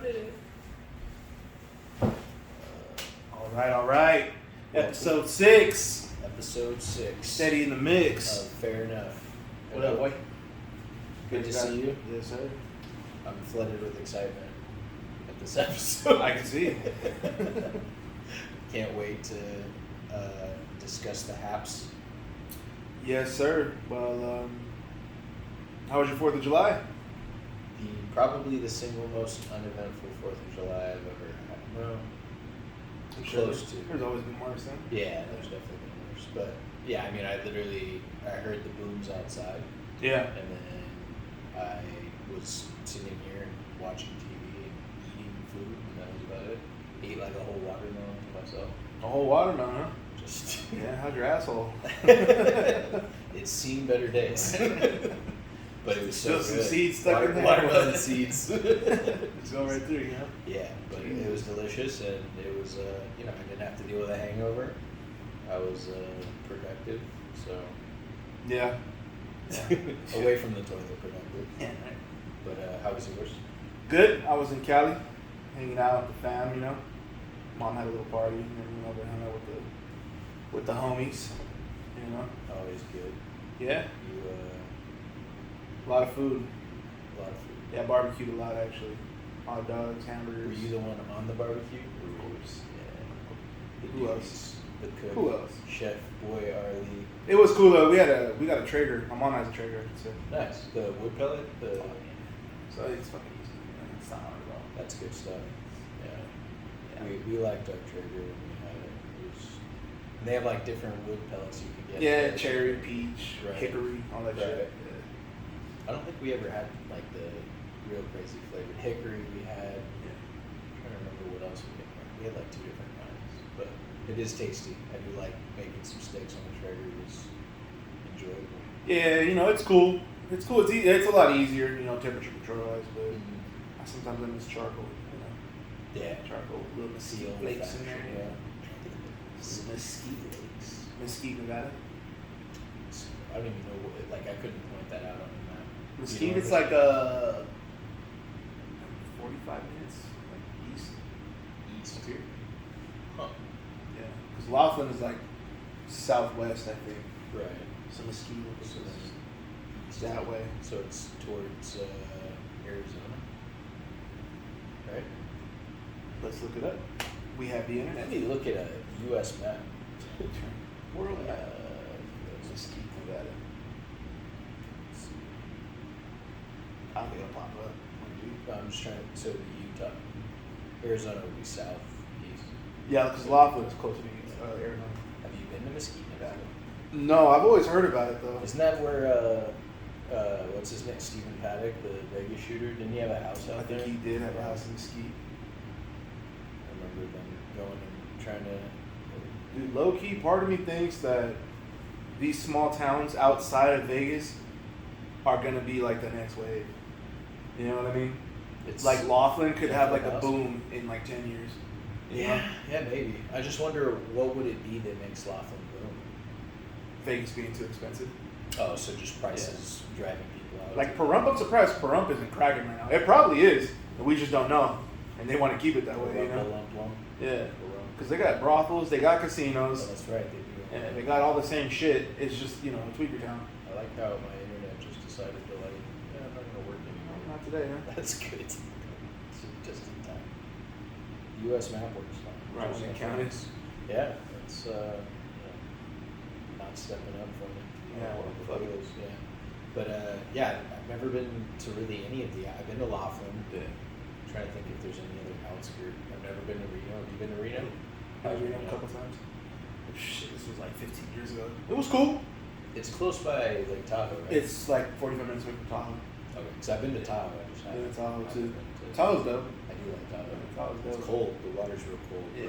it. All right. Episode 6. Episode 6. Steady in the mix. Fair enough. What up, boy? Good to see you. Yes, sir. I'm flooded with excitement at this episode. I can see. Can't wait to discuss the haps. Yes, sir. Well, how was your 4th of July? Probably the single most uneventful 4th of July I've ever had. No. I'm Close to. There's always been worse, huh? Yeah, there's definitely been worse. But yeah, I mean, I heard the booms outside. Yeah. And then I was sitting here and watching TV and eating food, and that was about it. Ate like a whole watermelon to myself. A whole watermelon, huh? Just Yeah, how's your asshole? It's seen better days. But it was so Still good. some seeds stuck in there. Watermelon seeds. Just go right through, you know? Yeah, but it was delicious, and it was, I didn't have to deal with a hangover. I was productive, so. Yeah. Away from the toilet, productive. Yeah. But how was yours? Good. I was in Cali, hanging out with the fam, you know. Mom had a little party, and then we went over and hung out with the homies, you know. Always good. Yeah. You, a lot of food. a lot of food. Yeah, barbecued a lot actually. Hot dogs, hamburgers. Were you the one on the barbecue? Of course. Yeah. Who else? The cook. Who else? Chef Boy Arlie. It was cool though. We got a Traeger. My mom has a Traeger. So. Nice. The wood pellet. So it's fucking easy. It's not hard at all. That's good stuff. Yeah. We liked our Traeger when we had it. They have like different wood pellets you can get. Yeah, cherry, peach, Right. hickory, all that shit. Yeah. I don't think we ever had like the real crazy flavored hickory. We had. Yeah. I'm trying to remember what else we had. We had like 2 different kinds, but it is tasty. I do like making some steaks on the Traeger. It was enjoyable. Yeah, you know, it's cool. It's cool. It's a lot easier, you know, temperature control wise, but I sometimes I miss charcoal, you know. Yeah. Charcoal, little mesquite Seal flakes in there. Yeah. Mesquite flakes. Mesquite, Nevada. I don't even know what, like I couldn't point that out on the map. Mesquite, it's like 45 minutes like east East. of here. Huh. Yeah, because Laughlin is like southwest, I think. Right. So Mesquite So is then that way. So it's towards Arizona. Right? Let's look it up. We have the internet. Let me look at a U.S. map. World map. US. Mesquite, Nevada. I don't think it'll pop up. I'm just trying to. So Utah, Arizona would be south, east. Yeah, because Laughlin is close to Arizona. Have you been to Mesquite, Nevada? No, I've always heard about it though. Isn't that where what's his name? Stephen Paddock, the Vegas shooter. Didn't he have a house out I think there? he did have a house in Mesquite. I remember them going and trying to. Dude, low key, part of me thinks that these small towns outside of Vegas are gonna be like the next wave. You know what I mean? It's Like Laughlin could have like a definitely boom in like 10 years. you know? Yeah, maybe. I just wonder what would it be that makes Laughlin boom. Vegas being too expensive. Oh, so just prices driving people out. Like Pahrump, I'm surprised Pahrump isn't cracking right now. It probably is, but we just don't know, and they want to keep it that way. You know? Yeah. Because they got brothels, they got Oh, casinos, that's right, they do. and they got all the same shit. It's just, you know, Tweaker Town. I like how my internet just decided to like, yeah, I'm not gonna work anymore. Not today, huh? That's good. Just in time. U.S. map works fine. Right when it counted. Yeah, it's not stepping up for me. Yeah, well, fuck it. Yeah. But yeah, I've never been to really any of the. I've been to Laughlin. Yeah. I'm trying to think if there's any other outskirt. I've never been to Reno. Have you been to Reno? I was reading a couple times. Shit, this was like 15 years ago. It was cool. It's close by Lake Tahoe, right? It's like 45 minutes away from Tahoe. Okay, because I've been to Tahoe. I just Yeah, haven't- Tahoe haven't too. been to- Tahoe's dope. I do like Tahoe. Tahoe's It's dope. cold. The water's real cold. Yeah.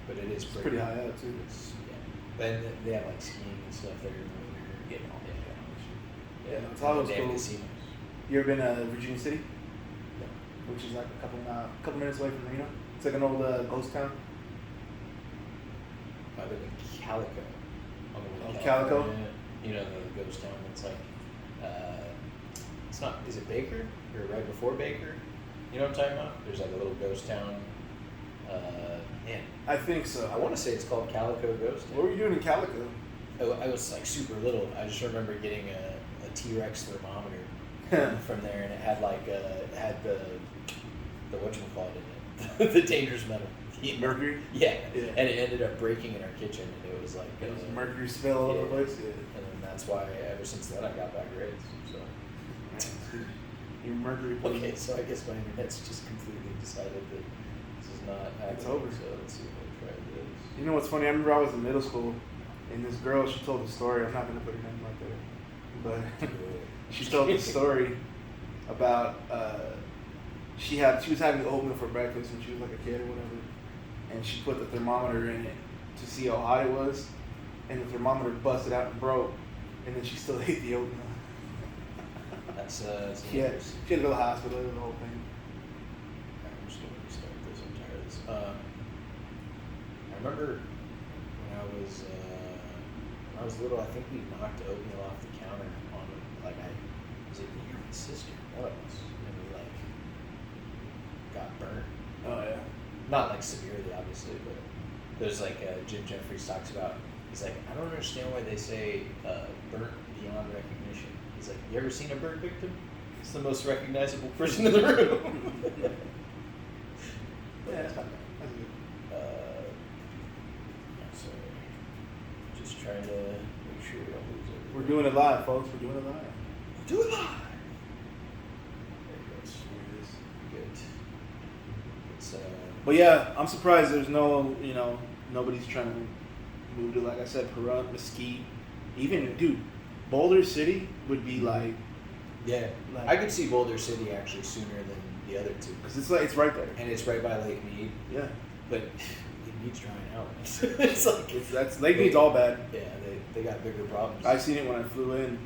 But it is It's pretty high up too. It's, yeah. And they have like skiing and stuff there in the winter. Yeah. Yeah. Yeah, Tahoe's They have cool. casinos. You ever been to Virginia City? No. Which is like a couple minutes away from Reno. It's like an old ghost town. I live in Calico. On the way Oh, to Calico? California. You know the ghost town. It's like, it's not. Is it Baker or right before Baker? You know what I'm talking about? There's like a little ghost town. Man, I think so. I want to say it's called Calico Ghost Town. What were you doing in Calico? I was like super little. I just remember getting a T-Rex thermometer from there, and it had like had the whatchamacallit in it, the dangerous metal. Mercury? Yeah. Yeah. And it ended up breaking in our kitchen, and it was like It was mercury spill all over the place. Yeah. And then that's why ever since then I got bad grades. So. Your mercury. Okay, so I guess my internet's just completely decided that this is not happening. It's over. So let's see if I try this. You know what's funny? I remember I was in middle school, and this girl, she told a story. I'm not gonna put her name right there, but she told the story about she was having oatmeal for breakfast when she was like a kid or whatever, and she put the thermometer in it to see how hot it was, and the thermometer busted out and broke, and then she still ate the oatmeal. That's She had to go to the hospital and the whole thing. I'm just gonna restart this. I'm tired of this. I remember when I was little. I think we knocked oatmeal off the counter on was it me or my sister? One of us, and we like got burnt. Oh yeah. Not like severely, obviously, but there's like Jim Jeffries talks about. He's like, I don't understand why they say burnt beyond recognition. He's like, you ever seen a burnt victim? It's the most recognizable person in the room. Yeah, that's not bad. That's good. I'm sorry. Just trying to make sure we don't lose it. We're doing it live, folks. We're doing it live. Do it live. There it goes. Good. It's But yeah, I'm surprised there's nobody's trying to move to, like I said, Pahrump, Mesquite, even, dude, Boulder City would be like, yeah. like I could see Boulder City actually sooner than the other two. because it's right there. And it's right by Lake Mead. Yeah, But Lake Mead's drying out. It's like Lake Mead's all bad. Yeah, they got bigger problems. I seen it when I flew in.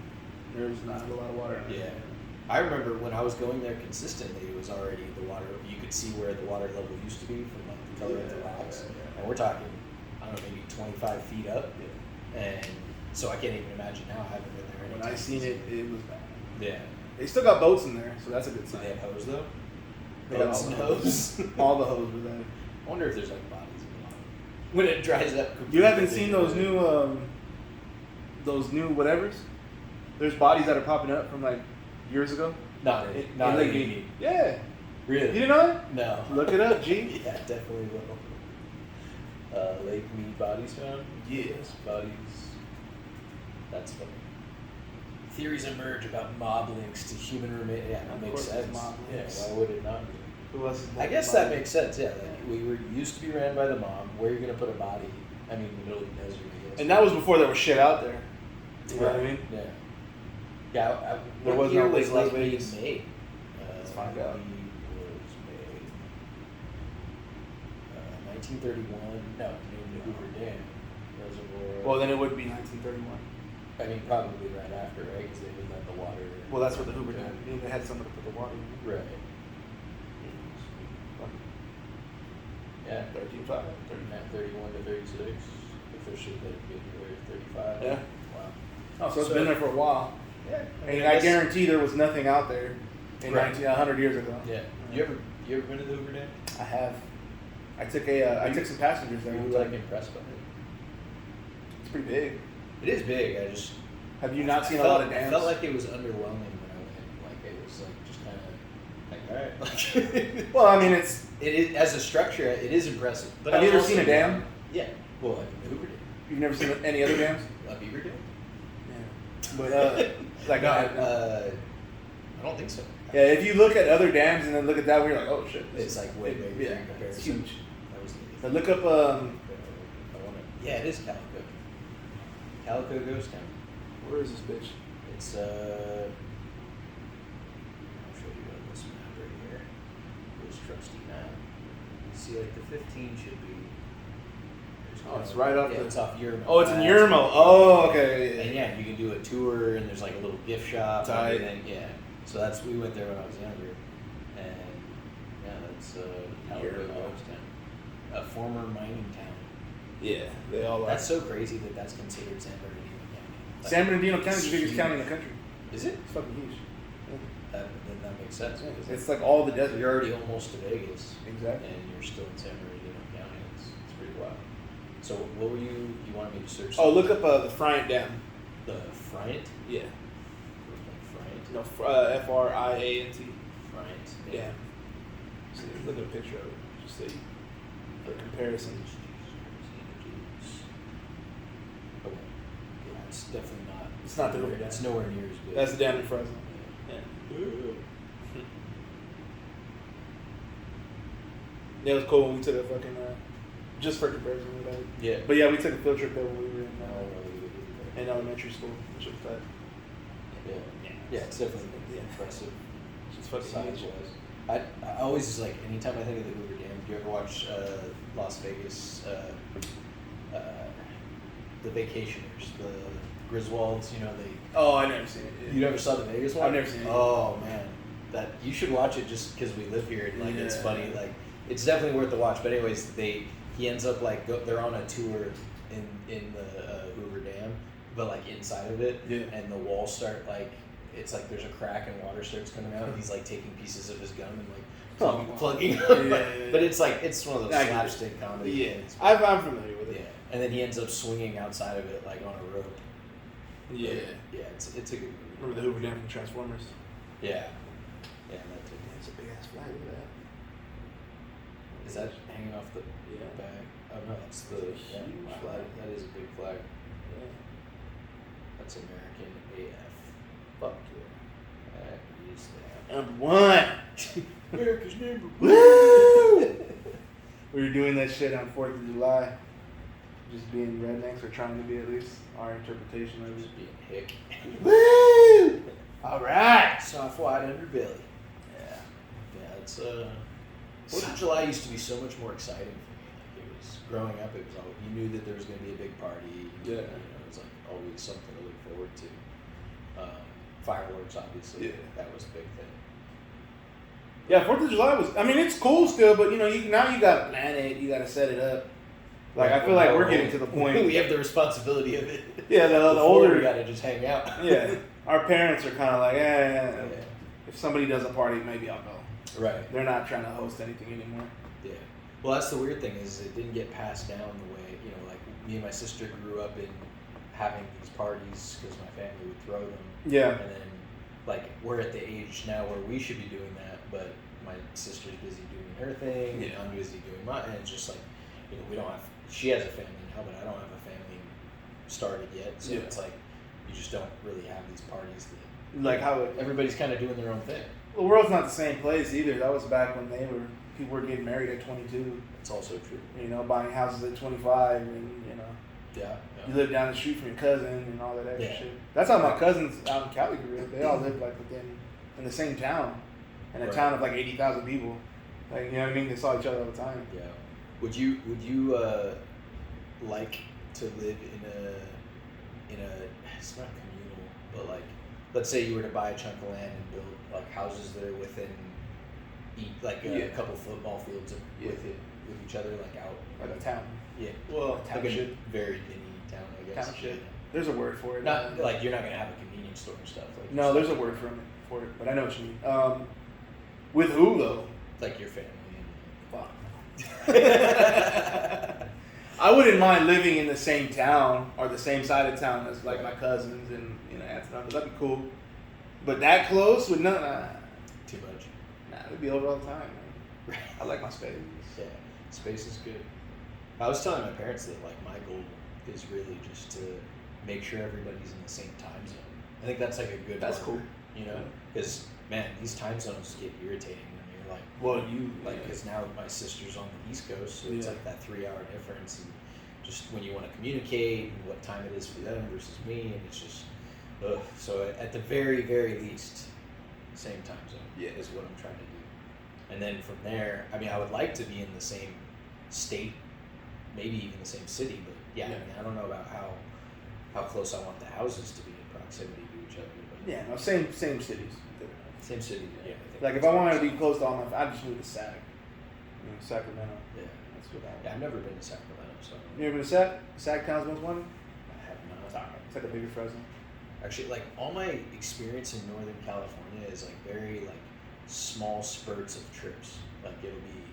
There's not a lot of water. Yeah. I remember when I was going there consistently, it was already the water. You could see where the water level used to be from like the color of the rocks. And we're talking, I don't know, maybe 25 feet up. Yeah. And so I can't even imagine now having been there. When I seen it, it was bad. Yeah. They still got boats in there, so that's a good Do sign. they have hose though? They got Boats all and the hose. All the hose were there. I wonder if there's like bodies in the water. When it dries up. You haven't seen those new whatevers? There's bodies that are popping up from like years ago. Not In Lake Lake Mead. Mead. Yeah. Really? You didn't know that? No. Look it up, G. Yeah, definitely will. Lake Mead bodies found? Yes. Bodies. That's funny. Theories emerge about mob links to human remains. Yeah, that Of makes course it's sense. mob Yeah, links. why would it not be? Who else is I guess that makes sense, yeah. Like, we were used to be ran by the mob. Where are you going to put a body? I mean, in the middle of the desert, I guess. And that was before there was shit out there. You know what I mean? Yeah. Yeah, There what was year no was Las Lake Mead Vegas. made? Let's find out. Lake Mead was made 1931. No, named the Hoover Dam Reservoir. Well, then it would be 1931. I mean, probably right after, right? Because they would let the water. Well, that's what the Hoover did. I mean, they had somebody put the water in. Right. Yeah. 13.5. 31 to 36. Officially dedicated to 35. Yeah. Wow. Oh, so it's been there for a while. Yeah. And I guarantee there was nothing out there in Right. 100 years ago. Yeah. You ever been to the Hoover Dam? I have. I took some passengers there. Were one you like time. impressed by it? It's pretty big. It is big. I just. Have you not seen I a lot of felt- dams? I felt like it was underwhelming when I went. Like it was like just kind of like all right. Like Well, I mean, it's. it is as a structure. It is impressive. But Have you I'm ever seen also- a dam? Yeah. Well, like the Hoover Dam. You've never seen any other dams? A beaver dam? Yeah. But like No, I I don't think so. yeah, if you look at other dams and then look at that, we're like, oh shit. It's like way bigger Yeah, in it's comparison. huge. That was But look up yeah, it is Calico. Calico Ghost Town. where is this bitch? It's I'll show you on this map right here. This trusty map. See, like the 15 should be. Oh, it's right off yeah, the- it's off Yermo. Oh, it's in Yermo. Oh, okay. And yeah, you can do a tour, and there's like a little gift shop and Tight. everything. Yeah. So we went there when I was younger, and yeah, that's Calico Yermo. Ghost Town, a former mining town. Yeah, they all are. That's so crazy that that's considered San Bernardino County. Like, San Bernardino County is the biggest huge. county in the country. Is it? It's fucking huge. then that makes sense. Because It's like all the desert. you're already almost to Vegas. Exactly. And you're still in San Bernardino County. It's pretty wild. So what were you wanted me to search? Oh, look up the Friant Dam. The Friant? Yeah. Friant? No, Friant. Friant. Dam. See, look at a picture of it. Just so you, for comparison. Okay. Yeah, it's definitely not. It's not the Hoover Dam. It's nowhere near as big. That's the dam in Fresno. Yeah. Yeah, it was cool when we took a fucking just for comparison with that. Yeah. But yeah, we took a field trip there when we were Oh, in elementary school, which was that. yeah. Yeah, it's definitely impressive. It's fucking Size huge. wise. I always just like anytime I think of the Hoover Dam. Do you ever watch Las Vegas? The Vacationers, the Griswolds. You know they. Oh, I never seen it. Yeah. You never saw the Vegas one? I've never seen it. Oh man, that you should watch it just because we live here and like it's funny. Like it's definitely worth the watch. But anyways, he ends up like they're on a tour in the Hoover Dam, but like inside of it, and the walls start like it's like there's a crack and water starts coming out, and he's like taking pieces of his gun and like plugging. But it's like it's one of those slapstick comedy. Yeah, things. I'm familiar with it. Yeah, and then he ends up swinging outside of it like on a rope. Yeah. Yeah, it's a good movie. Remember the Hoover Dam from Transformers? Yeah. Yeah, that too. It's a big ass flag. Look at that. Is that hanging off the bag? Oh no, that's the huge wow, flag. That is a big flag. Yeah. That's American AF. Fuck That is yeah. Number one. America's number one. Woo! We were doing that shit on 4th of July. Just being rednecks, or trying to be at least. Our interpretation of it. Just being hick. Woo! Alright! Soft white underbelly. Yeah. Yeah, it's 4th of July used to be so much more exciting for me. Like it was growing up, it was always, you knew that there was going to be a big party. Yeah. You know, it was like always something to look forward to. Fireworks, obviously. Yeah. That was a big thing. Yeah, 4th of July was, I mean, it's cool still, but you know, now you gotta plan it, you gotta set it up. Like, I feel like we're getting to the point. We have the responsibility of it. Yeah, the Before older. we gotta just hang out. Yeah. Our parents are kind of like, if somebody does a party, maybe I'll go. Right. They're not trying to host anything anymore. Yeah. Well, that's the weird thing is it didn't get passed down the way, you know, like me and my sister grew up in having these parties because my family would throw them. Yeah. And then, like, we're at the age now where we should be doing that, but my sister's busy doing her thing, and I'm busy doing mine, and it's just like, you know, we don't have, she has a family now, but I don't have a family started yet, so it's like, you just don't really have these parties that, Like how everybody's kind of doing their own thing. The world's not the same place either. That was back when people were getting married at 22. It's also true. You know, buying houses at 25, and you know, you live down the street from your cousin and all that extra shit. That's how my cousins out in Cali grew up. They all lived like in the same town, in a town of like 80,000 people. Like, you know what I mean? They saw each other all the time. Yeah. Would you like to live in a it's not communal, but like, let's say you were to buy a chunk of land and build like houses that are within a couple football fields with each other, like out Like a town. Yeah. Well, like township. a very mini town, I guess. Township. There's a word for it. Not like you're not gonna have a convenience store and stuff. Like no, there's a word for it, but I know what you mean. With who though? Like your family. Fuck. I wouldn't mind living in the same town or the same side of town as like my cousins and aunts and uncles. That'd be cool. But that close with none. Too much. Nah, it'd be over all the time, man. I like my space. Yeah, space is good. I was telling my parents that like my goal is really just to make sure everybody's in the same time zone. I think that's like a good. That's marker, cool. You know, because man, these time zones get irritating when you're like, because now my sister's on the East Coast, so it's like that 3-hour difference, and just when you want to communicate and what time it is for them versus me, and it's just, so at the very, very least, same time zone is what I'm trying to do. And then from there, I mean, I would like to be in the same state, maybe even the same city, but I mean, I don't know about how close I want the houses to be in proximity to each other. But same cities. Same city, I think like if I wanted to be close to all my, I'd just move to Sac. Sacramento. Yeah. That's what I've never been to Sacramento, so. You ever been to Sac? Sac Town's most wanted? I have not. It's like a bigger Fresno. Actually, like all my experience in Northern California is like very like small spurts of trips. Like it'll be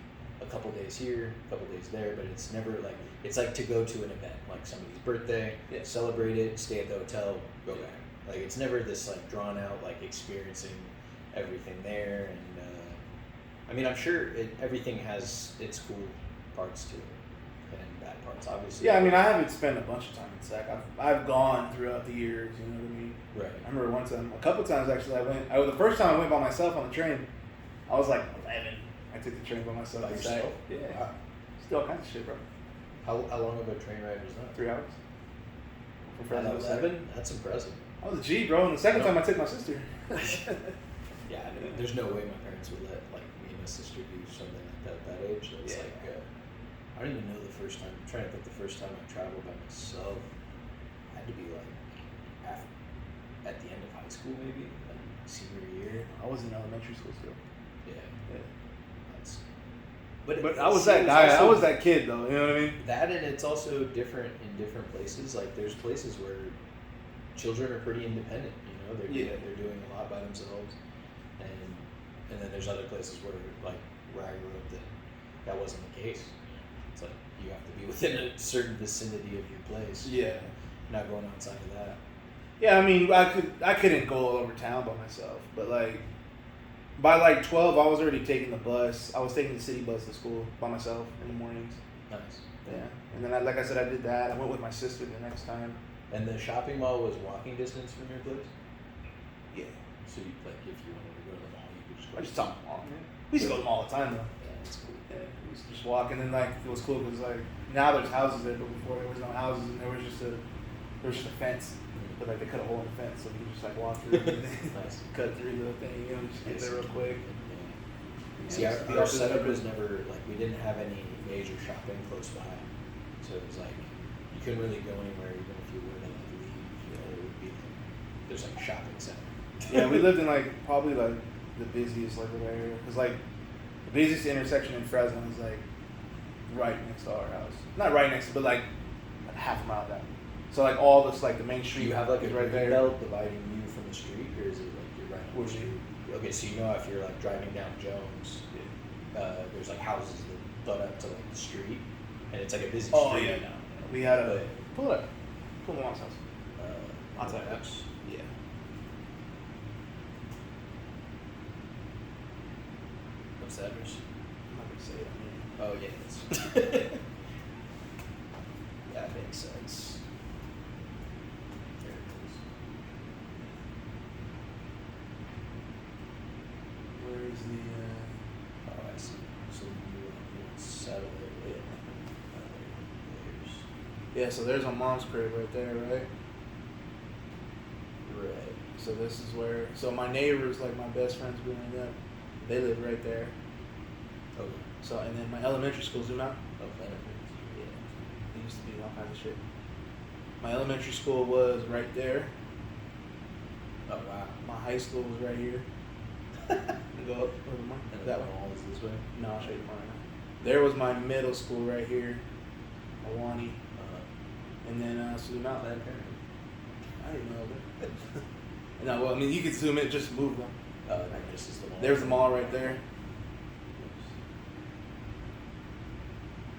a couple days here, a couple days there, but it's never like it's like to go to an event, like somebody's birthday, Yeah. celebrate it, stay at the hotel, go back. Like it's never this like drawn out like experiencing everything there. And I mean, I'm sure everything has its cool parts to it and bad parts, obviously. Yeah, I mean, I haven't spent a bunch of time in SAC. I've gone throughout the years. You know what I mean? Right. I remember one time, a couple times actually. The first time I went by myself on the train, I was like 11. I took the train by myself. By to SAC. yourself? Yeah. Wow. Still all kinds of shit, bro. How long of a train ride was that? 3 hours. From At Fresno to SAC. 11? That's impressive. I was a G, bro. And the second No. time I took my sister. Yeah, I mean, there's no way my parents would let like me and my sister do something like that at that age. It's Yeah. like I don't even know the first time. I'm trying to think the first time I traveled by myself had to be like at the end of high school, maybe like senior year. I was in elementary school still. Yeah, Yeah. that's. But I was that guy. I was that kid, though. You know what I mean? That, and it's also different in different places. Like there's places where children are pretty independent. You know, they're doing a lot by themselves, and then there's other places where I grew up that wasn't the case. It's like you have to be within a certain vicinity of your place. Yeah. Not going outside of that. Yeah, I mean, I couldn't go all over town by myself, but like by like 12, I was already taking the bus. I was taking the city bus to school by myself in the mornings. Nice. Yeah, and then like I said, I did that. I went with my sister the next time. And the shopping mall was walking distance from your place? Yeah, So you, like if you wanted to go to the mall, you could just go. I just talked to mom. Man. We used to go to the mall all the time though. Yeah, that's cool. Yeah, we used to just walk, and then like it was cool because like now there's houses there, but before there was no houses, and there was just a fence. But like they cut a hole in the fence, so we could just like walk through and Nice. cut through the thing, you know, just get there real quick. Yeah. See, Yeah, our setup was never like we didn't have any major shopping close by, so it was like you couldn't really go anywhere even if you were to like leave. You know, it would be there's like a shopping center. Yeah, we lived in like probably like the busiest like little area, cause like the busiest intersection in Fresno is like right next to our house. Not right next to, but like half a mile down. So like all this like the main Do street you have like a is right green there. belt dividing you from the street, or is it like you're right on What the do you street? Okay, so you know if you're like driving down Jones, there's like houses that butt up to like the street, and it's like a busy Oh street. yeah, no. We had a But, pull it up. Pull my mom's house. outside that. house. Yeah. What's the address? I'm not gonna say it. Oh yeah, it's that makes sense. There it is. Where is the? Oh, I see. So you satellite. Yeah, so there's my mom's crib right there, right? Right. So this is where. So my neighbors, like my best friends growing up, they live right there. Okay. So and then my elementary school, zoom out. Oh, benefits. Yeah, it used to be all kinds of shit. My elementary school was right there. Oh wow. My high school was right here. You go up a little more. And That the way. mall is this way. No, I'll show you mine now. There was my middle school right here, Awani, and then zoom out. Planned Parenthood. I didn't know that. No, well, I mean, you could zoom in, just move them. Like this is the mall. There's the mall right there.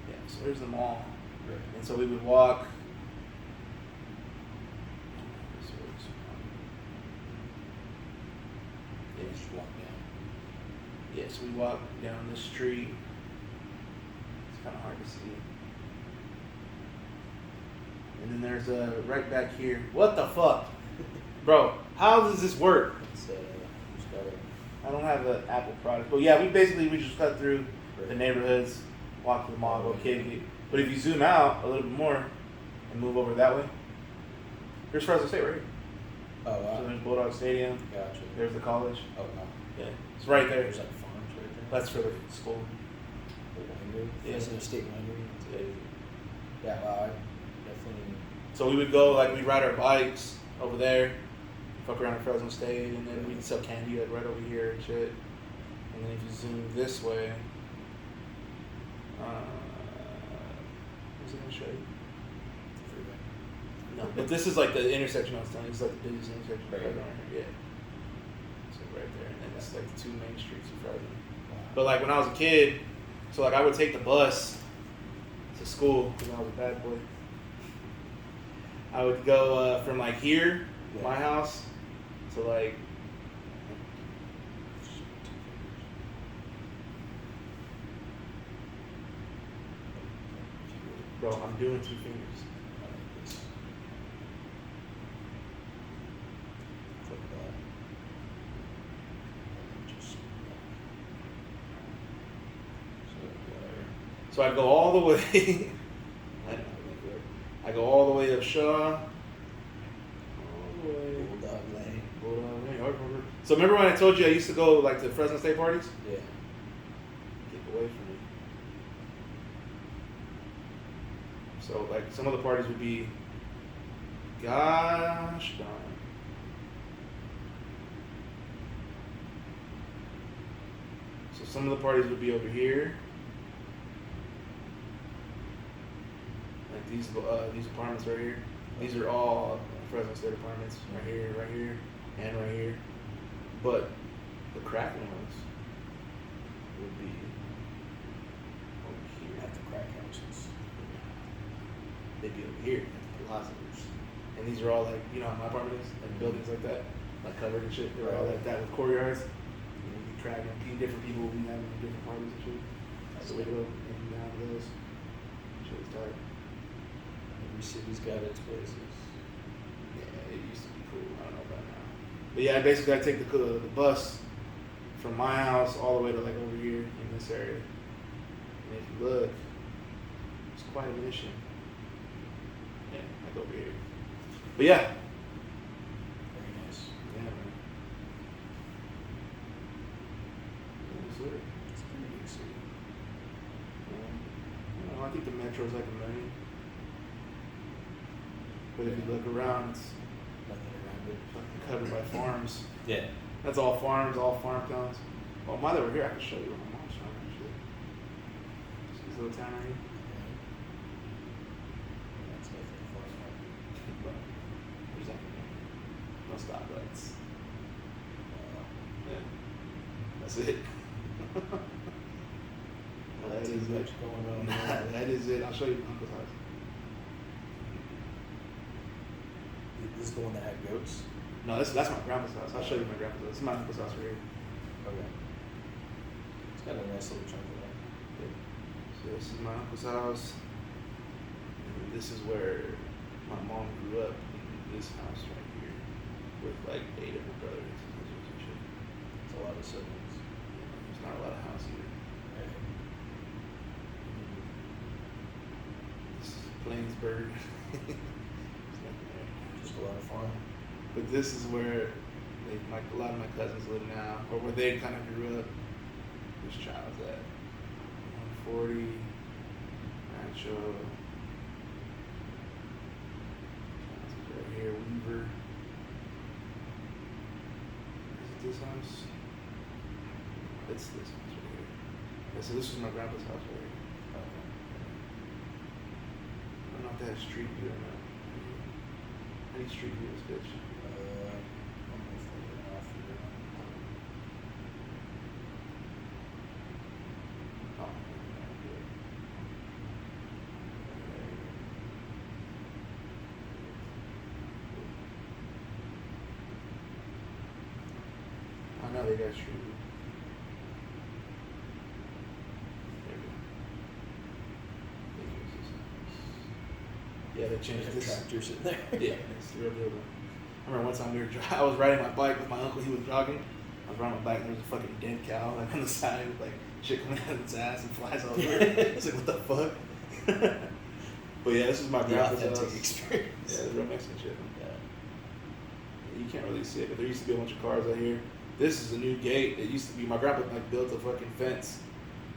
Yeah, so there's the mall. Right. And so we would walk. Yeah, you just walk down. Yeah, so we walk down the street. It's kind of hard to see. And then there's right back here. What the fuck? Bro, how does this work? It's just gotta. I don't have an Apple product. But yeah, we just cut through the neighborhoods, walk to the mall, go kick. But if you zoom out a little bit more and move over that way, here's Fresno State right here. Oh wow. So there's Bulldog Stadium. Gotcha. There's the college. Oh wow. Yeah, it's right there. There's like farms right there. That's for the school. The winery. Yeah. Fresno State winery. Yeah. Yeah. Wow. I definitely. So we would go, like, we'd ride our bikes over there, fuck around at Fresno State, and then we'd sell candy like right over here and shit. And then if you zoom this way, what was I gonna show you? Freeway. No, but this is like the intersection I was telling you. It's like the busiest intersection Right. around here. Yeah. So right there, and then it's like the two main streets in front of me. But like when I was a kid, so like I would take the bus to school because I was a bad boy. I would go from like here, my house, to like. Bro, I'm doing 2 fingers. Click that. And then just So I go all the way. I go all the way up Shaw. All the way. Bulldog Lane. Bulldog Lane. I remember. So remember when I told you I used to go like to Fresno State parties? Yeah. Keep away from me. So like some of the parties would be, gosh darn. So some of the parties would be over here. Like these apartments right here. These are all Fresno State apartments. Right here, and right here. But the cracking ones would be over here. At the crack houses. They'd be over here at the plazas. And these are all like, you know how my apartment is? Like buildings like that. Like covered and shit. They're all like that with courtyards. And you be tracking different people will be having different parties and shit. So we go and down to those. Shit was tight. Every city's got its places. Yeah, it used to be cool. I don't know about now. But yeah, basically I take the bus from my house all the way to like over here in this area. And if you look, it's quite a mission. Yeah, like over here. But yeah. Very nice. Yeah, man. It's lit. It's a pretty big city. I think the metro's like 1 million. But if you look around, it's Nothing around it. fucking covered by farms. Yeah. That's all farms, all farm towns. Well, while they were here, I could show you where my mom's from, actually. Just this little town right here. That's definitely far enough. But there's nothing. No stoplights. Yeah. That's it. Not too much going on. That is it. I'll show you my uncle's house. This is the one that had goats? No, that's my grandpa's house. I'll show you my grandpa's house. This is my uncle's house right here. Okay. It's got a nice little chunk of land. So this is my uncle's house. And this is where my mom grew up in this house right here with like 8 of her brothers and sisters and shit. It's a lot of siblings. There's not a lot of house either. Right. This is Plainsburg. There's nothing there. Just a lot of farm. But this is where a lot of my cousins live now, or where they kind of grew up. This child's at 140, Rancho. Right here, Weaver. Is it this house? It's this house right here. Yeah, so this was my grandpa's house right here. Okay. I don't know if that has street view or not. I need street view this bitch. I'm gonna flip it off here. Oh, good. I know they got street view. There we go. Yeah, they changed There's a this. tractor sitting there. Yeah, it's the real deal. I remember one time I was riding my bike with my uncle. He was jogging. I was riding my bike and there was a fucking dead cow like on the side with like shit coming out of its ass and flies all over. It's like what the fuck. But yeah, this is my The grandpa's authentic house. experience. Yeah, the real Mexican shit. Yeah. You can't really see it, but there used to be a bunch of cars out here. This is a new gate. It used to be my grandpa like built a fucking fence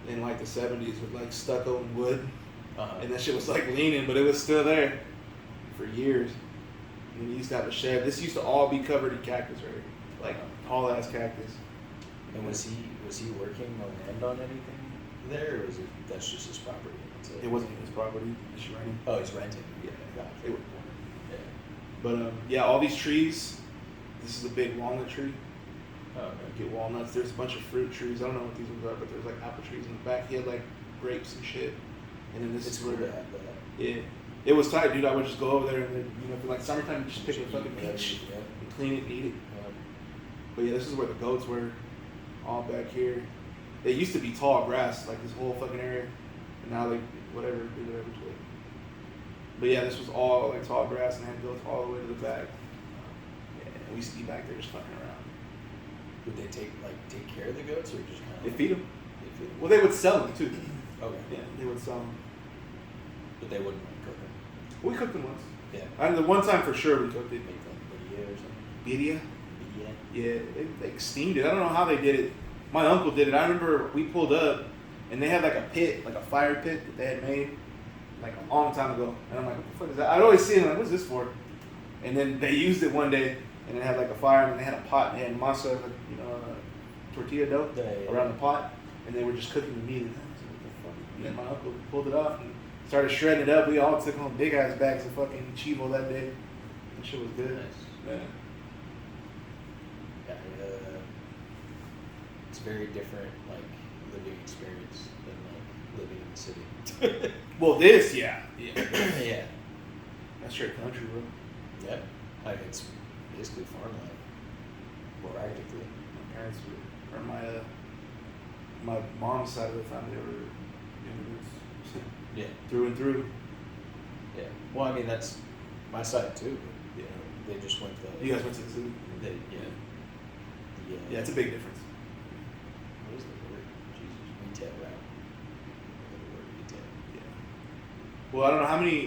in like the 70s with like stucco and wood, and that shit was like leaning, but it was still there for years. And he used to have a shed. This used to all be covered in cactus right here, like tall ass cactus. And was he working on land on anything there, or was it that's just his property? That's It wasn't his property. He's renting. Oh, he's renting. Yeah, Gotcha. it was. Yeah. But yeah, all these trees. This is a big walnut tree. Oh, okay. Get walnuts. There's a bunch of fruit trees. I don't know what these ones are, but there's like apple trees in the back. He had like grapes and shit. And then this It's is where cool to have that. yeah, it was tight, dude. I would just go over there and then for like summertime, you just pick a fucking peach Yeah. and clean it and eat it. Yeah. But yeah, this is where the goats were, all back here. They used to be tall grass, like this whole fucking area, and now they do whatever to it. But yeah, this was all like tall grass and had goats all the way to the back. Yeah, we used to be back there just fucking around. Would they take care of the goats or just kind of? They feed them. They feed them. Well, they would sell them too. Okay. Yeah, they would sell them. But they wouldn't cook them. We cooked them once. Yeah. The one time for sure we cooked it. Make like birria or something. Birria? Birria. Yeah, they steamed it. I don't know how they did it. My uncle did it. I remember we pulled up and they had like a pit, like a fire pit that they had made like a long time ago. And I'm like, what the fuck is that? I'd always see them like, what's this for? And then they used it one day and it had like a fire and they had a pot and they had masa, like, tortilla dough around the pot. And they were just cooking the meat. And I was like, what the fuck? And my uncle pulled it off and started shredding it up. We all took home big ass bags of fucking chivo that day. That shit was good. Nice. Yeah. Yeah. It's very different, like living experience than like living in the city. Well, this, yeah. Yeah. That's straight country, bro. Yeah. Like it's basically farmland. Practically. My parents were, or my mom's side of the family were immigrants. Yeah. Through and through. Yeah. Well, I mean that's my side too. But, they just went the. You guys went to the city? Yeah, it's a big difference. What is the word? Jesus, retail route. The word retail. Yeah. Well, I don't know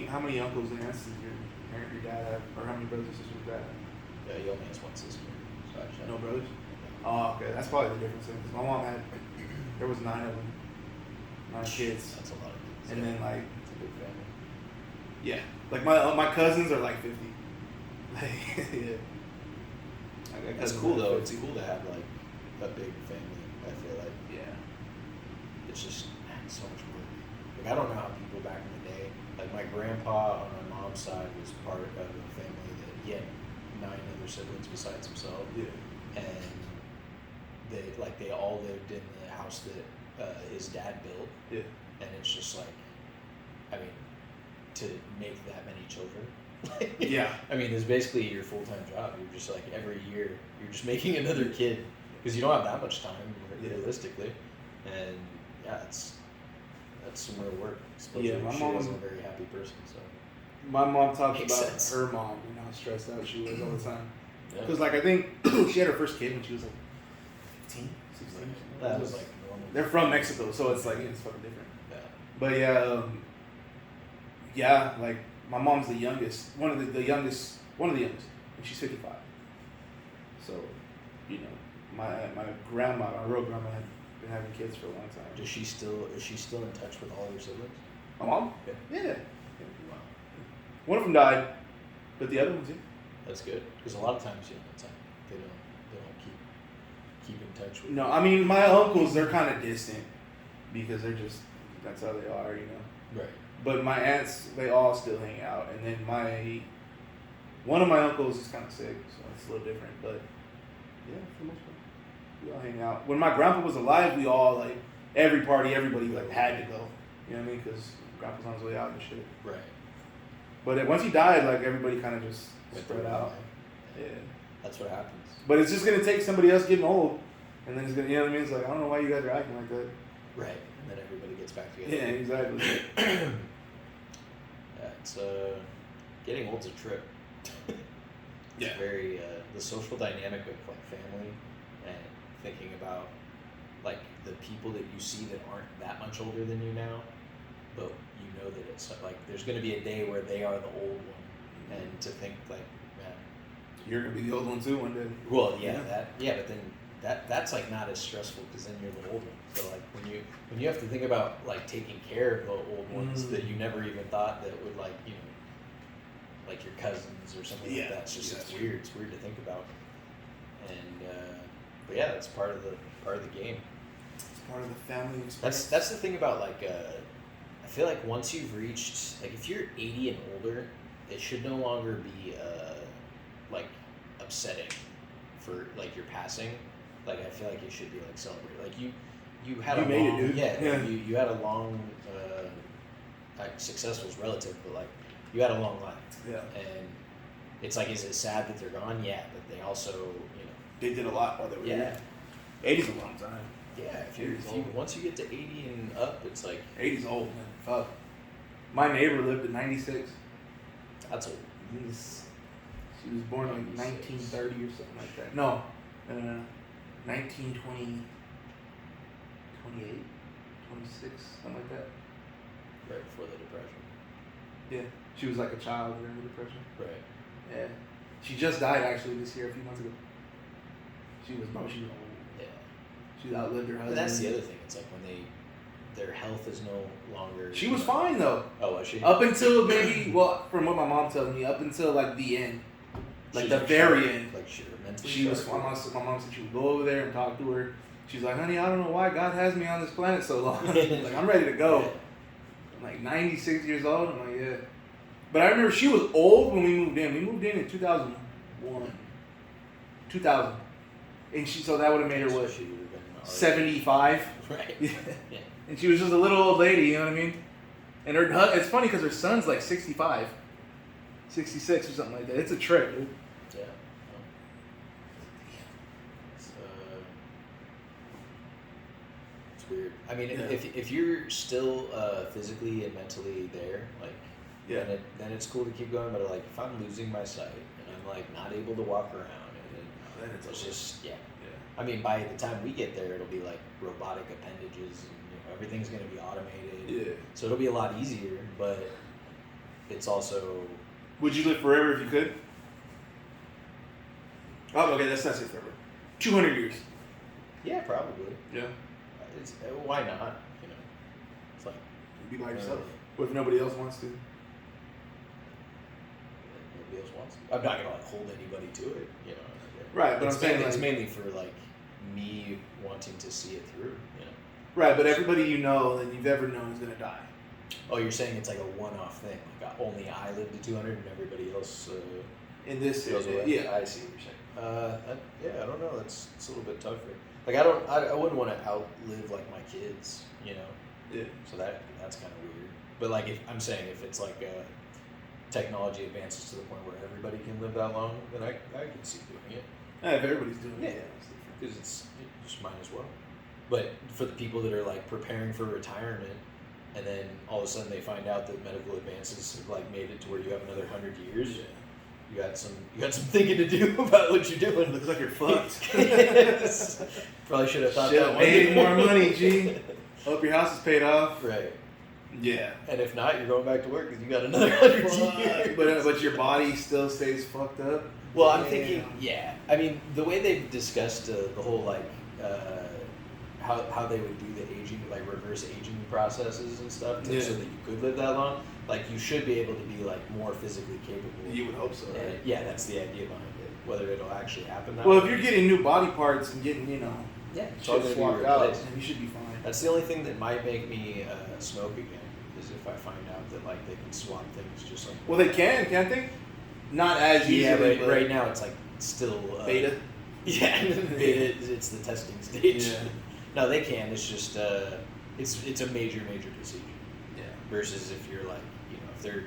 how many uncles and aunts does your dad have, or how many brothers and sisters your dad have? Yeah, he only has one sister. So actually, No brothers? Oh, okay. That's probably the difference then, because my mom had, there was 9 of them. 9 kids. That's a lot of kids. And then like, it's a big family. yeah. Like my cousins are like 50. Like, yeah. That's cool though. It's cool to have like a big family. I feel like it's just so much work. Like I don't know how people back in the day. Like my grandpa on my mom's side was part of a family that he had 9 other siblings besides himself. Yeah. And they all lived in the house that his dad built. Yeah. And it's just like, I mean, to make that many children. Yeah. I mean, it's basically your full-time job. You're just like every year you're just making another kid because you don't have that much time realistically, and yeah, that's some real work. Yeah, my she mom wasn't a very happy person, so my mom talked Makes about sense. her mom and how stressed out she was all the time. yeah. Because like I think she had her first kid when she was like 15, 16. That was like normal. They're from Mexico, so it's like it's fucking different. Yeah. But yeah, like my mom's the youngest, one of the youngest, and she's 55. So, my grandma, my real grandma, had been having kids for a long time. Is she still in touch with all her siblings? My mom? Yeah. Yeah. Wow. One of them died, but the other ones, yeah. That's good because a lot of times they don't keep in touch with. No, I mean my uncles, they're kind of distant because that's how they are, Right. But my aunts, they all still hang out, and then one of my uncles is kind of sick, so it's a little different. But yeah, for the most part, we all hang out. When my grandpa was alive, we all like every party, everybody like had to go. You know what I mean? Because grandpa's on his way out and shit. Right. But then once he died, like everybody kind of just Went spread their out. way. Yeah. That's what happens. But it's just gonna take somebody else getting old, and then it's gonna, you know what I mean? It's like I don't know why you guys are acting like that. Right. And then everybody gets back together. Yeah, exactly. Yeah, it's getting old's a trip. It's Yeah. very the social dynamic of like family and thinking about like the people that you see that aren't that much older than you now, but you know that it's like there's going to be a day where they are the old one, and to think like, man, You're gonna be the old one too one day. well, but then that's like not as stressful because then you're the old one. So like when you have to think about like taking care of the old ones that you never even thought that would like like your cousins or something like that. It's just it's weird. It's weird to think about. And but yeah, that's part of the game. It's part of the family experience. That's the thing about like I feel like once you've reached like if you're 80 and older, it should no longer be like upsetting for like your passing. Like I feel like it should be like celebrated. Like you had You a made it, long, dude. yeah, Yeah. you had a long like successful is relative, but like you had a long life. Yeah. And it's like, is it sad that they're gone? Yeah, but they also, you know, They did a lot while they were yeah, here. 80's a long time. yeah. If 80's you old. once you get to 80 and up, it's like 80's old, man. Fuck. My neighbor lived at 96. that's old. She was born like 1930 or something like that. No. 1920, 28, 26, something like that. Right before the depression. Yeah. She was like a child during the Depression. Right. Yeah. She just died actually this year, a few months ago. She was old. Yeah. She outlived her husband. But that's the other thing. It's like when their health is no longer. She was fine though. Oh, was she? Up until maybe, well, from what my mom tells me, up until like the end. Like She's the like very sharp, end. Like she mentally. She was. sharp? My mom said she would go over there and talk to her. She's like, honey, I don't know why God has me on this planet so long. Like, I'm ready to go. I'm like 96 years old. I'm like, yeah. But I remember she was old when we moved in. We moved in 2001. 2000. And so that would have made her, what, She would have been already- 75? Right. Yeah. Yeah. And she was just a little old lady, you know what I mean? And it's funny because her son's like 65, 66 or something like that. It's a trip, dude. Yeah. It's, it's weird. I mean, Yeah. if you're still physically and mentally there, like, Yeah. then it's cool to keep going. But like, if I'm losing my sight and I'm like not able to walk around, Then it's it's just Yeah. I mean, by the time we get there, it'll be like robotic appendages, and everything's gonna be automated. Yeah. So it'll be a lot easier, but it's also. Would you live forever if you could? Oh, okay, that's not it forever. 200 years. Yeah, probably. Yeah. It's why not? You know, it's like Be by yourself. What if nobody else wants to? nobody else wants. I'm not gonna like hold anybody to it. You know. Right, but it's I'm saying, mainly, it's like- mainly for like me wanting to see it through. You know. Right, but everybody you know and you've ever known is going to die. Oh, you're saying it's like a one-off thing. Like only I live to 200 and everybody else. In this goes away. yeah. I see what you're saying. Yeah, I don't know. It's a little bit tougher. Like I wouldn't want to outlive like my kids, you know. Yeah. So that's kind of weird. But like if it's like technology advances to the point where everybody can live that long, then I can see doing it. If everybody's doing Yeah, it. because you just might as well. But for the people that are like preparing for retirement, and then all of a sudden they find out that medical advances have like made it to where you have another 100 years. Yeah. You got some thinking to do about what you're doing. Looks like you're fucked. Yes. Probably should have thought Shit, that one. made more money, G. Hope your house is paid off. Right. Yeah. And if not, you're going back to work because you got another 100 years. But your body still stays fucked up. Well, I'm thinking, yeah. I mean, the way they've discussed the whole like how they would do the aging, like reverse aging processes and stuff, so that you could live that long. Like you should be able to be like more physically capable. You would hope so. Right? And, yeah, that's the idea behind it. Whether it'll actually happen that Well, way. if you're getting new body parts and getting, yeah, it's all shit gonna be swapped out, replaced. then you should be fine. That's the only thing that might make me smoke again, is if I find out that like they can swap things just like. Well, they can't they? Not as easily. Yeah, but but right now it's like still beta. Yeah, beta. It's the testing stage. Yeah. No, they can. It's just it's a major procedure. Yeah. Versus if you're like, you know, if they're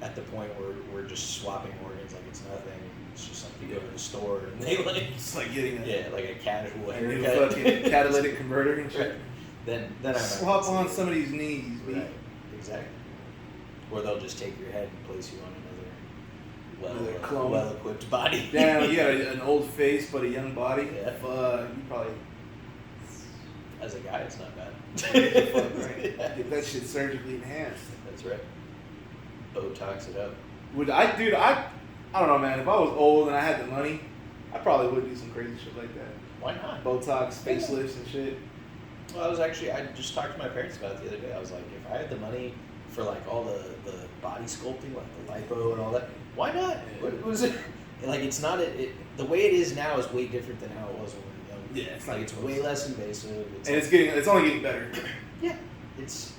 at the point where we're just swapping organs like it's nothing. It's just like you go to the store and they like It's like getting like a casual a new haircut. fucking catalytic converter and shit. Right. Then I might Swap on consider it. somebody's knees, B. Right, exactly. Or they'll just take your head and place you on Another clone. well-equipped body. Damn, you got an old face but a young body. Yeah. Fuck, you probably As a guy, it's not bad. fuck right. Yeah. Get that shit surgically enhanced. That's right. Botox it up. Would I, dude? I don't know, man. If I was old and I had the money, I probably would do some crazy shit like that. Why not? Botox, facelifts, and shit. Well, I just talked to my parents about it the other day. I was like, if I had the money for like all the body sculpting, like the lipo and all that, why not? What was it? Like it's not the way it is now is way different than how it was when we were young. Yeah, it's like not it's close. way less invasive. And it's only getting better. yeah, it's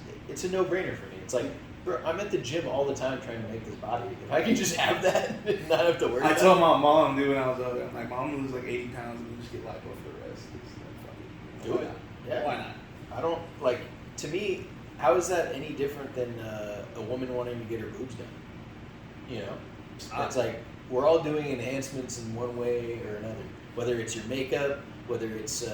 a no-brainer for me. It's like Bro, I'm at the gym all the time trying to make this body. If I can just have that and not have to worry I about told it. my mom, dude, when I was over there, I'm like, Mom, lose like 80 pounds and just get lipo for the rest. Do it. Yeah. Why not? I don't, like, to me, how is that any different than a woman wanting to get her boobs done? You know? It's like, we're all doing enhancements in one way or another. Whether it's your makeup, whether it's,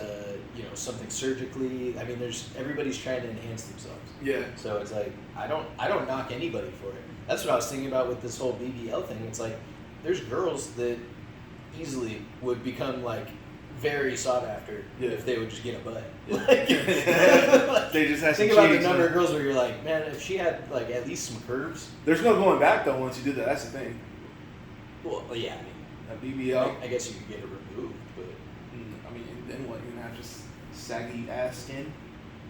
something surgically. I mean, everybody's trying to enhance themselves. Yeah. So it's like, I don't knock anybody for it. That's what I was thinking about with this whole BBL thing. It's like, there's girls that easily would become, like, very sought after if they would just get a butt. Like, they just have think about the number of girls where you're like, man, if she had like at least some curves. There's no going back though once you do that. That's the thing. Well, yeah, I mean, A BBL. I guess you could get it removed, but I mean, then what? You're gonna have just saggy ass skin.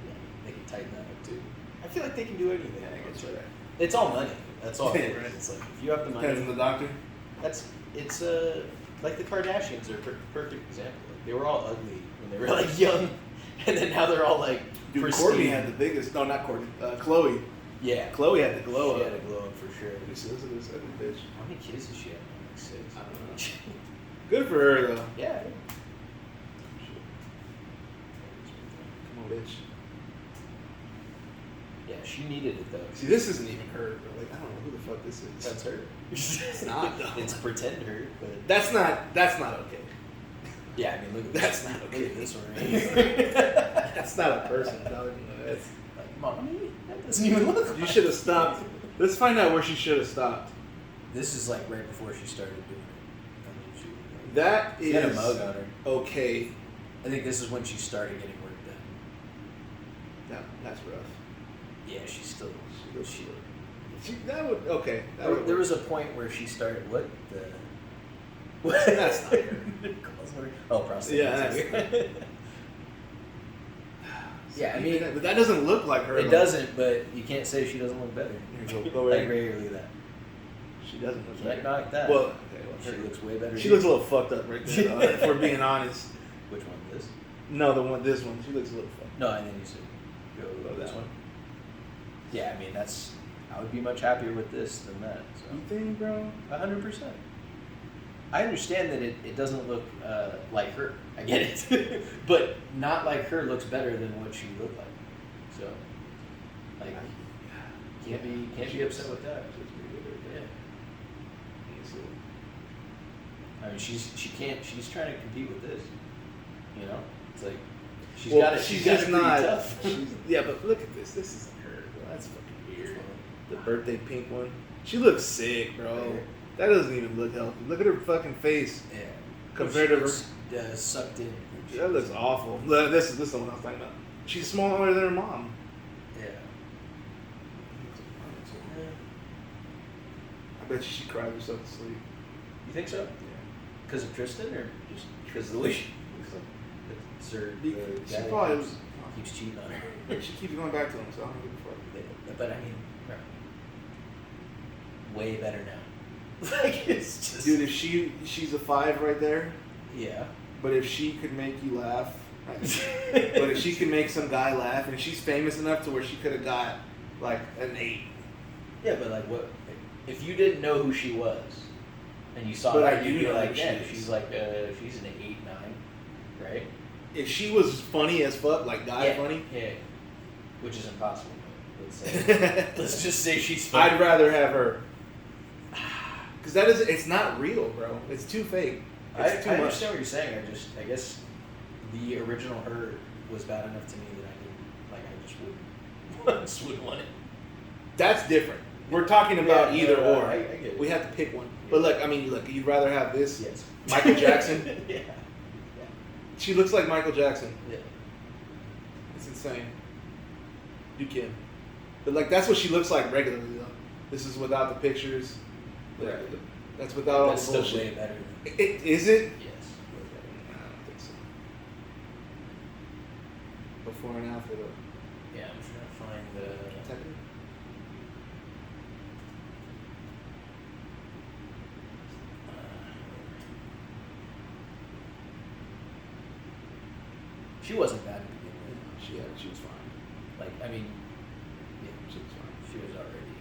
yeah, they can tighten that up too. I feel like they can do anything. Yeah, I guess you're right. It's all money. That's all. Yeah, It is. right. It's like if you have the money. Depends on the doctor. It's like the Kardashians are a perfect example. Like, they were all ugly when they were like young, and then now they're all like Dude, pristine. Courtney had the biggest. No, not Courtney. Chloe. Yeah, Chloe had the glow she up. had a glow up for sure. This is this ugly bitch. How many kids does she have? Like 6. I don't know. Good for her though. Yeah. Come on, bitch. Yeah, she needed it though. See, this isn't even her. Bro. Like, I don't know who the fuck this is. That's her. It's not, though. It's pretend her, but That's not okay. yeah, I mean, look at That's this. not Look okay. at this one right here. That's not a person, dog. That's, Like, mommy, that doesn't even look. you should have stopped. Let's find out where she should have stopped. This is like right before she started doing it. I mean, she That she had a is mug on her. okay. I think this is when she started getting work done. That's rough. Yeah, she's still. She, That would okay. That would there work. was a point where she started what the. That's not her. Oh, prostate. Yeah, that's cancer. Yeah, I mean, but that doesn't look like her. it though. doesn't, but you can't say she doesn't look better. Here you go. Go Like right. rarely that. She doesn't look Can't like. knock that. Well, okay, She looks way better. She than looks a little fucked up right there. If we're being honest. Which one? This? No, this one. She looks a little fucked. No, and then you said go Oh, this that one. Yeah, I mean I would be much happier with this than that. So. You think, bro? 100%. I understand that it doesn't look like her. I get it, but not like her looks better than what she looked like. So, like, can't be upset with that. Yeah. I mean, she's trying to compete with this. You know, it's like she's got it. She's got just it pretty not. tough. Yeah, but look at this. This isn't her. Bro. That's fucking weird. The birthday pink one. She looks sick, bro. That doesn't even look healthy. Look at her fucking face. Yeah. Compared to her. Sucked in. That looks awful. This is the one I was talking about. She's smaller than her mom. Yeah. I bet she cried herself to sleep. You think so? Yeah. Because of Tristan, or just because of the way she her She daddy probably keeps cheating on her. She keeps going back to him, so I don't give a fuck. But I mean, way better now. Like it's just. Dude, if she's a 5 right there. Yeah. But if she could make you laugh, but if she could make some guy laugh, and she's famous enough to where she could have got like an 8. Yeah, but like what? If you didn't know who she was, and you saw But her, I you'd do be know like, who she yeah, is. she's like, she's an 8, 9, right? If she was funny as fuck, like guy funny, Yeah. Which is impossible. Let's just say she's funny. I'd rather have her. Cause it's not real, bro. It's too fake. It's too I much. understand what you're saying. I guess the original her was bad enough to me that I just wouldn't want it. That's different. We're talking about either or. I get it. We have to pick one. But look, I mean, you'd rather have this? Yes. Michael Jackson? Yeah. She looks like Michael Jackson. Yeah. It's insane. You can. But like, that's what she looks like regularly, though. This is without the pictures. Right. That's without all the That's still bullshit. way better than Is it? yes. Way better. I don't think so. Before and after, though. Yeah, I'm trying to find the. She wasn't bad to begin with. She was fine. Like, I mean, yeah, She was fine. she was already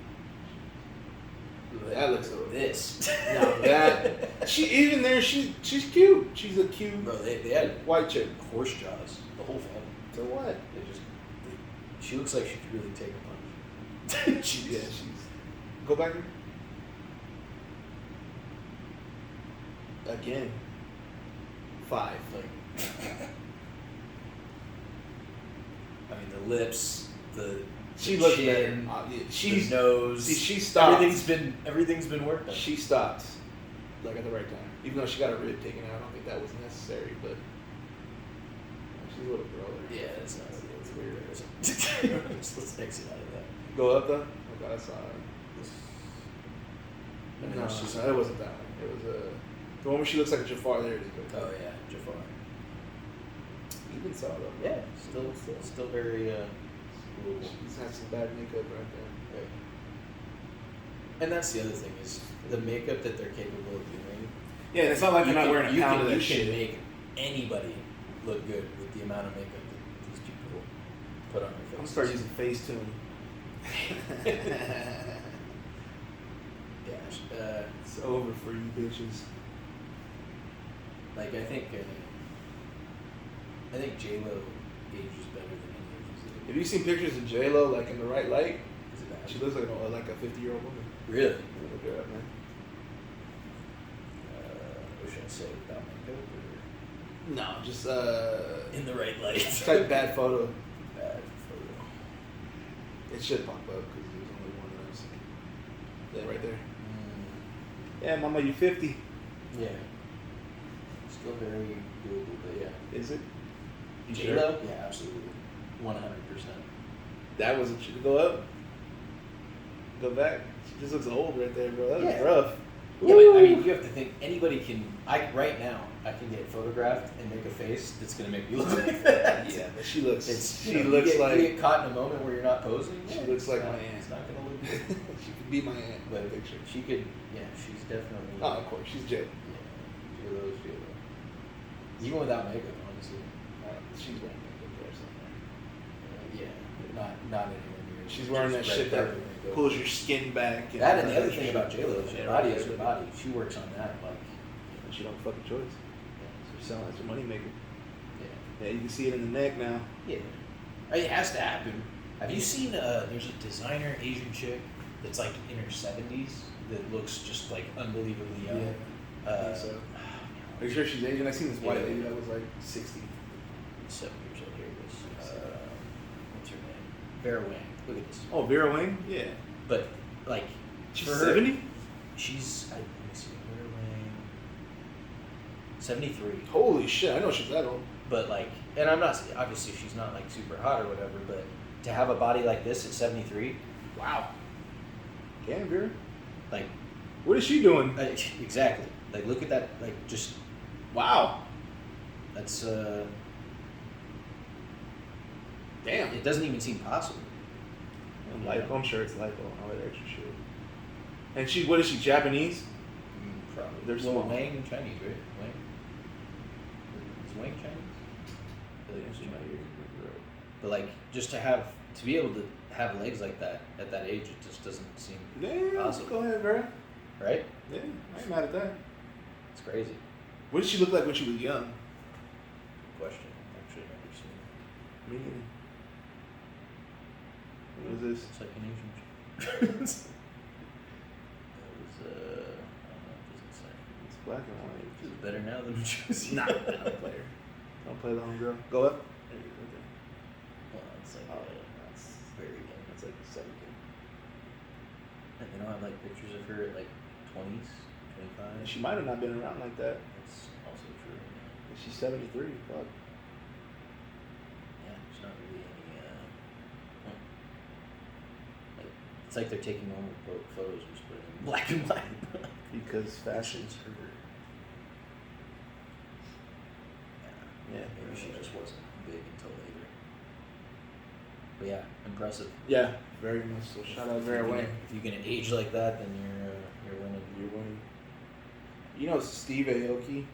That looks so this. Now that she's cute. She's a cute. Bro, they had white chick. horse jaws. The whole family. So what? She looks like she could really take a punch. She's. Go back here. Again. 5. Like, I mean, the lips, She the looks chin, better. the nose. See, she stopped. Everything's been worked on. She stopped, like at the right time. Even though she got a rib taken out, I don't think that was necessary. But she's a little girl there. Yeah, it's not. It's weird. Let's exit out of that. Go up though. Oh God, I saw her. No, it wasn't that one. It was the one where she looks like a Jafar. There it is. Oh yeah, Jafar. You even saw it. Yeah, still very. She's had some bad makeup right there. Right. And that's the other thing is the makeup that they're capable of doing. Yeah, it's not like they're not wearing a pound of that shit. You can make anybody look good with the amount of makeup that these people put on their faces. I'm gonna start using Facetune. Yeah, it's over for you bitches. Like I think J-Lo ages better than any of these. Have you seen pictures of J-Lo like in the right light? Is it bad? She looks like a 50-year-old woman. Really? Look her up, man. What should I say about makeup? Or No, just in the right light. type bad photo. Bad photo. It should pop up because there's only one of those. Yeah, right there. Yeah, mama, you 50. Yeah. Still very doable, but yeah. Is it? You J-Lo? sure? Yeah, absolutely. 100%. That was a go up. Go back. She just looks old right there, bro. That was rough. Yeah, but I mean, you have to think anybody can. Right now I can get photographed and make a face that's gonna make me look like that. Yeah, but she looks. You get caught in a moment where you're not posing. She looks like my aunt. It's not gonna look good. She could be my aunt. But picture. She could. Yeah, she's definitely. Oh, of course, she's J. Yeah, J-Lo. Even without makeup, honestly. She's wearing makeup there somewhere. Not anywhere near. She's wearing that shit that pulls your skin back. That and the other thing about J-Lo is her body is her body. She works on that like. She don't fucking choice. Yeah. She's selling. It's a money maker. Yeah. Yeah, you can see it in the neck now. Yeah. It has to happen. Have you seen? There's a designer Asian chick that's like in her 70s that looks just like unbelievably young. Yeah. I think so. Are you sure she's Asian? I seen this white lady that was like 60. 7 years old. Here it is. What's her name? Vera Wang. Look at this. Oh, Vera Wang? Yeah. But like, She's for 70? Her, she's. Let me see. Vera Wang. 73. Holy shit! I know she's that old. But like, and I'm not obviously she's not like super hot or whatever, but to have a body like this at 73, wow. Damn, Vera. like, what is she doing? Exactly. Like, look at that. Like, just Wow. that's Damn. It doesn't even seem possible. Lipo. I'm sure it's lipo and all that extra shit. And she, what is she? Japanese? Probably. They're Well, small. Wang Chinese, right? Wang. Is Wang Chinese? I think it's Chinese. But like, just to be able to have legs like that at that age, it just doesn't seem Yeah, possible. go ahead, Vera. Right? Yeah, I ain't mad at that. It's crazy. What did she look like when she was young? Good question. Actually, I've never seen it. Me neither. What is this? It's like an Asian chick. That was, I don't know, it doesn't say. It's black and white. She's better now than when she was Nah, young. don't play her. Don't play the homegirl. Go up. There you go. Okay. Well, it's like, That's very young. That's like 17. And they don't have like pictures of her at like 20s, 25. She might have not been around like that. That's also true. She's 73. Fuck. Yeah, there's not really any. Like, it's like they're taking normal photos and just putting them in black and white. Because fashion. It's her. Yeah. Maybe she just wasn't big until later. But yeah, impressive. Yeah, very much so. Shout out Vera Wang. If you can age like that, then you're winning. You're winning. You know Steve Aoki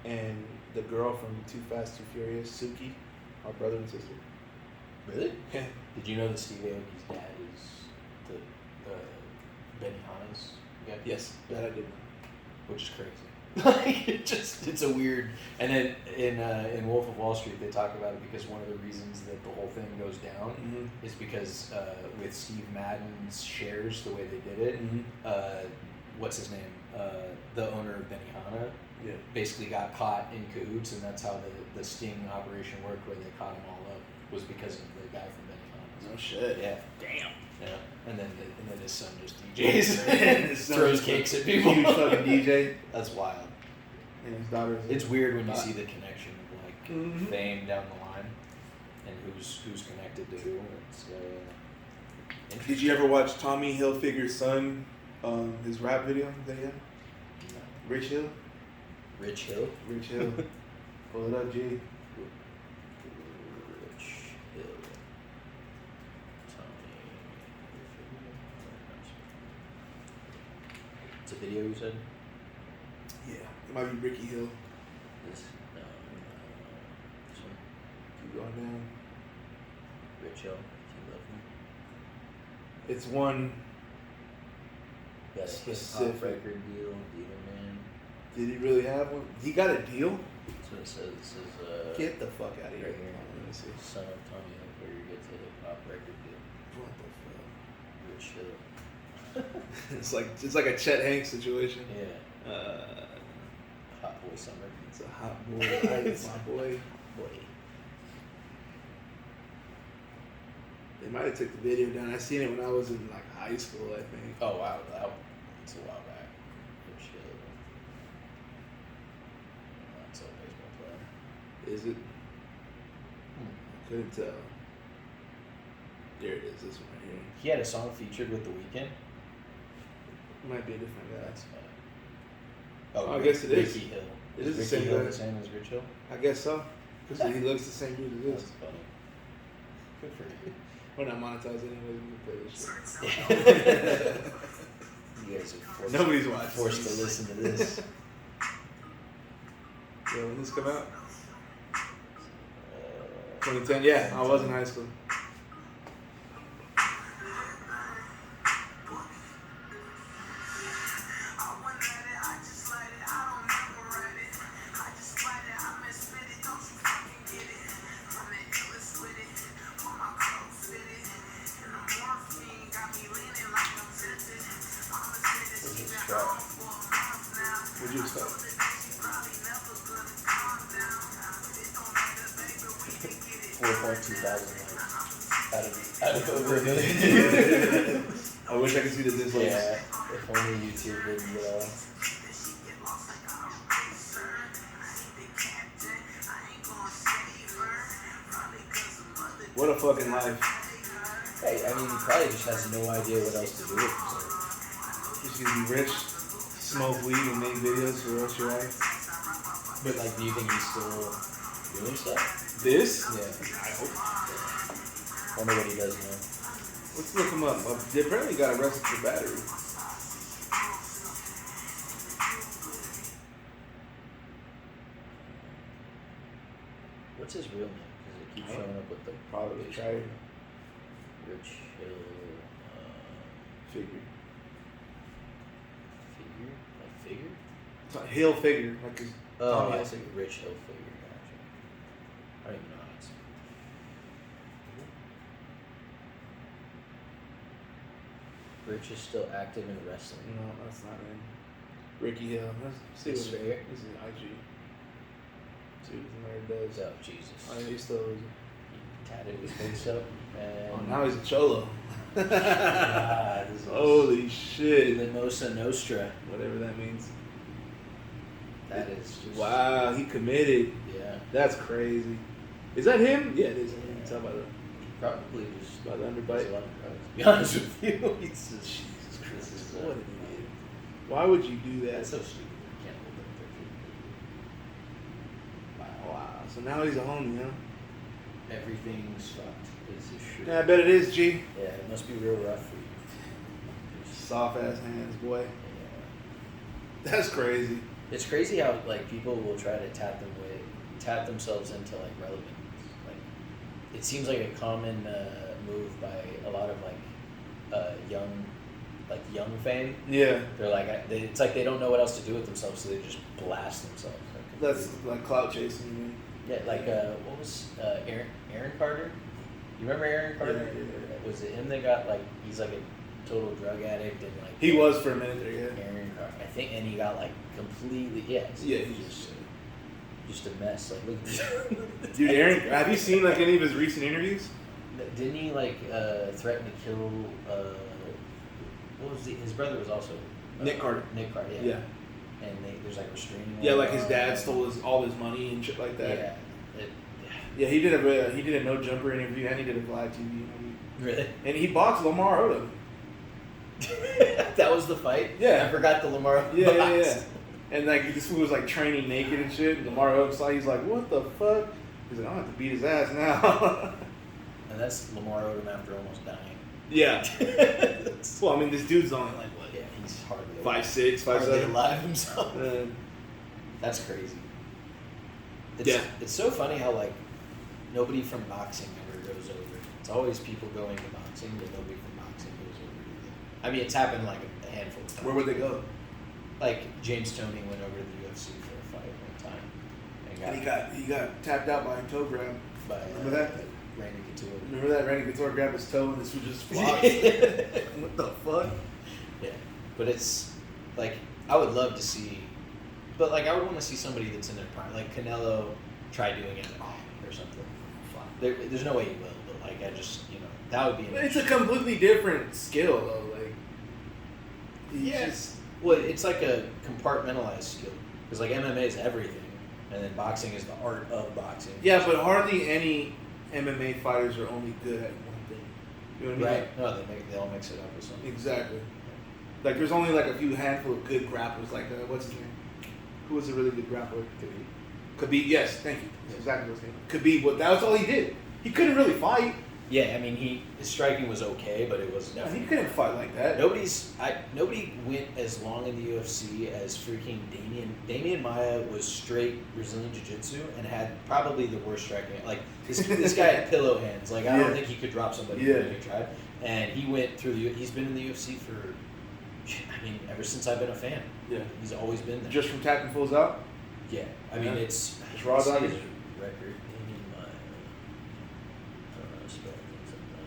and the girl from Too Fast, Too Furious, Suki, are brother and sister. Really? Yeah. Did you know that Steve Aoki's dad is the Benihana's Yeah. Yes, that I did. Which is crazy. Like it's a weird. And then in Wolf of Wall Street, they talk about it because one of the reasons that the whole thing goes down is because with Steve Madden's shares, the way they did it, what's his name? The owner of Benihana, basically got caught in cahoots, and that's how the sting operation worked, where they caught them all up, was because of the guy from Benihana. No shit. Yeah. Damn. Yeah. And then his son just DJs and throws cakes at people. Huge fucking DJ. That's wild. And his daughter. It's weird when you see the connection of like fame down the line, and who's connected to who. It's Did you ever watch Tommy Hilfiger's son? His rap video that he had? No. Rich Hill. Rich Hill. Rich Hill. Pull it up, G. Rich Hill. Tommy. It's a video you said? Yeah, it might be Ricky Hill. This no, this one. Keep going down. Rich Hill. Do you love me? It's one. Got a Specific. hip-hop record deal, Dealer Man. Did he really have one? He got a deal? That's what it says. This is Get the fuck out of here. right here. Let me see. Son of Tommy Hilfiger gets a hip-hop record deal. What the Rich Hill. fuck? It's like a Chet Hanks situation. Yeah. Hot Boy Summer. It's a hot boy. It's my boy. Boy. They might have took the video down. I seen it when I was in like high school, I think. Oh wow, it's a while back. Rich Hill. That's a baseball player. Is it? Couldn't tell. There it is. This one right here. He had a song featured with The Weeknd. Might be a different guy. That's Oh, I guess it is. Ricky Hill. It is the Ricky same Hill guy. the same as Rich Hill? I guess so. Because he looks the same dude as That's this. funny. Good for you. We're not monetized anyway. We can play this shit. You guys are forced, Nobody's watching. forced to listen to this. Yeah, when this come out? 2010. Yeah, I was in high school. What'd you expect? 4.2 thousand likes out of over a million. I wish I could see the dislikes. Yeah, if only YouTube didn't get all. What a fucking life. Hey, I mean, he probably just has no idea what else to do with himself. He's gonna be rich, smoke weed, and make videos for the rest of your life. But, like, do you think he's still doing stuff? This? Yeah. I hope. Wonder what he does now. Let's look him up. They apparently got arrested for battery. What's his real name? Because it keeps showing up with the Probably base tried. Rich Hill Figure. figure? Like figure? It's not Hill Figure. Like his Oh, Tommy I Hill. see. Rich Hill figure. Gotcha. I don't even know how to say it. Rich is still active in wrestling. No, that's not him. Ricky Hill. Let's see This what right here? This is IG. See what the nerd does. Oh, Jesus. Oh, he still is. He tatted his face up. And Oh, now he's a cholo. God, this is Holy shit. the Mosa Nostra. Whatever that means. That is just. Wow, he committed. Yeah. That's crazy. Is that him? Yeah, it is. You can tell by the Probably just. by the There's underbite. a lot of drugs. To be honest with you, it's just. Jesus Christ. This is, What an idiot. Why would you do that? That's so stupid. You can't hold that picture. Wow. So now he's a homie, huh? Everything's fucked. Is this shit. Yeah, I bet it is, G. Yeah, it must be real rough for you. Just- Soft ass hands, boy. yeah. That's crazy. It's crazy how like people will try to tap themselves into like relevance. Like, it seems like a common move by a lot of like young like young fame. Yeah. They're like, it's like they don't know what else to do with themselves, so they just blast themselves. That's like clout chasing, you mean? Yeah, like what was Aaron Carter? You remember Aaron Carter? Yeah. Was it him that got like he's like a total drug addict and like He was for a minute there, yeah. Aaron Carter, I think, and he got like completely he's just a mess. Like look at this. Dude, Aaron, have you seen like any of his recent interviews? Didn't he like threaten to kill? What was his brother was also Nick Carter. Nick Carter, yeah. Yeah. And there's like restraining. Yeah, like his dad stole all his money and shit like that. Yeah. Yeah, he did a no jumper interview and he did a live TV interview. Really? And he boxed Lamar Odom. That was the fight. Yeah. I forgot the Lamar. Yeah. And like this fool was like training naked and shit. And Lamar Odom saw, he's like, "What the fuck?" He's like, "I'm gonna have to beat his ass now." And that's Lamar Odom after almost dying. Yeah. Well, I mean, this dude's only like what? Yeah, he's hardly 5'6", hardly 5'7". alive himself. That's crazy. It's so funny how like nobody from boxing ever goes over. It's always people going to boxing, but nobody from boxing goes over to them. I mean, it's happened like a handful of times. Where would they go? Like James Toney went over to the UFC for a fight one time, And he got tapped out by a toe grab. by Remember that? Randy Couture. Remember that? Randy Couture grabbed his toe and this was just flopped. What the fuck? Yeah, but it's like I would love to see, but like I would want to see somebody that's in their prime, like Canelo try doing it or something. There's no way he will, but like I just that would be. It's a completely different skill though. Like, well, it's like a compartmentalized skill because like MMA is everything, and then boxing is the art of boxing. Yeah, but hardly any MMA fighters are only good at one thing. You know what I mean? Right. No, they all mix it up with something. Exactly. Like there's only like a few handful of good grapplers. Like what's his name? Who was a really good grappler? Khabib. Yes, thank you. That's exactly what's his name. Khabib. But that was all he did. He couldn't really fight. Yeah, I mean his striking was okay, but it was definitely. He couldn't fight like that. Nobody went as long in the UFC as freaking Damian Maia was straight Brazilian Jiu-Jitsu and had probably the worst striking. Like this guy had pillow hands. Like I don't think he could drop somebody when he tried. And he went through he's been in the UFC for, I mean, ever since I've been a fan. Yeah. He's always been there. Just from tapping fools out. Yeah, I mean it's raw dog. His record. Damian Maia. I don't know how to spell things like that.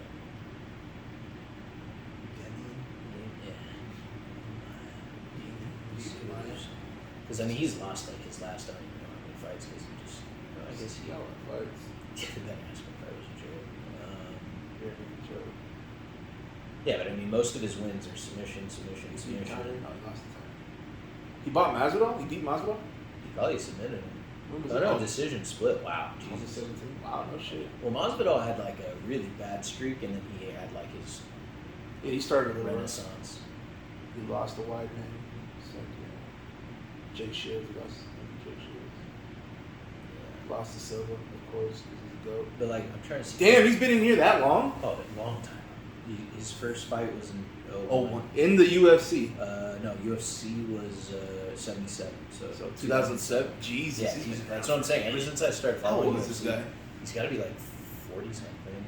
Because I mean, he's lost like his last how many fights because he just. I guess he. That Aspen fight was a joke. Yeah, but I mean, most of his wins are submission. He bought Masvidal. He beat Masvidal. He probably submitted him. When was Oh it? no, decision split. Wow. 2017. Wow, no shit. Well, Masvidal had like a really bad streak, and then he had like his He started a renaissance. He lost to Weidman. Jay Shields. He lost to Jay Shields. Lost to Silva, of course, because he's a goat. But like, I'm trying to see. Damn, he's been in here that long? Oh, a long time. His first fight was in in the UFC. No, UFC was 77. So 2007. Jesus. Yeah, that's what I'm saying. Ever since I started How following old is this guy? He's got to be like 40 something,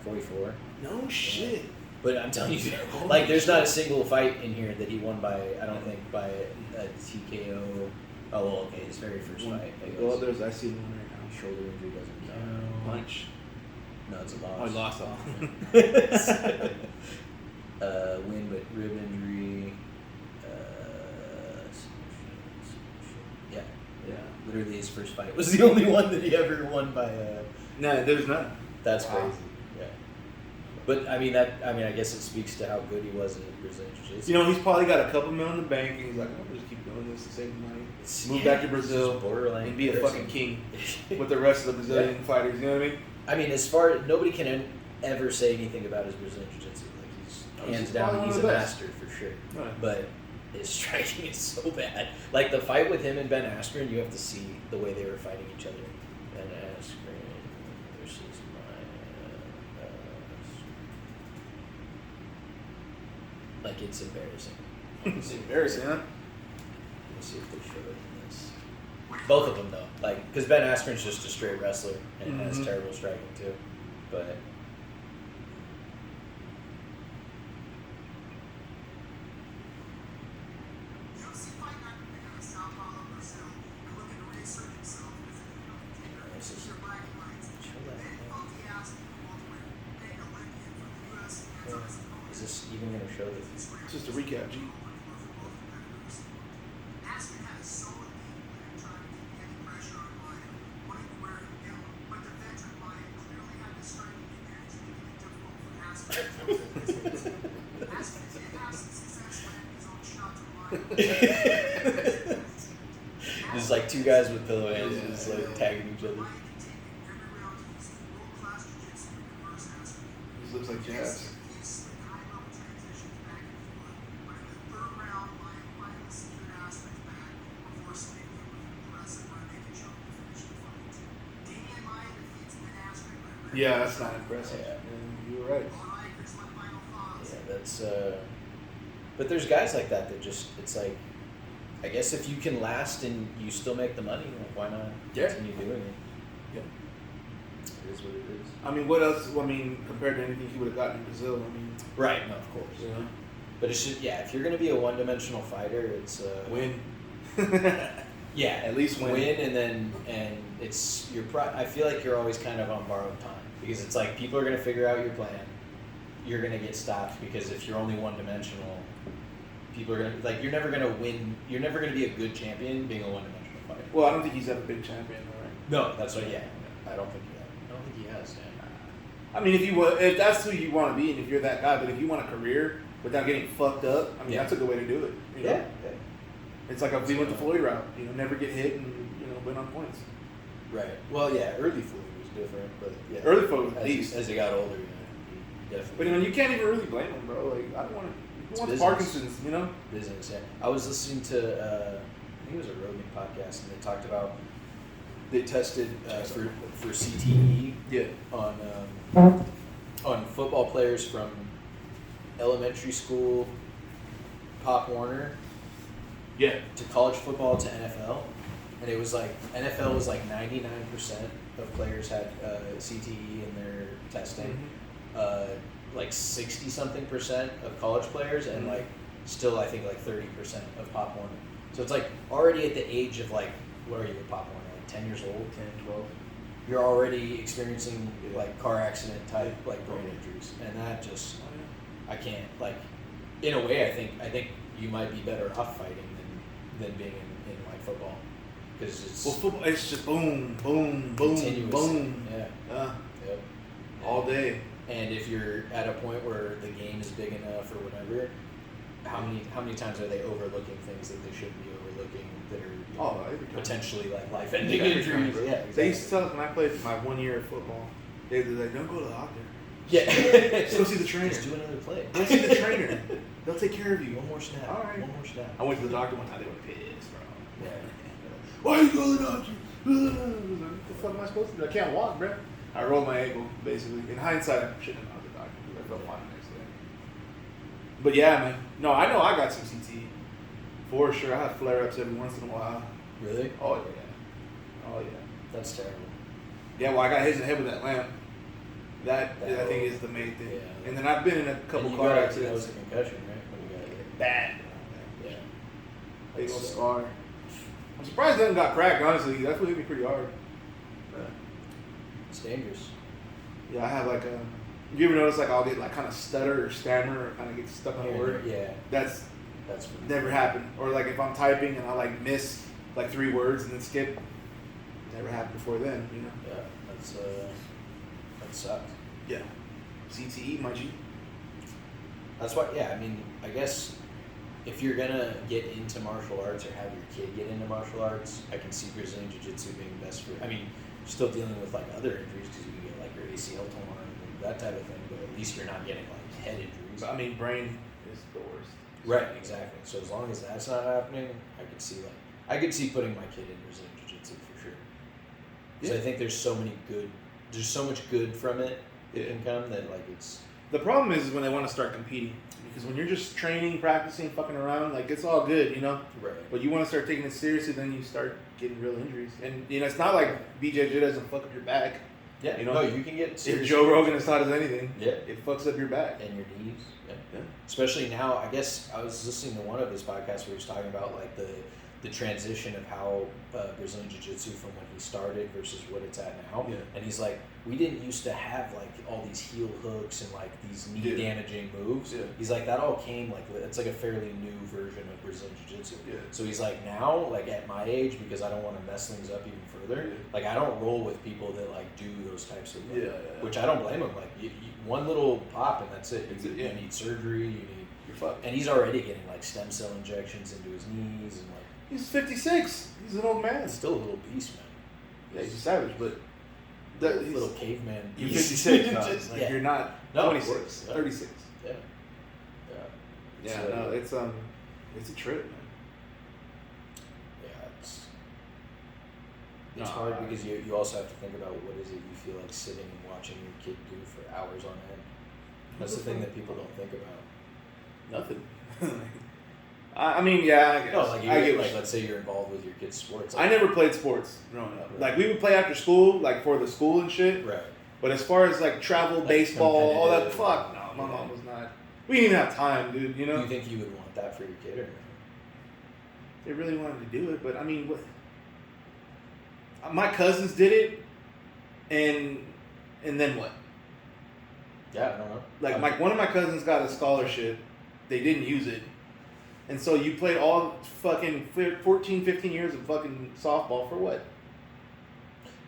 44. No shit. But I'm telling you, like, there's not a single fight in here that he won by, I don't think, by a TKO. Oh, well, okay, his very first fight. Well, I see one right now. Shoulder injury doesn't count. Punch. No, it's a loss. Oh, he lost all. Win, but rib injury. Yeah. Literally, his first fight was the only one that he ever won by. No, there's none. That's crazy. Yeah. But I mean I guess it speaks to how good he was at Brazilian Jiu-Jitsu. You know, he's probably got a couple million in the bank, and he's like, I'm just keep doing this to save money. Move back to Brazil and be a fucking king with the rest of the Brazilian fighters. You know what I mean? I mean, nobody can ever say anything about his Brazilian Jiu-Jitsu. Like he's hands down, he's a master for sure. Right. But his striking is so bad. Like the fight with him and Ben Askren, you have to see the way they were fighting each other. Ben Askren versus like it's embarrassing. It's embarrassing, huh? Let me see if they show it in this. Both of them though, like because Ben Askren's just a straight wrestler and has terrible striking too, but this even going to show this? It's just a recap, G. Just like two guys with pillow hands just like tagging each other. This looks like jazz. Yeah, that's not impressive. Yeah. You're right. Yeah, that's. But there's guys like that just, it's like, I guess if you can last and you still make the money, like, why not continue doing it? Yeah. It is what it is. I mean, what else? I mean, compared to anything he would have gotten in Brazil, I mean. Right, no, of course. Yeah. But it's just, yeah, if you're going to be a one-dimensional fighter, it's... win. Yeah, at least win. And it's, I feel like you're always kind of on borrowed time. Because it's like, people are going to figure out your plan. You're going to get stopped because if you're only one-dimensional, people are going to, like, you're never going to win. You're never going to be a good champion being a one-dimensional fighter. Well, I don't think he's ever been champion, right? No, that's what, yeah. I don't think he has, yeah. I mean, if that's who you want to be and if you're that guy, but if you want a career without getting fucked up, I mean, that's a good way to do it. You know? Yeah. It's like we went the Floyd route, you know, never get hit and, you know, win on points. Right. Well, yeah, early Floyd was different, but yeah. Early Floyd was beast. As he got older, yeah, definitely. But, you know, you can't even really blame him, bro. Like, I don't want to. Who wants Parkinson's, you know? Business, yeah. I was listening to, I think it was a Rogan podcast, and they talked about, they tested for CTE on football players from elementary school, Pop Warner, to college football to NFL, and it was like NFL was like 99% of players had CTE in their testing, like 60-something% of college players, and like still I think like 30% of Pop Warner. So it's like already at the age of like, what are you with Pop Warner? Like 10 years old, 10, 12. You're already experiencing like car accident type like brain injuries, and that just I can't, like, in a way I think you might be better off fighting than being in like football, because it's football, it's just boom, boom, boom, boom, yep. all day. And if you're at a point where the game is big enough or whatever, how many times are they overlooking things that they shouldn't be overlooking that are potentially like life-ending injuries? Yeah, exactly. They used to tell us when I played my 1 year of football, they'd be like, "Don't go to the doctor. Yeah, just go see the trainer. Just do another play. Go see the trainer. They'll take care of you. One more snap. All right. One more snap." I went to the doctor one time. They were pissed, bro. Yeah. Why you go to the doctor? What the fuck am I supposed to do? I can't walk, bro. I rolled my ankle, basically. In hindsight, I shouldn't have gone to the doctor. I felt fine the next day. But yeah, man. No, I know I got some CT. For sure. I have flare-ups every once in a while. Really? Oh, yeah. Oh, yeah. That's terrible. Yeah, well, I got hit in the head with that lamp. That I think is the main thing. Yeah. And then I've been in a couple car accidents. That was a concussion, right? When you got hit. Bad. Yeah. Big old scar. I'm surprised nothing got cracked, honestly. That's what hit me pretty hard. It's dangerous. Yeah, I have like a... You ever notice like I'll get like kind of stutter or stammer or kind of get stuck on a word? Yeah. That's never happened. Or like if I'm typing and I like miss like 3 words and then skip. Never happened before then, you know? Yeah, that sucks. Yeah. CTE, my G. That's why, yeah, I mean, I guess if you're gonna get into martial arts or have your kid get into martial arts, I can see Brazilian Jiu-Jitsu being best for, I mean, you're still dealing with like other injuries because you can get like your ACL torn and that type of thing, but at least you're not getting like head injuries. I mean, brain is the worst. Right, exactly. So as long as that's not happening, I could see putting my kid in Brazilian Jiu-Jitsu for sure. Because I think there's so much good from it that can come that like it's... The problem is when they want to start competing. Because when you're just training, practicing, fucking around, like, it's all good, you know? Right. But you want to start taking it seriously, then you start getting real injuries. And, you know, it's not like BJJ doesn't fuck up your back. Yeah, you know? No, you can get serious. If Joe Rogan has taught us anything, yeah, it fucks up your back. And your knees. Yeah. Especially now, I guess I was listening to one of his podcasts where he was talking about, like, the the transition of how Brazilian Jiu-Jitsu from when he started versus what it's at now. Yeah. And he's like, we didn't used to have like all these heel hooks and like these knee damaging moves. Yeah. He's like, that all came like, it's like a fairly new version of Brazilian Jiu-Jitsu. Yeah. So he's like, now, like at my age, because I don't want to mess things up even further, like I don't roll with people that like do those types of, which I don't blame him. Like one little pop and that's it. You need surgery, you need, you're fucked. and he's already getting like stem cell injections into his knees and like. He's 56. He's an old man. Still a little beast, man. Yeah, he's a savage, but little caveman. You're 56. Like you're not 26, 36. Yeah. Yeah. So, no, it's a trip, man. Yeah, it's hard because you also have to think about what is it you feel like sitting and watching your kid do for hours on end. That's the thing that people don't think about. Nothing. I mean, yeah, I guess. No, like let's say you're involved with your kids' sports. Like, I never played sports growing up. Right. Like, we would play after school, like, for the school and shit. Right. But as far as, like, travel, like baseball, all that, fuck, no, my mom was not. We didn't even have time, dude, you know? Do you think you would want that for your kid or no? They really wanted to do it, but, I mean, my cousins did it, and then what? Yeah, I don't know. Like, one of my cousins got a scholarship. They didn't use it. And so you played all fucking 14, 15 years of fucking softball for what?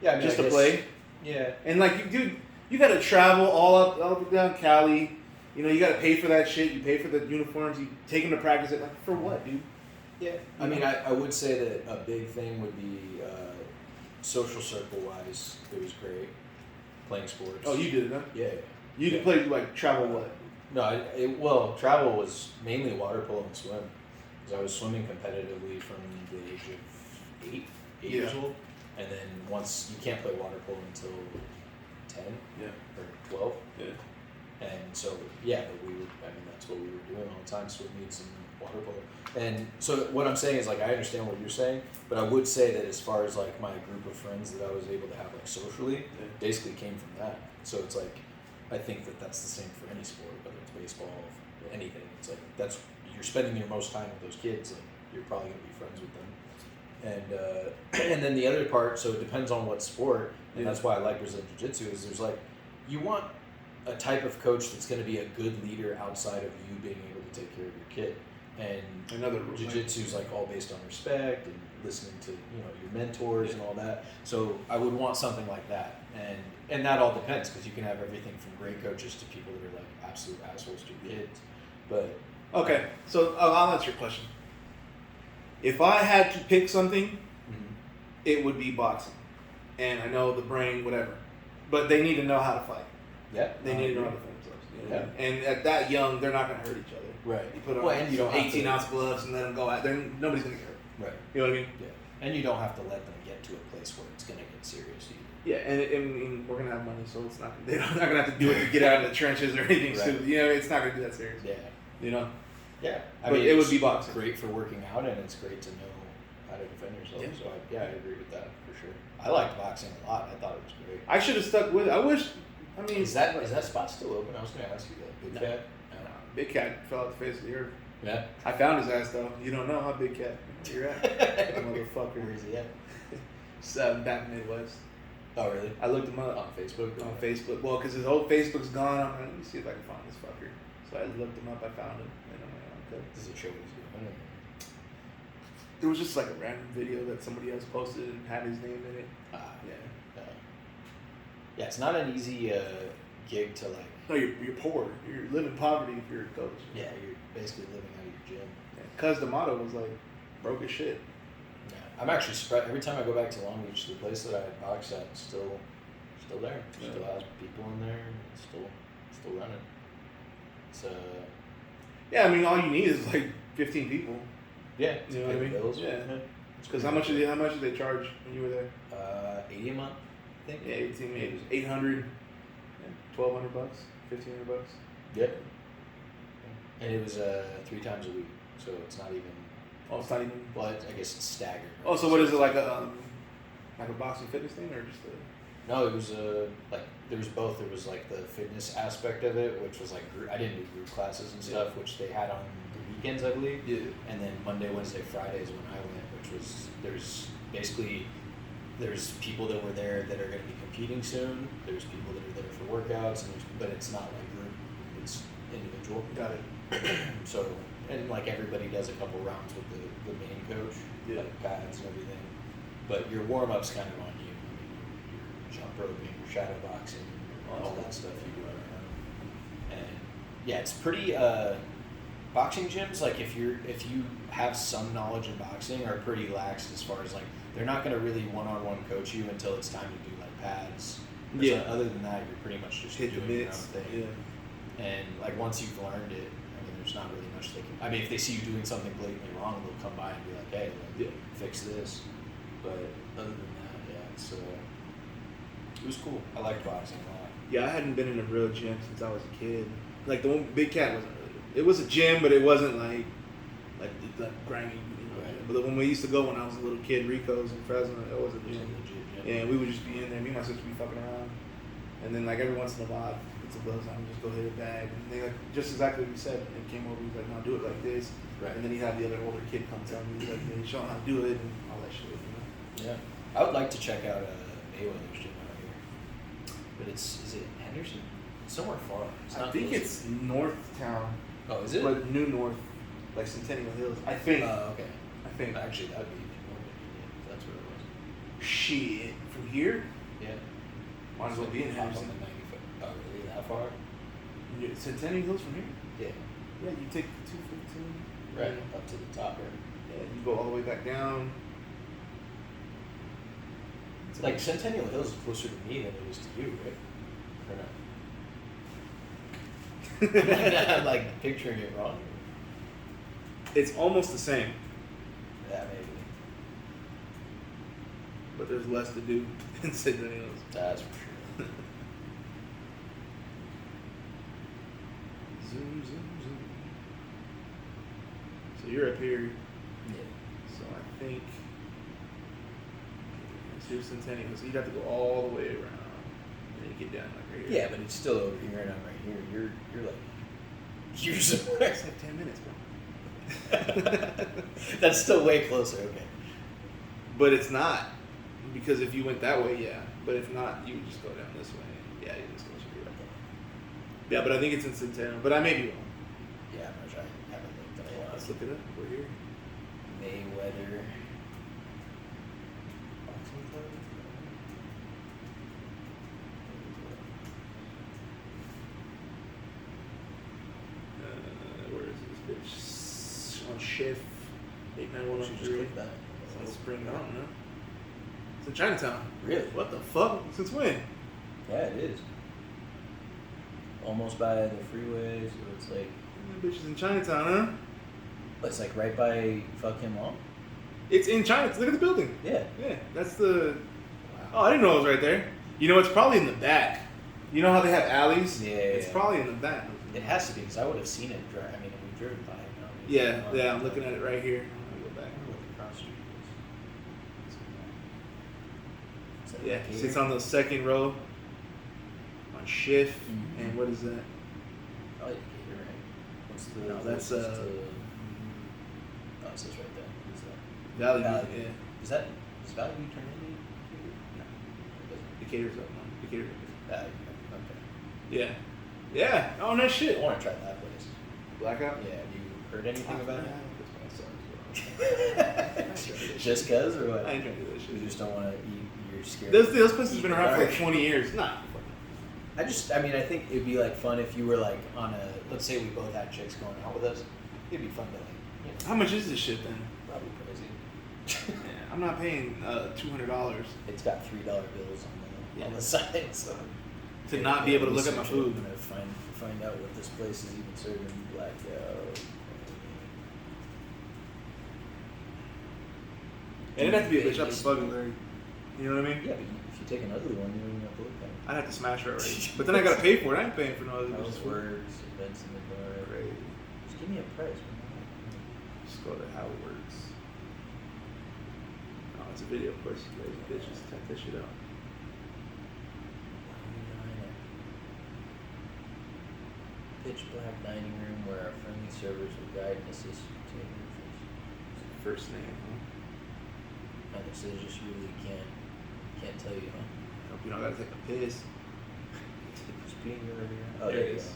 Yeah, I mean, just to play? Yeah. And like, you got to travel all up down Cali. You know, you got to pay for that shit. You pay for the uniforms. You take them to practice it. Like, for what, dude? Yeah. I mean, I would say that a big thing would be social circle wise. It was great playing sports. Oh, you did it, huh? Yeah. You did play like travel what? No, travel was mainly water polo and swim. Because I was swimming competitively from the age of 8 years old. And then once, you can't play water polo until 10 or 12. Yeah. And so, that's what we were doing all the time, swim meets and water polo. And so what I'm saying is, like, I understand what you're saying, but I would say that as far as, like, my group of friends that I was able to have, like, socially, basically came from that. So it's like, I think that that's the same for any sport, whether it's baseball, anything. It's like, you're spending your most time with those kids, and you're probably going to be friends with them. And then the other part, so it depends on what sport, and that's why I like Brazilian Jiu-Jitsu, is there's like, you want a type of coach that's going to be a good leader outside of you being able to take care of your kid. And another Jiu-Jitsu is like all based on respect and listening to your mentors and all that. So I would want something like that, and that all depends because you can have everything from great coaches to people that are like absolute assholes to kids. But okay, so I'll answer your question. If I had to pick something, it would be boxing, and I know the brain, whatever, but they need to know how to fight. Yeah, they need to know how to defend themselves. You know? And at that young, they're not going to hurt each other. Right. You put on and you don't 18-ounce gloves and let them go out there. Nobody's going to get hurt. Right. You know what I mean? Yeah. And you don't have to let them get to a place where it's going to get serious either. Yeah, and we're going to have money, so it's not. They're not going to have to do it to get out of the trenches or anything. Right. So, you know, it's not going to be that serious. Yeah. You know. Yeah. I mean, it would be boxing. Great for working out, and it's great to know how to defend yourself. Yeah. So I agree with that for sure. I liked boxing a lot. I thought it was great. I should have stuck with it. I wish. I mean, is that spot still open? I was going to ask you that. Big Cat? No. Big Cat fell off the face of the earth. Yeah. I found his ass though. You don't know how Big Cat you're at. Motherfucker. Where is he at? 7 back Midwest. Oh really? I looked him up on Facebook. On Facebook. Well, because his whole Facebook's gone. I'm like, let me see if I can find this fucker. So I looked him up. I found him. And I'm like, okay. Does it show what he's doing? It was just like a random video that somebody else posted and had his name in it. Yeah, it's not an easy gig to like. No, you're poor. You're living poverty if you're a coach. Yeah, you're basically living out of your gym. Because the motto was like, broke as shit. Yeah, I'm actually surprised. Every time I go back to Long Beach, the place that I box at is still there. Yeah. Still has people in there, and it's still running. It's yeah, I mean, all you need is like 15 people. Yeah, you know what I mean. Bills. Yeah. Because how much did they charge when you were there? $80 a month, I think. Yeah, 18, maybe. It was 800, $1,200, $1,500. Yep. And it was 3 times a week, so it's not even. Oh, it's not even. Well, I guess it's staggered. Right? Oh, so what is it, like a boxing fitness thing or just a? No, it was there was both. There was like the fitness aspect of it, which was like I didn't do group classes and stuff, which they had on the weekends, I believe. Yeah. And then Monday, Wednesday, Fridays when I went, which which was there's people that were there that are going to be competing soon. There's people that are there for workouts, but it's not like group; it's individual. Got it. So, and like everybody does a couple rounds with the main coach, Yeah. like pads and everything. But your warm up's kind of on you. I mean, your jump roping, your shadow boxing, all that stuff you do around. And yeah, it's pretty. Boxing gyms, like if you have some knowledge in boxing, are pretty lax as far as like they're not going to really one-on-one coach you until it's time to do like pads. Yeah. Other than that, you're pretty much just Hit the doing your own mitts. thing. Yeah. And like once you've learned it, I mean, there's not really much they can. I mean, if they see you doing something blatantly wrong, they'll come by and be like, "Hey, like, fix this." But other than that, yeah, it's it was cool. I liked boxing a lot. Yeah, I hadn't been in a real gym since I was a kid. Like the one Big Cat wasn't really. It was a gym, but it wasn't like grinding. Right. But when we used to go when I was a little kid, Rico's in Fresno, it was a It was a gym. legit gym. Yeah, and we would just be in there. Me and my sister would be fucking around, and then like every once in a while, it's a buzz. I would just go hit a bag, and they like just exactly what you said. And came over, he's like, "No, do it like this." Right. And then he'd have the other older kid come tell me, he's like, "Yeah, show him how to do it," and all that shit. You know? Yeah, I would like to check out Mayweather's gym out here, but is it Henderson? It's somewhere far. It's I not think close. it's North Town. Oh, is it? But New North, like Centennial Hills. I think. Oh, okay. I think. Actually, that would be even more convenient if that's what it was. Shit. From here? Yeah. Might as well be in Hop on Henderson. the 95. Oh, really? That far? Centennial Hills from here? Yeah. Yeah, you take the 215. Right. Up to the top, right? Yeah, you go all the way back down. It's like Centennial Hills is closer to me than it is to you, right? Or not? I'm like picturing it wrong. It's almost the same, Yeah, maybe. but there's less to do in Centennial Hills. That's for sure. Zoom, zoom, zoom. So you're up here. Yeah. So I think here's Centennial. So you'd have to go all the way around and then you get down like right here. Yeah, but it's still over here and I'm right here. You're like years away. It's like 10 minutes, bro. That's still way closer. Okay. But it's not, because if you went that way, yeah. But if not, you would just go down this way. Yeah, you just go straight right there. Yeah, but I think it's in Centennial. But I may be wrong. Yeah, I'm not sure. I haven't looked at a lot. Let's look it up. We're here. Mayweather. Boxing club? Where is this bitch? On Schiff. Should just 89103. click that. Let's bring it on, no? It's in Chinatown. Really? What the fuck? Since when? Yeah, it is. Almost by the freeway, so it's like That bitch is in Chinatown, it's like right by fuck him all. It's in China. Look at the building. Yeah. Yeah, that's the. Oh, I didn't know it was right there. You know, it's probably in the back. You know how they have alleys? Yeah, It's yeah. probably in the back. It has to be because I would have seen it. I mean, we've driven by it. Now. Yeah, I'm looking at it right here. I'm gonna go I back. wonder what the cross street is. Is that Yeah, right here? sits on the second row. On Schiff. Mhm. And what is that? Oh, Decatur, right? What's the? No, that's, oh, it says right there. What's that? Valley Valley View. View. Yeah. Is Valley View turn into Decatur? No. It doesn't. Decatur's up, man. Decatur. Okay. Yeah. Yeah. Oh, no I shit. want to try that place. Blackout? Yeah. Have you heard anything about it? Just Just cause or what? I ain't trying to do that You shit. just don't want to eat. You're scared. Those places have been Eat around for like dark. 20 years. Nah. I mean, I think it'd be like fun if you were like on a. Let's say we both had chicks going out with us. It'd be fun to like. You know, How much is this shit then? probably crazy. Yeah, I'm not paying $200 It's got $3 bills on the side, so. to not be able to look at my Research it. food. I'm gonna find out what this place is even serving blackout. And it'd have to be a bitch up as fuck. You know what I mean? Yeah, but if you take an ugly one, you don't even have to look at it. I'd have to smash her already. But then I gotta pay for it. I ain't paying for no other bitch's food. Houseworks, events in the bar. Right. Just give me a price. Just go to how it works. Oh, it's a video, of course. Lazy bitches. Check this shit out. Pitch black dining room where our friendly servers will guide and assist you to your First name, huh? So they just really can't tell you, huh? Hope you don't gotta take a piss. Just being earlier. Oh, There it is.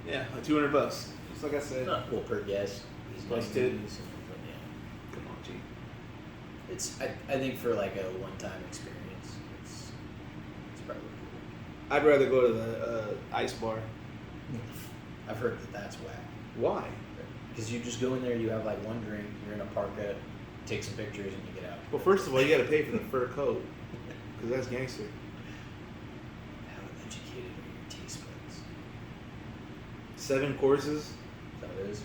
Yeah, like $200. Just like I said. Well, per guest. Busted. Yeah. Come on, G. It's I think for like a one-time experience, it's probably cool. I'd rather go to the ice bar. I've heard that's whack. Why? Because you just go in there, you have like one drink, you're in a parka, take some pictures, and you get out. Well, first of all, you gotta pay for the fur coat. Because that's gangster. How educated are your taste buds? 7 courses? Is that what it is?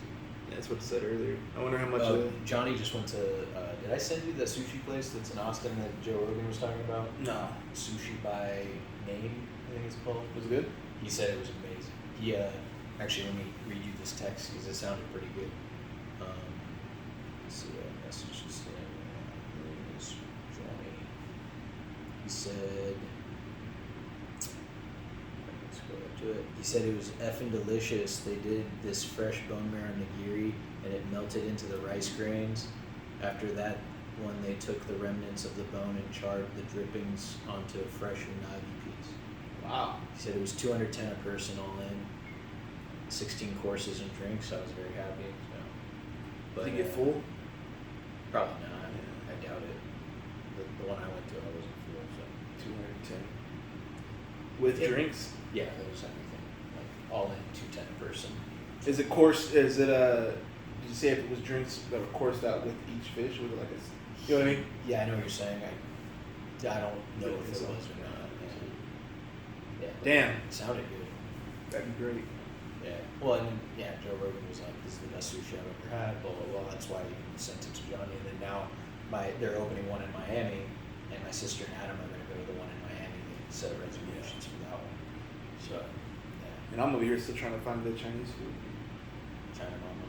Yeah, that's what it said earlier. I wonder how much. Johnny just went to. Did I send you that sushi place that's in Austin that Joe Rogan was talking about? No. Sushi by Name, I think it's called. Was it good? He said it was amazing. He actually, let me read you this text because it sounded pretty good. Let's see what message he said. Where is Johnny? He said. Let's go up to it. He said it was effing delicious. They did this fresh bone marrow nigiri and it melted into the rice grains. After that one, they took the remnants of the bone and charred the drippings onto a fresh unagi piece. Wow. He said it was $210 a person all in, 16 courses and drinks. So I was very happy. So, but Did you get full? Probably not. Yeah. I doubt it. The one I went to, I wasn't full. So 210. With Yeah. drinks? yeah, there was everything, like all in 210 a person. Is it course? Is it Did you say if it was drinks that were coursed out with each fish? Was it like a? You know what I mean? Yeah, I know what you're saying. I don't know if it was or not. Yeah. Damn. It sounded good. That'd be great. Yeah. Well, and yeah, Joe Rogan was like, "This is the best sushi I've ever had." Blah blah blah. That's why he sent it to Johnny. And then now, they're opening one in Miami, and my sister and Adam are gonna go to the one in Miami. They set reservations for that one. So, yeah. And I'm over here still trying to find good Chinese food. China Mama.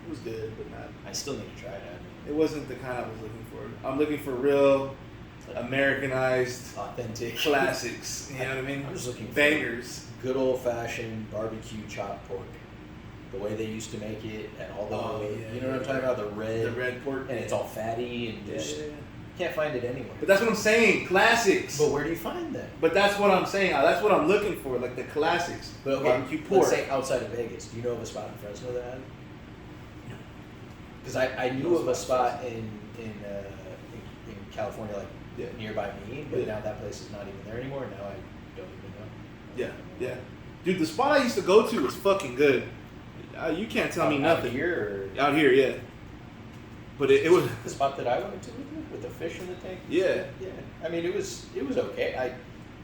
It was good, but not. I still need to try it. I mean, It wasn't the kind I was looking for. I'm looking for real, Americanized authentic classics. You know what I mean? I'm just looking for bangers. good old fashioned barbecue chopped pork. The way they used to make it, and all the you know what I'm talking about, the red pork, and it's all fatty and just can't find it anywhere. But that's what I'm saying, classics. But where do you find that? But that's what I'm saying. That's what I'm looking for, like the classics. But okay, barbecue pork. let's say outside of Vegas, do you know of a spot in Fresno that had? Because I knew of a spot in California, like nearby me, but now that place is not even there anymore. Now I don't even know. Yeah. Dude, the spot I used to go to was fucking good. You can't tell me nothing. Out here, yeah. But it was the spot that I went to with the fish in the tank. Yeah. I mean, it was okay.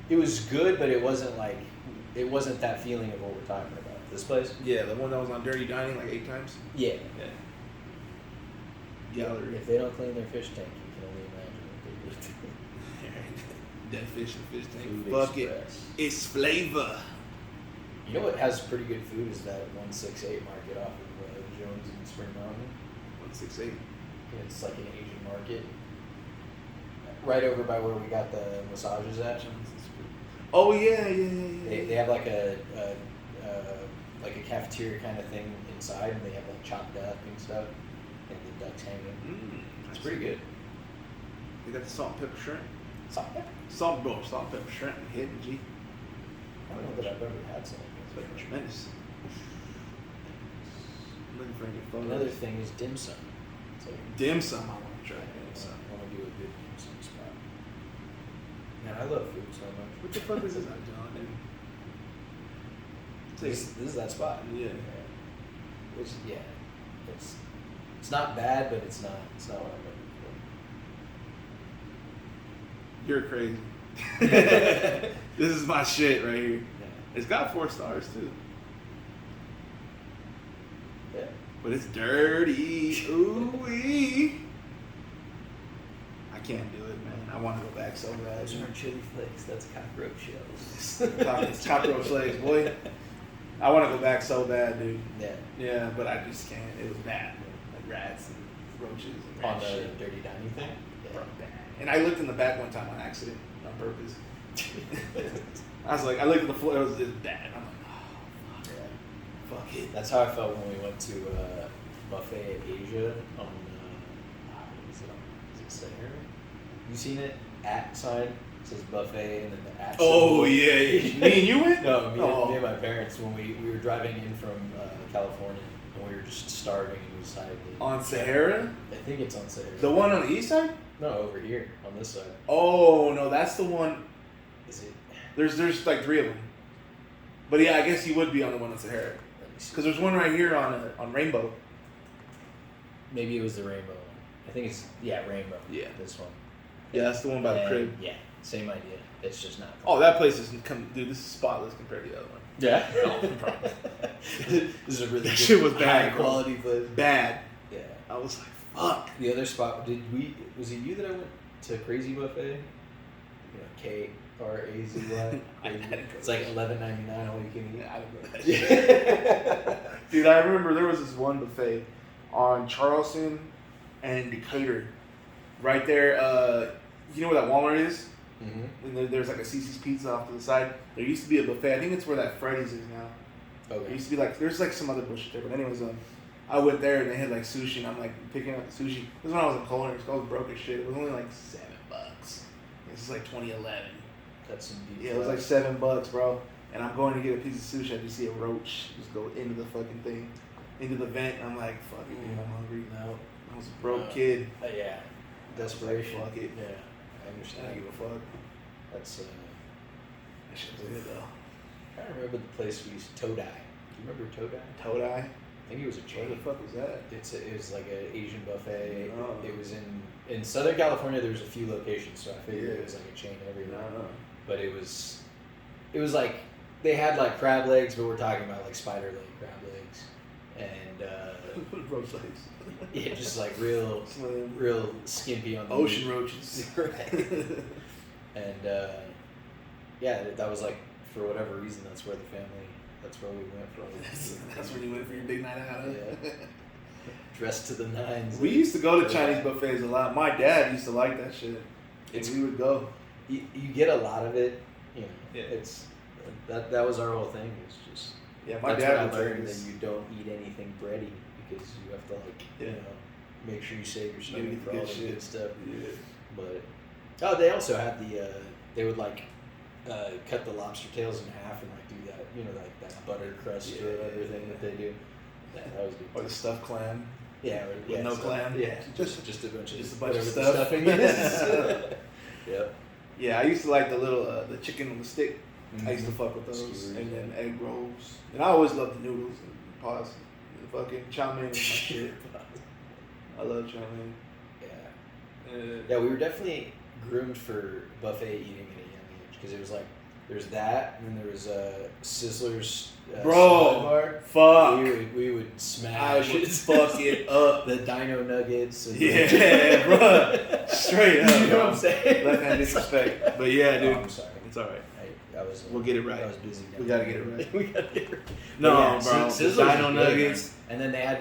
It was good, but it wasn't that feeling of what we're talking about. This place. Yeah, the one that was on Dirty Dining like 8 times. Yeah. Gallery. If they don't clean their fish tank, you can only imagine what they do. Dead fish and fish tank. Food Fuck Express. it. It's flavor. You know what has pretty good food is that 168 market off of Jones in Spring Mountain. 168. It's like an Asian market. Right over by where we got the massages at. Oh yeah. They have like a cafeteria kind of thing inside, and they have like chopped duck and stuff, and the ducks hanging. It's pretty good. They got the salt and pepper shrimp. Salt and pepper. Salt and pepper shrimp and hidden G. I don't know that I've ever had something. It's fucking tremendous. I'm looking for any photos. Another thing is dim sum. So Dim sum. I want to try dim sum. I want to do a good dim sum spot. Man, I love food so much. What the fuck is this? John? This is that spot. Yeah. Which it's not bad, but it's not what I'm looking for. You're crazy. This is my shit right here. Yeah. It's got 4 stars too. Yeah. But it's dirty. Ooh-wee. I can't do it, man. I want to go back so bad. Those aren't chili flakes. That's cockroach shells. It's cockroach legs, boy. I want to go back so bad, dude. Yeah. Yeah, but I just can't. It was bad. Like rats and roaches and On rat the shit. dirty dining thing. Bro, bad. And I looked in the back one time on accident, on purpose. I looked at the floor. It was bad. I'm like, oh, fuck. Yeah. Fuck it. That's how I felt when we went to Buffet at Asia on what was it Sahara? You seen it? At sign. It says buffet and then the at Oh symbol. yeah. Me and you went? No, Oh. me and my parents when we were driving in from California and we were just starving and we decided to On Sahara? I think it's on Sahara. The one on the east side? No, over here on this side. Oh no, that's the one. Is it? There's like 3 of them. But yeah, I guess you would be on the one on Sahara. Let me see. Because there's one right here on Rainbow. Maybe it was the rainbow one. I think it's rainbow. Yeah. This one. Yeah, that's the one by the And, crib. Yeah, same idea. It's just not. Oh, that place is dude. This is spotless compared to the other one. Yeah. No problem. This is a really That good, shit was bad, high bro. quality place. Bad. Yeah. I was like, fuck. The other spot, was it you that I went to Crazy Buffet? KRAZY. I didn't go It's to like that. $11.99 all you can eat. I don't know that shit. Dude, I remember there was this one buffet on Charleston and Decatur. Right there, you know where that Walmart is? Mm-hmm. And there's like a CC's Pizza off to the side. There used to be a buffet. I think it's where that Freddy's is now. There Okay. used to be like, there's like some other bullshit there. But anyways, I went there and they had like sushi. And I'm like picking up the sushi. This is when I was in culinary school. I was broke as shit. It was only like $7. This is like 2011. That's some deep. Yeah, it was like $7, bro. And I'm going to get a piece of sushi. I just see a roach just go into the fucking thing, into the vent. And I'm like, fuck it, dude, I'm hungry. No. I was a broke kid. Yeah. Desperation. Fuck it. Yeah. I I understand. don't give a fuck. That's That shit was good though. I remember the place we used, Todai. Do you remember Todai? Todai? I think it was a What chain. the fuck was that? It was like an Asian buffet. Oh. It was in Southern California. There was a few locations, so I figured Yeah. it was like a chain everywhere. No. But it was like they had like crab legs, but we're talking about like spider leg crab legs, and Roach legs. yeah, just like real Slim. skimpy on the Ocean meat. roaches. Right. And yeah, that was like for whatever reason that's where we went from. That's when you went for your big night out. Huh? Yeah. Dressed to the nines. We used to go to Chinese buffets a lot. My dad used to like that shit. It's- We would go. You get a lot of it, you know. Yeah. It's that was our whole thing. It's just Yeah, my that's dad when I would take learned that us. you don't eat anything bready because you have to like Yeah. make sure you save your You stomach get for the all good the good shit. stuff. Yeah. But they also had they would like cut the lobster tails in half and like do that like that butter crust or Yeah. everything that they do. Yeah, that was good. Or the stuffed clam. Yeah, With no clam? Yeah, just a bunch of Just a bunch of whatever the stuff. stuffing is. Yep. Yeah, I used to like the little the chicken on the stick. I used to Mhm. fuck with those, Skewers, and then yeah. egg rolls. And I always loved the noodles and pasta. The fucking chow mein is my shit. I love chow mein. Yeah. Yeah, we were definitely groomed for buffet eating at a young age because it was like there's that, and then there was Sizzler's salad Bro, bar. fuck. We would I smash would fuck it up. the dino nuggets. And Yeah, bro. Straight up. You know bro. what I'm saying? Left hand disrespect. But yeah, dude. Oh, I'm sorry. It's alright. I was. We'll get it right. I was busy. We gotta get it right. We gotta get it right. No, But yeah, bro. Sizzler's The was dino good, nuggets. man. And then they had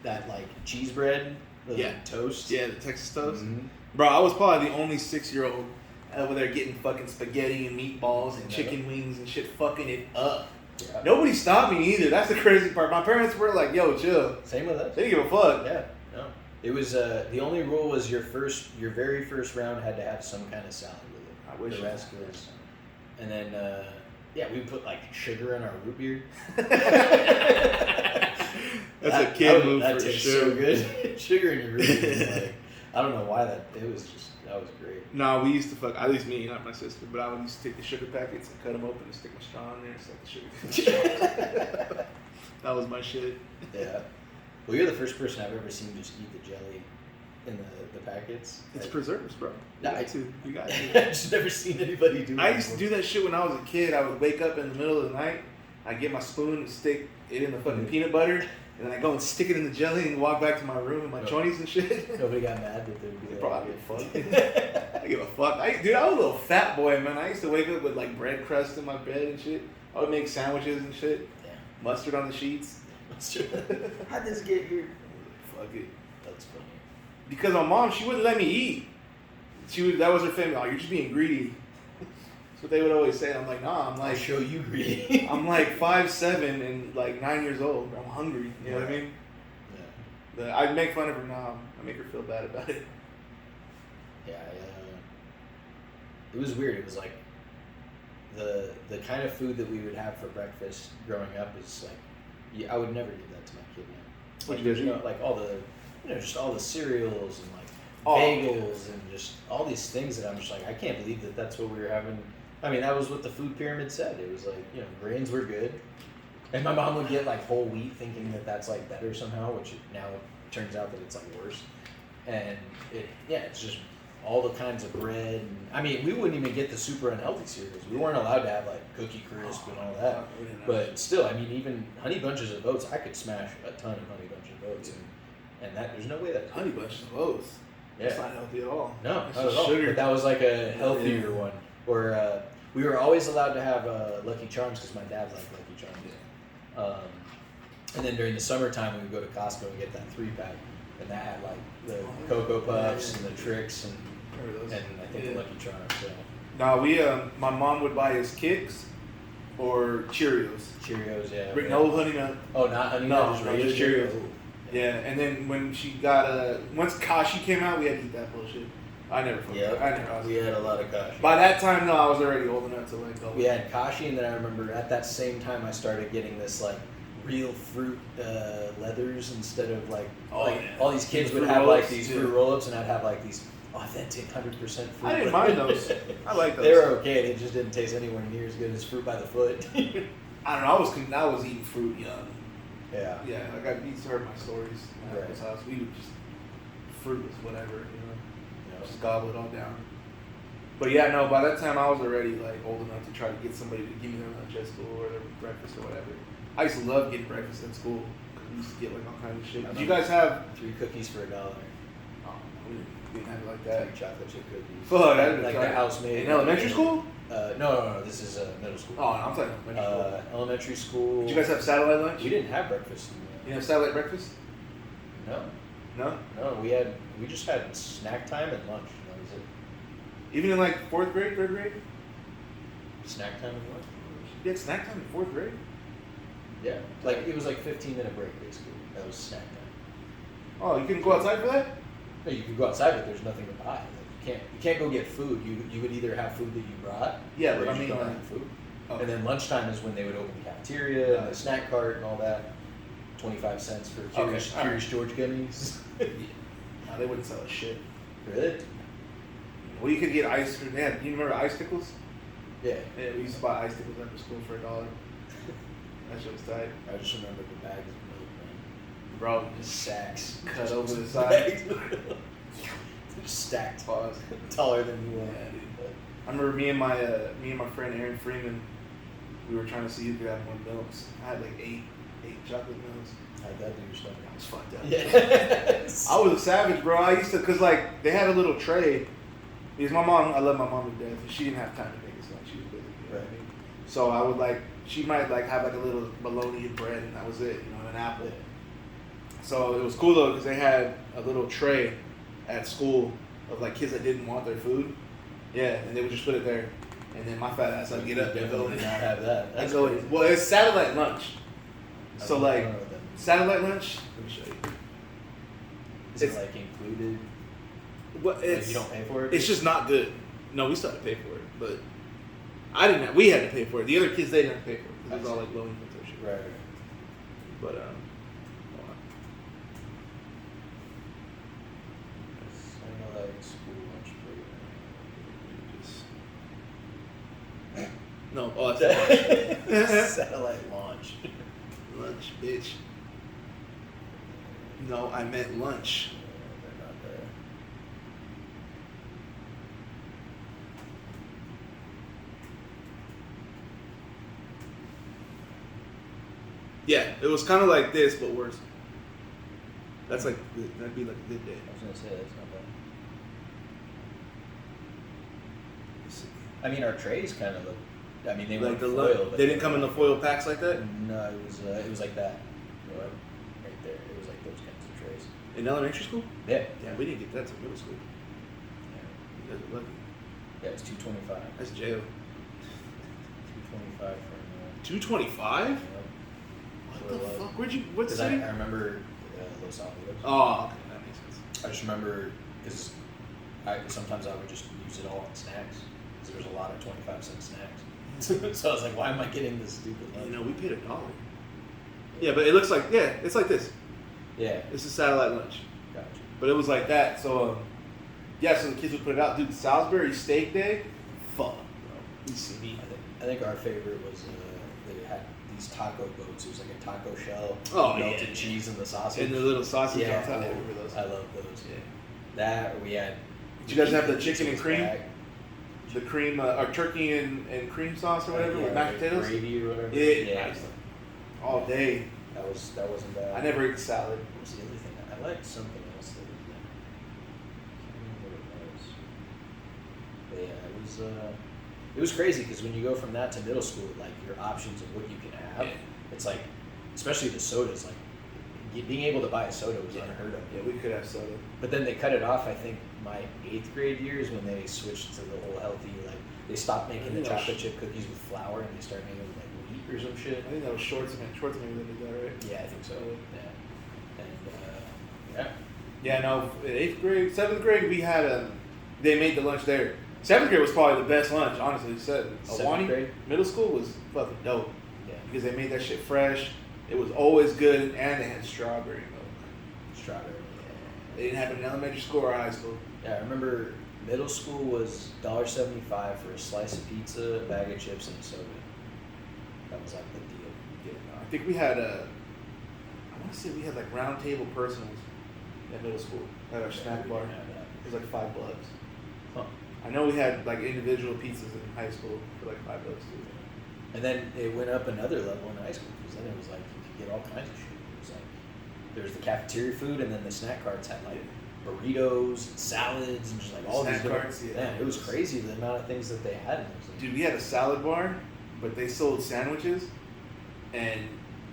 that like cheese bread. The Yeah. Toast. Yeah, the Texas toast. Mhm. Bro, I was probably the only 6-year-old over there getting fucking spaghetti and meatballs and Yeah. chicken wings and shit, fucking it up. Yeah. Nobody stopped me either. That's the crazy part. My parents were like, "Yo, chill." Same with us. They didn't give a fuck. Yeah, no. It was the only rule was your very first round had to have some kind of salad with it. I wish the it rest was, and then we put like sugar in our root beer. That's a kid move that for tastes sure. so good. Sugar in your root beer. Is like, I don't know why that was great. No, we used to fuck. At least me, not my sister. But I would used to take the sugar packets and cut them open and stick my straw in there and suck the sugar. That was my shit. Yeah. Well, you're the first person I've ever seen just eat the jelly in the packets. It's Like, preserves, bro. You Yeah, got to. You got I've to. just never seen anybody do. I it used to before. do that shit when I was a kid. I would wake up in the middle of the night. I'd get my spoon and stick it in the fucking peanut butter. And then I go and stick it in the jelly and walk back to my room with my chonies and shit. Nobody got mad that they would be Probably give a fuck. I give a fuck. Dude, I was a little fat boy, man. I used to wake up with like bread crust in my bed and shit. I would make sandwiches and shit. Yeah. Mustard on the sheets. How'd this get here? Fuck it. That's funny. Because my mom, she wouldn't let me eat. That was her family. Oh, you're just being greedy. That's what they would always say. I'm like, nah. I'm I like, show you greedy. I'm like 5'7" and like 9 years old. I'm hungry. You know what I mean? Yeah. I make fun of her now. I make her feel bad about it. Yeah, it was weird. It was like the kind of food that we would have for breakfast growing up is like, I would never give that to my kid now. What Like, you guys eat? like all the, just all the cereals and like Oh. bagels and just all these things that I'm just like, I can't believe that that's what we were having. I mean, that was what the food pyramid said. It was like, grains were good. And my mom would get like whole wheat thinking that that's like better somehow, which now it turns out that it's like worse. And it's just all the kinds of bread. And, I mean, we wouldn't even get the super unhealthy cereals. We weren't allowed to have like Cookie Crisp and all that. But still, I mean, even Honey Bunches of Oats, I could smash a ton of Honey Bunches of Oats. And that, there's no way that. Honey Bunches of Oats. Yeah. It's not healthy at all. No, It's not at just all. sugar. But that was like a healthier one. Or we were always allowed to have Lucky Charms because my dad liked Lucky Charms. And then during the summertime, we would go to Costco and get that 3-pack, and that had like the Cocoa Puffs and the Tricks and I think the Lucky Charms. So. No, my mom would buy us Kicks or Cheerios. Cheerios, yeah. No Honey Nut. Oh, not Honey No, Nut, no, just Cheerios. Yeah, and then when she got once Kashi came out, we had to eat that bullshit. I never fucked Yeah, I never. we had a lot of Kashi. By that time, though, I was already old enough to like go. We had Kashi, and then I remember at that same time I started getting this like real fruit leathers instead of like all these kids would have like these fruit roll-ups, and I'd have like these authentic 100% fruit. I didn't mind those. I like those. They were okay. They just didn't taste anywhere near as good as Fruit by the Foot. I don't know. I was eating fruit young. Yeah. Yeah, like I used to heard my stories at Right. his house. We would just fruit was whatever, just gobble it all down. But yeah, no. By that time, I was already like old enough to try to get somebody to give me their lunch at school or their breakfast or whatever. I used to love getting breakfast at school because we used to get like all kinds of shit. Did you guys have 3 cookies for $1? Oh, we didn't have it like that. 3 chocolate chip cookies. Fuck, I like the house made. In elementary school? No. This is middle school. Oh, no, I'm talking elementary school. Elementary school. Did you guys have satellite lunch? We didn't have breakfast. You didn't have satellite breakfast? No. No? No, we just had snack time and lunch. That was it. Even in like 4th grade, 3rd grade? Snack time and lunch? You had snack time in 4th grade? Yeah. Like it was like 15-minute break basically. That was snack time. Oh, you couldn't go outside for that? No, you could go outside, but there's nothing to buy. Like, you can't go get food. You would either have food that you brought, Yeah, or but you I just mean, don't like, have food. okay. And then lunchtime is when they would open the cafeteria and the snack cart and all that. 25 cents for Curious George gummies. No, they wouldn't sell a shit. Really? Well, you could get ice cream. Man, you remember ice tickles? Yeah. Yeah, we used to buy ice tickles after school for $1. That shit was tight. I just remember the bags of milk, man. Bro, Just sacks. cut Just over the bags side. of milk. Just stacked. Pause. Taller than you Yeah, are. dude. I remember me and my friend Aaron Freeman, we were trying to see who could have more milks. I had like eight chocolate milks. How'd that do your stomach? I was fucked up. Yes. I was a savage, bro. I used to, cause like they had a little tray. Because my mom, I love my mom to death. She didn't have time to make us lunch. She was busy. You know what I mean? So I would like, she might like have like a little bologna and bread, and that was it. You know, and an apple. So it was cool though, because they had a little tray at school of like kids that didn't want their food. Yeah, and they would just put it there. And then my fat ass, I'd get up and go Definitely in. not have that. I'd That's go crazy. in. Well, it's satellite lunch. So I like, don't know what that means. satellite lunch. Let me show you. Is it it's- like included? What Like it's you don't pay for it? it's just not good. No, we still had to pay for it, but I didn't. We had to pay for it. The other kids they didn't have to pay for it because it was all like low income social. Right. But I know that in school lunch program. no, oh, that's Satellite launch. lunch, bitch. No, I meant lunch. They're not there. Yeah, it was kind of like this, but worse. That's like that'd be like a good day. I was gonna say that's not bad. I mean, our trays kind of look. I mean, they Like weren't the foil. but they didn't come in the foil packs like that. No, it was like that. Right there. It was like those kinds of trays. In elementary school? Yeah. Yeah, we didn't get that till middle school. Yeah. You guys are lucky. Yeah, it was $2.25. That's jail. $2.25 for. 225? Yep. What That's the what it was. fuck? Where'd you? What 'Cause city? I remember Los Alamitos. Oh, okay, that makes sense. I just remember because Sometimes I would just use it all on snacks because there was a lot of 25-cent snacks. So I was like, why am I getting this stupid lunch? You know, we paid $1. Yeah, but it looks like it's like this. Yeah. It's a satellite lunch. Gotcha. But it was like that. So so the kids would put it out. Dude, the Salisbury steak day, fuck, bro. You see me. I think our favorite was they had these taco boats. It was like a taco shell, melted cheese and the sausage. And the little sausage on top. I remember those. I love those. Yeah. That, or we had... Did you guys have the chicken and cream? Bag. The cream, or turkey and cream sauce or whatever, with mashed potatoes? Gravy or whatever. Yeah. Nice. All day. That wasn't bad. I never ate salad. What was the other thing? I liked something else that was there. I can't remember what it was. But yeah, it was crazy because when you go from that to middle school, like your options of what you can have, it's like, especially the sodas, like being able to buy a soda was unheard of. Yeah, we could have soda. But then they cut it off, I think, my 8th grade years when they switched to the whole healthy, like they stopped making the chocolate chip cookies with flour and they started making them with like wheat or some shit. I think that was Schwartzman. Schwartzman that did that, right? Yeah, I think so. Yeah. And Yeah, no, in 8th grade, 7th grade, we had they made the lunch there. 7th grade was probably the best lunch, honestly. 7th grade? Middle school was fucking dope. Yeah. Because they made that shit fresh. It was always good, and they had strawberry milk. Strawberry. They didn't have it in elementary school or high school. Yeah, I remember middle school was $1.75 for a slice of pizza, a bag of chips, and a soda. That was like the deal. Yeah, no, I think we had I want to say we had like round table personals at middle school at our snack bar. It was like $5. Huh. I know we had like individual pizzas in high school for like $5 too. And then it went up another level in high school because then it was like you could get all kinds of shit. It was like there was the cafeteria food, and then the snack carts had like burritos, and salads, and just like all snack these carts. Yeah, it was crazy the amount of things that they had in those. Dude, we had a salad bar, but they sold sandwiches, and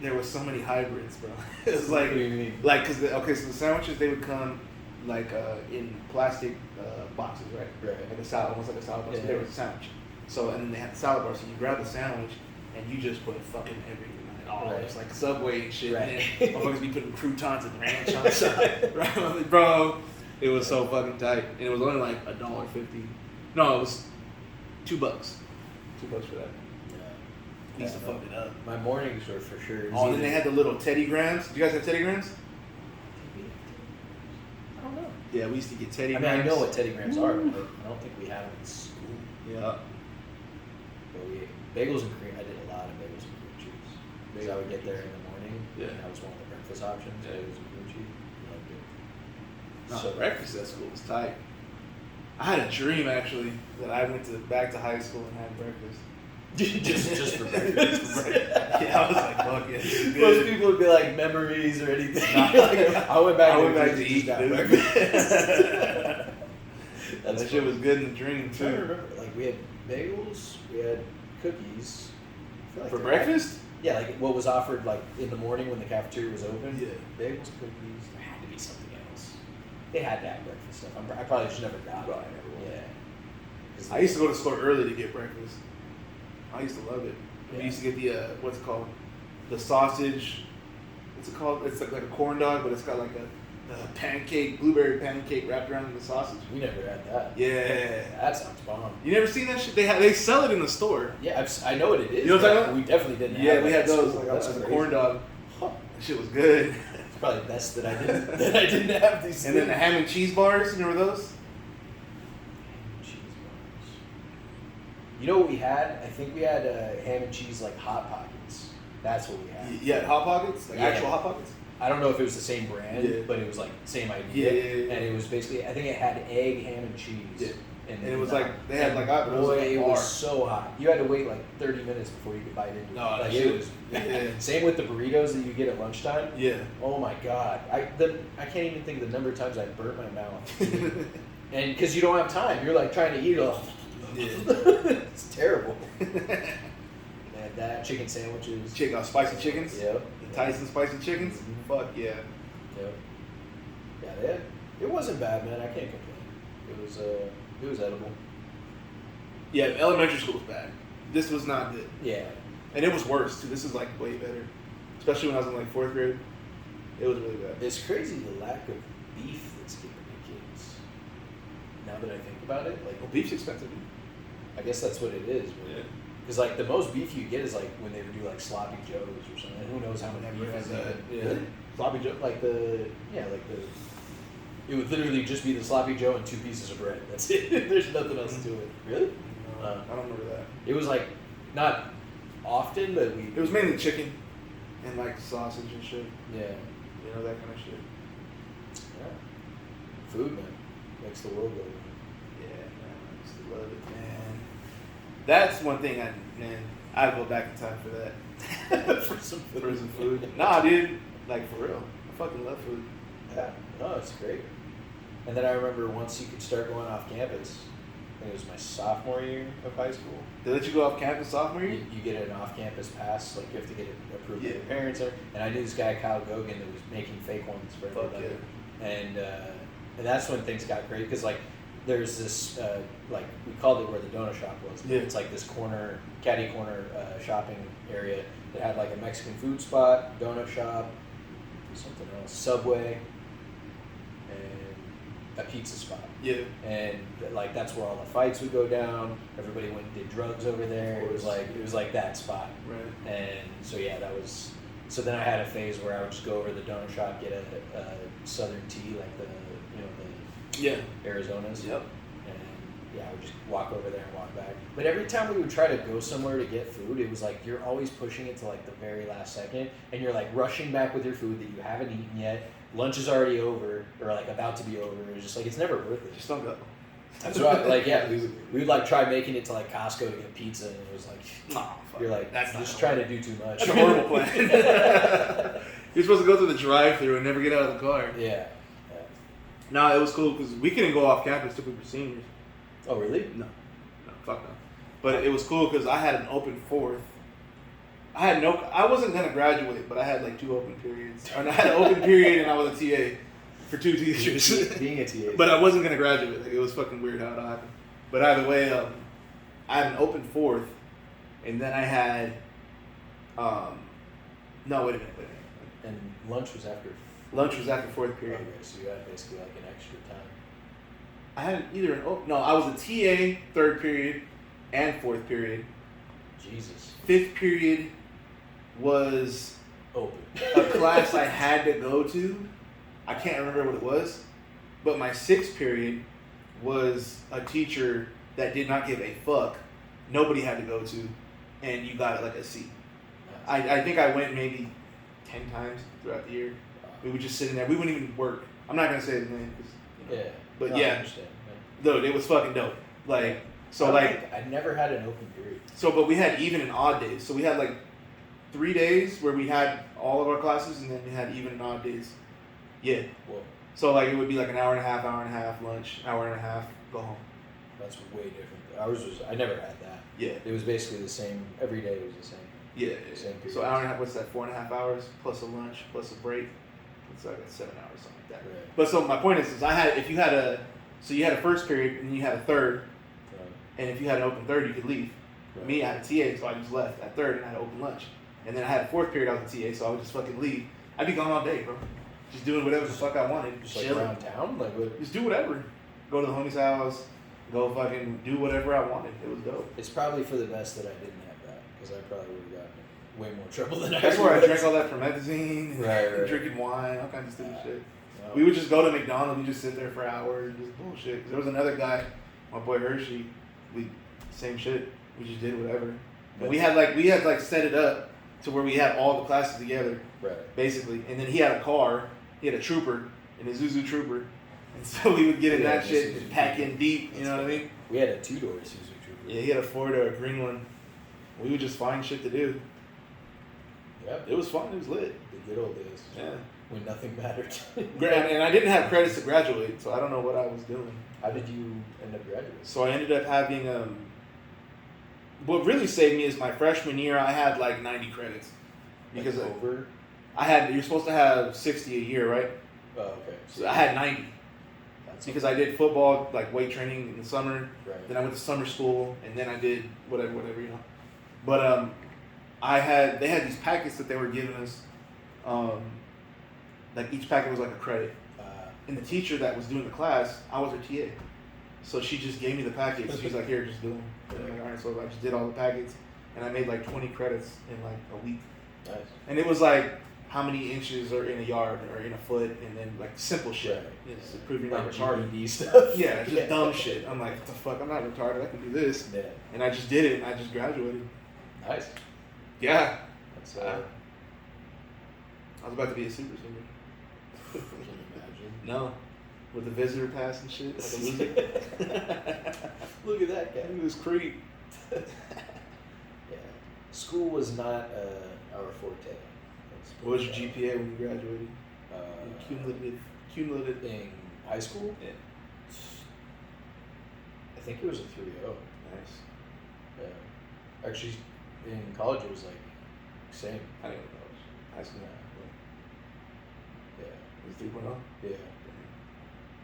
there was so many hybrids, bro. It was like, because so the sandwiches, they would come like in plastic boxes, right? Right. Like a salad, almost like a salad box. Yeah. But there was a sandwich. So and then they had the salad bar. So you grab the sandwich and you just put fucking everything on it. All it's like Subway and shit. Right. And then motherfuckers be putting croutons and ranch on the side. Right, bro. It was so fucking tight, and it was only like $1.50. No, it was $2. $2 for that. We used to fuck it up. My mornings were for sure. Oh, and then they had the little Teddy Grahams. Do you guys have Teddy Grahams? I don't know. Yeah, we used to get Teddy I Grahams. know what Teddy Grahams are, but I don't think we had them in school. Yeah. But bagels and cream. I did a lot of bagels and cream cheese. Maybe I would get there in the morning. Yeah. And that was one of the breakfast options. Yeah. Bagels and cream cheese. Loved it. No, So breakfast at school was tight. I had a dream actually that I went back to high school and had breakfast. just for breakfast. Yeah, I was like, fuck yeah. This is good. Most people would be like memories or anything. Like, I went back to eat that dude. breakfast. That shit was good in the dream I too. remember, like we had bagels, we had cookies. I feel like For they breakfast? had- yeah, like what was offered like in the morning when the cafeteria was open. Yeah. Bagels, cookies. There had to be something else. They had to have breakfast stuff. I probably just never got it. Probably never will. Yeah. 'Cause I used to go to school early to get breakfast. I used to love it. Yeah. We used to get the what's it called? The sausage. What's it called? It's like a corn dog, but it's got like a pancake, blueberry pancake wrapped around the sausage. We never had that. Yeah. That sounds bomb. You never seen that shit? They sell it in the store. Yeah, I know what it is. You know what I'm talking but about? We definitely didn't. Yeah, have we that had at those school. like That's as a crazy. corn dog. Huh. That shit was good. It's probably best that I didn't have these. And then the ham and cheese bars. You remember those? Cheese bars. You know what we had? I think we had ham and cheese like Hot Pockets. That's what we had. Yeah, Hot Pockets, like Yeah. actual Hot Pockets. I don't know if it was the same brand, Yeah. but it was like same idea. Yeah. And it was basically, I think it had egg, ham, and cheese. Yeah. And it was like they had like it was boy, like a it bar. was so hot. You had to wait like 30 minutes before you could bite into it. No, that like shit- it was. yeah. Same with the burritos that you get at lunchtime. Yeah. Oh my god, I can't even think of the number of times I burnt my mouth. And because you don't have time, you're like trying to eat. It's terrible. They had that chicken sandwiches. Spicy chickens. Yep. The Tyson spicy chickens. Mhm. Fuck yeah. Yep. Yeah, it wasn't bad, man. I can't complain. It was edible. Yeah, elementary school was bad. This was not good. Yeah. And it was worse too. This is like way better. Especially when I was in like 4th grade. It was really bad. It's crazy the lack of beef that's given to kids. now that I think about it, like Well, beef's expensive. I guess that's what it is. Yeah. Because like the most beef you get is like when they would do like sloppy joes or something. Who knows how much Never beef had is that. that? Really? Sloppy Joe? Like the it would literally just be the sloppy joe and 2 pieces of bread. That's it. There's nothing else to it. Really? No, I don't remember that. It was like not often, but we. It was mainly chicken and like sausage and shit. Yeah. You know, that kind of shit. Yeah. Food, man, makes the world go round. Yeah, man, I used to love it, man. That's one thing I'd go back in time for that. For some food. For some food. Nah, dude, like for real. I fucking love food. Yeah. No, it's great. And then I remember once you could start going off campus. I think it was my sophomore year of high school. They let you go off campus sophomore year? You get an off-campus pass, like you have to get it approved by Yeah. your parents. And I knew this guy Kyle Gogan that was making fake ones for Fuck everybody. yeah. And that's when things got great because like there's this like we called it where the donut shop was. Yeah. It's like this caddy corner shopping area that had like a Mexican food spot, donut shop, something else, Subway, and a pizza spot. Yeah. And like that's where all the fights would go down. Everybody went and did drugs over there. It was like that spot. Right. And so yeah, that was. So then I had a phase where I would just go over to the donut shop, get a Southern tea, like the Yeah. Arizona's. Yep. And yeah, I would just walk over there and walk back. But every time we would try to go somewhere to get food, it was like you're always pushing it to like the very last second, and you're like rushing back with your food that you haven't eaten yet. Lunch is already over, or like about to be over. It's just like it's never worth it. Just don't go. That's why, like, yeah, we would like try making it to like Costco to get pizza, and it was like, Nah, fuck. you're like, That's just not trying to do too much. That's a horrible plan. You're supposed to go through the drive-through and never get out of the car. Yeah. Nah, it was cool because we couldn't go off campus till we were seniors. Oh, really? No, fuck no. But it was cool because I had an open fourth. I wasn't gonna graduate, but I had like 2 open periods. And I had an open period and I was a TA for 2 teachers. Being a TA. But I wasn't gonna graduate. Like it was fucking weird how it happened. But either way, I had an open fourth, and then I had, no, wait a minute. And lunch was after. Lunch was after 4th period. Okay, so you had basically like an extra time. I had either I was a TA 3rd period and 4th period. Jesus. 5th period was Open. a class I had to go to. I can't remember what it was, but my 6th period was a teacher that did not give a fuck. Nobody had to go to, and you got it like a C. I think I went maybe 10 times throughout the year. We would just sit in there. We wouldn't even work. I'm not gonna say his name, Yeah. but No, yeah. I understand. Dude, it was fucking dope. Like, so like, I never had an open period. so, but we had even and odd days. So we had like 3 days where we had all of our classes, and then we had even and odd days. Yeah. Well, So like it would be like an hour and a half lunch, hour and a half, go home. that's way different. Ours was. I never had that. Yeah. It was basically the same. Every day was the same. Yeah. Same period. So hour and a half. What's that? 4.5 hours plus a lunch plus a break. It's like 7 hours, something like that. Right. But so my point is if you had a 1st period and you had a 3rd, and if you had an open 3rd, you could leave. Right. Me, I had a TA, so I just left at 3rd and I had open lunch. And then I had a 4th period, I was a TA, so I would just fucking leave. I'd be gone all day, bro. Just doing whatever the fuck I wanted. Just like chilling. around town, like what? Just do whatever. Go to the homie's house. Go fucking do whatever I wanted. It was dope. It's probably for the best that I didn't have that because I probably would have gotten in way more trouble than I. That's where I was. drank all that promethazine, Right. drinking wine, all kinds of stupid shit. No. We would just go to McDonald's, we just sit there for hours, just bullshit. 'Cause there was another guy, my boy Hershey, same shit. We just did whatever. And we had like set it up to where we had all the classes together, Right. basically. And then he had a car, he had a trooper, an Isuzu trooper. And so we would get in Yeah, that shit Isuzu and pack Trooper. in deep, you know what I mean? We had a 2-door Isuzu Trooper. Yeah, he had a Ford or a green one. We would just find shit to do. Yep. It was fun, it was lit. The good old days. Yeah. When nothing mattered. And I didn't have credits to graduate, so I don't know what I was doing. How did you end up graduating? So I ended up having what really saved me is my freshman year I had like 90 credits. Because Like over. you're supposed to have 60 a year, right? Oh, okay. So I had 90. That's Because I did football, like weight training in the summer. Right. Then I went to summer school, and then I did whatever, you know. But they had these packets that they were giving us. Like each packet was like a credit. And the teacher that was doing the class, I was her TA. So she just gave me the packets. She's like, here, just do them. And I'm like, all right, so I just did all the packets, and I made like 20 credits in like a week. Nice. And it was like how many inches are in a yard or in a foot, and then like simple shit. Right. Just to prove you're not Like retarded. GED stuff. Yeah, just dumb shit. I'm like, what the fuck? I'm not retarded. I can do this. Yeah. And I just did it, and I just graduated. Nice. Yeah. That's I was about to be a super singer. Can you imagine? No. With the visitor pass and shit. Like a loser. Look at that guy. Look at this creep. Yeah. School was not our forte. What was your GPA when you graduated? Cumulative. In high school? Yeah. I think it was a 3.0. Nice. Yeah. Actually, in college it was like same. I didn't know college. High school. Yeah. It was 3.0? Yeah.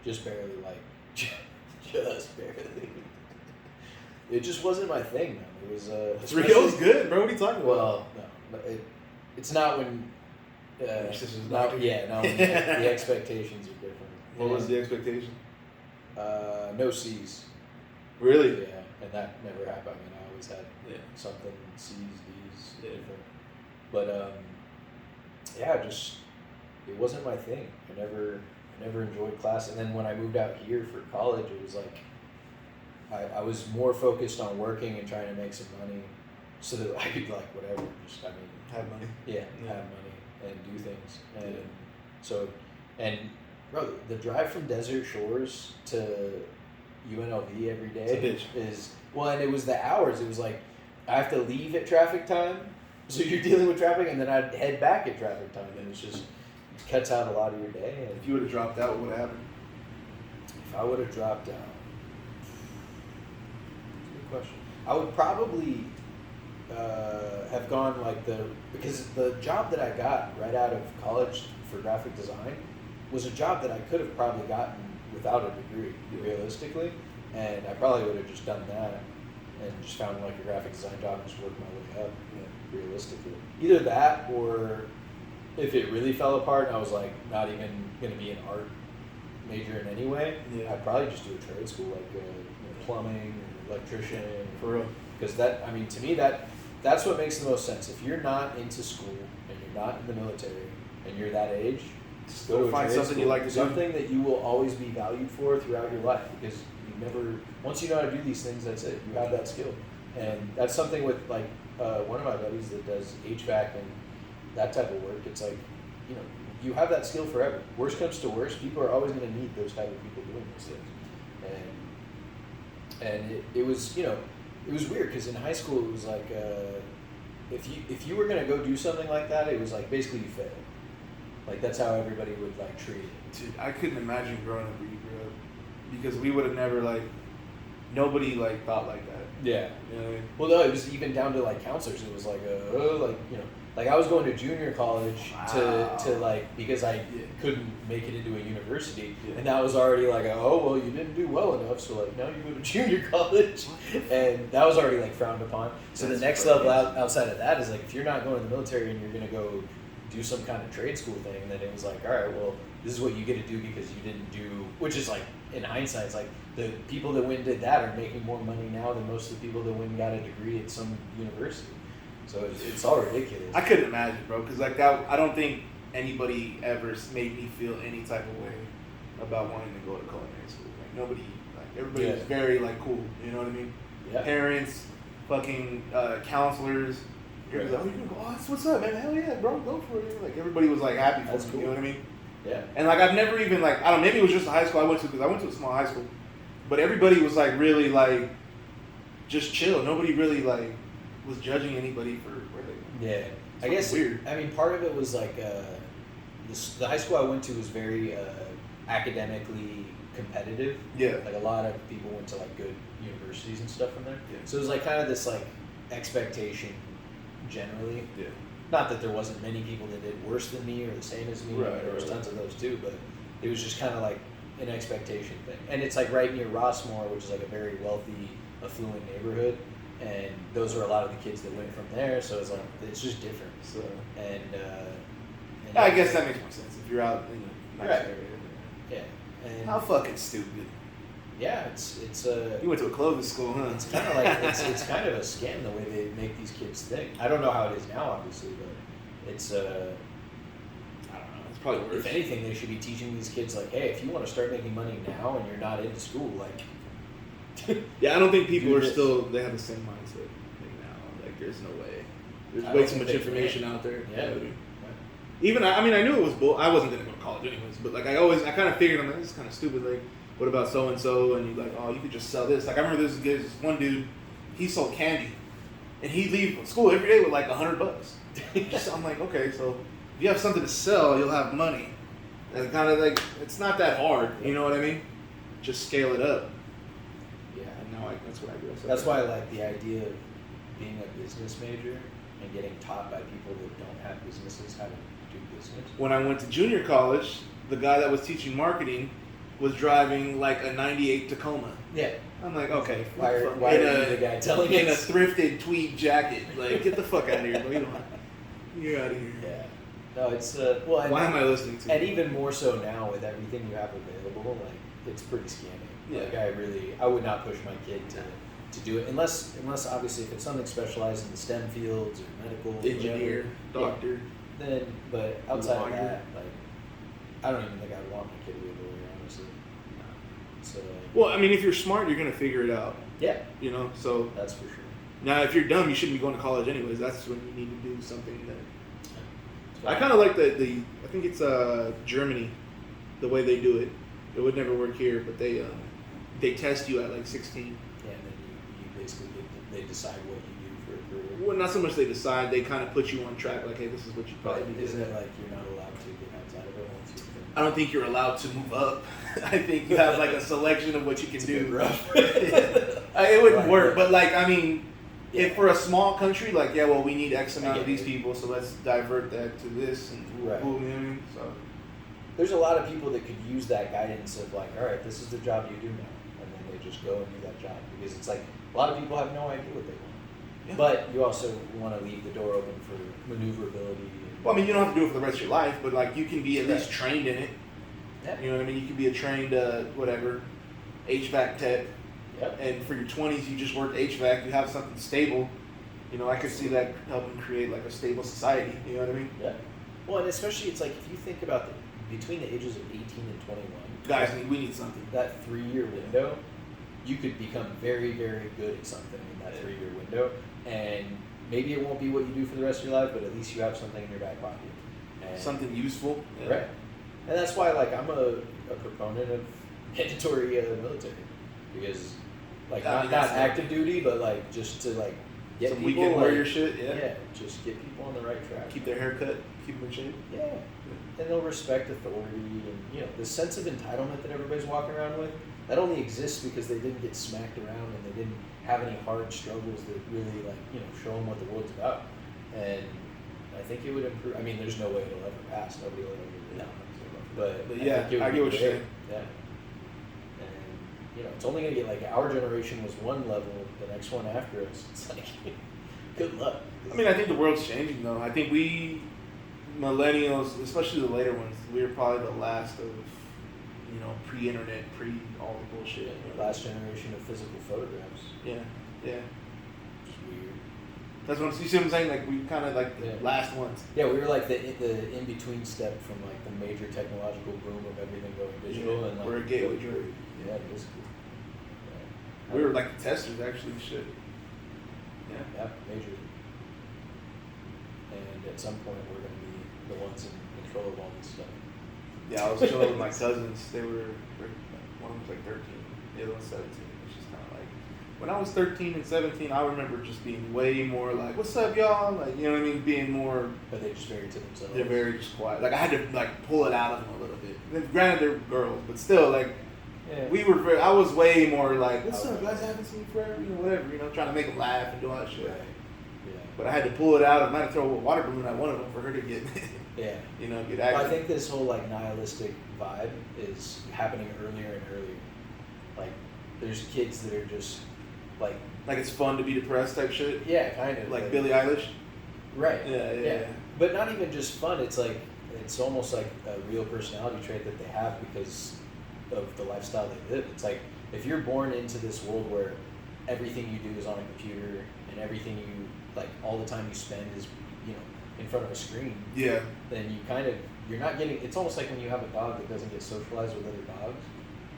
Just barely, like, just barely. It just wasn't my thing, man. It was 3.0 is good, bro. What are you talking about? Well, no, it's not when. Your sister's not not yeah, no. When the expectations are different. What was the expectation? No C's. Really? Yeah, and that never happened. I mean, I always had something C's, D's, different. But yeah, just it wasn't my thing. I never enjoyed class. And then when I moved out here for college, it was like I was more focused on working and trying to make some money, so that I could like whatever. Just Have money. Yeah, have money and do things. And so, and bro, the drive from Desert Shores to UNLV every day is well, and it was the hours. It was like I have to leave at traffic time, so you're dealing with traffic, and then I'd head back at traffic time, and it's just it cuts out a lot of your day. And If you would have dropped out, what would have happened? if I would have dropped out, good question. I would probably have gone like because the job that I got right out of college for graphic design was a job that I could have probably gotten without a degree, realistically, and I probably would have just done that and just found like a graphic design job and just worked my way up, realistically. Either that, or if it really fell apart and I was like not even going to be an art major in any way, I'd probably just do a trade school like plumbing or electrician. For real. Because that, I mean, to me, that's what makes the most sense. If you're not into school and you're not in the military and you're that age, just go to a find trade something school. you like to do. Something that you will always be valued for throughout your life, because you never, once you know how to do these things, that's it. You have that skill. And that's something with like one of my buddies that does HVAC and that type of work. It's like, you have that skill forever. Worst comes to worst, people are always going to need those type of people doing those things. And it was, it was weird because in high school it was like if you were gonna go do something like that, it was like basically you failed. Like that's how everybody would like treat it. Dude, I couldn't imagine growing up where you grew up because we would have never nobody thought like that. Yeah. You know what I mean? Well, no, it was even down to like counselors. It was like like I was going to junior college to because I couldn't make it into a university, and that was already like well, you didn't do well enough, so like now you go to junior college, and that was already like frowned upon. So the next level outside of that is like if you're not going to the military and you're gonna go do some kind of trade school thing, then it was like, all right, well, this is what you get to do because you didn't do, which is like in hindsight, it's like the people that went and did that are making more money now than most of the people that went and got a degree at some university. So it's all ridiculous. I couldn't imagine, bro, because like that, I don't think anybody ever made me feel any type of way about wanting to go to culinary school. Like nobody, everybody was very cool. You know what I mean? Yeah. Parents, fucking counselors. You're like, oh, you can go, that's what's up, man. Hell yeah, bro, go for it. Like everybody was like happy for That's me. cool. You know what I mean? Yeah. And like I've never even I don't know, maybe it was just the high school I went to because I went to a small high school, but everybody was really just chill. Nobody really was judging anybody for where they went. Yeah, I guess weird. I mean, part of it was like the high school I went to was very academically competitive. Yeah. Like a lot of people went to like good universities and stuff from there. Yeah. So it was like kind of this like expectation generally. Yeah. Not that there wasn't many people that did worse than me or the same as me. Right, There was right. tons of those too, but it was just kind of like an expectation thing. And it's like right near Rossmore, which is like a very wealthy, affluent neighborhood. And those are a lot of the kids that went from there, so it's like it's just different. So And I guess that makes more sense if you're out in a nice Right. area. yeah. And How fucking stupid. Yeah, it's You went to a clothing school, huh? it's kind of like it's kind of a scam the way they make these kids think. I don't know how it is now, obviously, but it's I don't know. It's probably worse. If anything, they should be teaching these kids like, hey, if you want to start making money now and you're not in school, like. Yeah, I don't think people Do are this. still. They have the same mindset like now. Like, there's no way. There's I way don't too think much they information can. out there. Yeah. You know? Even I mean, I knew it was bull. I wasn't gonna go to college anyways, but like I kind of figured, I'm like, this is kind of stupid. Like, what about so and so? And you like, oh, you could just sell this. Like, I remember this one dude, he sold candy, and he'd leave school every day with like $100. So I'm like, okay, so if you have something to sell, you'll have money. And kind of like, it's not that hard. You know what I mean? Just scale it up. Yeah. And now that's what I do. That's why I like the idea of being a business major and getting taught by people that don't have businesses how to do business. When I went to junior college, the guy that was teaching marketing was driving like a '98 Tacoma. Yeah. I'm like, okay, Why are you the guy telling in a us? thrifted tweed jacket? Like, get the fuck out of here, bro. You're out of here. Yeah. No, it's well. And, Why am I listening to and you? even more so now with everything you have available, like it's pretty scammy. Yeah. Like I would not push my kid to do it unless obviously if it's something specialized in the STEM fields or medical, Engineer, whatever, doctor. yeah, then, but outside of Lawyer. that, like I don't even think I'd want my kid to be a lawyer, honestly. So Well, I mean, if you're smart, you're gonna figure it out. yeah, You know. So that's for sure. now, if you're dumb, you shouldn't be going to college anyways. That's when you need to do something that. So, I kind of like the I think it's Germany, the way they do it. It would never work here, but they test you at like 16. yeah, and then you basically they decide what you do for a career. Well, not so much they decide, they kind of put you on track, like, hey, this is what you probably But do. isn't it like you're not allowed to get outside of it once you've been? I don't think you're allowed to move up. I think you have like a selection of what you can It's a do. bit rough. It wouldn't Right, work, yeah. but like, I mean, Yeah. if for a small country, like, yeah, well, we need X amount I of get these it. people, so let's divert that to this and Right. you know what I mean? So There's a lot of people that could use that guidance of like, all right, this is the job you do now, and then they just go and do that job because it's like a lot of people have no idea what they want. Yeah. But you also want to leave the door open for maneuverability. And, well, I mean, you don't have to do it for the rest of your life, but like, you can be at least Right. trained in it. yeah. You know what I mean? You can be a trained, whatever, HVAC tech. Yep. And for your 20s, you just work HVAC, you have something stable. You know, I could see that helping create like a stable society. You know what I mean? Yeah. Well, and especially it's like if you think about between the ages of 18 and 21, Guys, we need something. that 3-year window, you could become very, very good at something in that 3-year window. And maybe it won't be what you do for the rest of your life, but at least you have something in your back pocket. And, Something useful. Yeah. Right. And that's why, like, I'm a proponent of mandatory military because, like, I mean, not that's active duty, but like just to like get Some people weekend like, warrior shit. Yeah. yeah, just get people on the right track. Keep their hair cut. Keep them in shape. Yeah. And they'll respect authority and, the sense of entitlement that everybody's walking around with, that only exists because they didn't get smacked around and they didn't have any hard struggles that really, like, show them what the world's about. And I think it would improve. I mean, there's no way it'll ever pass. Nobody will ever do it. No. But yeah, think it would I be get what you're great. saying. Yeah. And, it's only going to get, like, our generation was one level, the next one after us. It's like, good luck. I mean, I think the world's changing though. I think we millennials, especially the later ones, we're probably the last of, pre-internet, all the bullshit. Last generation of physical photographs. Yeah, yeah. Just weird. That's what you see what I'm saying. Like we kind of like the Yeah. last ones. Yeah, we were like the in between step from like the major technological boom of everything going digital Yeah, and like we're a gateway drug. Yeah, basically. Yeah. We were like the testers, actually. Shit. Yeah. Yeah, major. And at some point, we're going to be the ones in control of all this stuff. Yeah, I was chilling with my cousins. One of them was like 13, the other one's 17. It's just kind of like, when I was 13 and 17, I remember just being way more like, "What's up, y'all?" Like, you know what I mean? Being more. But they just very to themselves. They're very just quiet. Like I had to like pull it out of them a little bit. And granted, they're girls, but still, like Yeah. I was way more like, "What's up, Okay. guys? I haven't seen you forever." Whatever. Trying to make them laugh and do all that shit. Right. Yeah. But I had to pull it out of them. I had to throw a water balloon at one of them for her to get, Yeah. get Well, I active. think this whole like nihilistic vibe is happening earlier and earlier. Like, there's kids that are just like, Like it's fun to be depressed type shit. yeah, kind of Like Billie Eilish. Right. Yeah. But not even just fun. It's like it's almost like a real personality trait that they have because of the lifestyle they live. It's like if you're born into this world where everything you do is on a computer and everything you like all the time you spend is in front of a screen, Yeah. then you're not getting. It's almost like when you have a dog that doesn't get socialized with other dogs,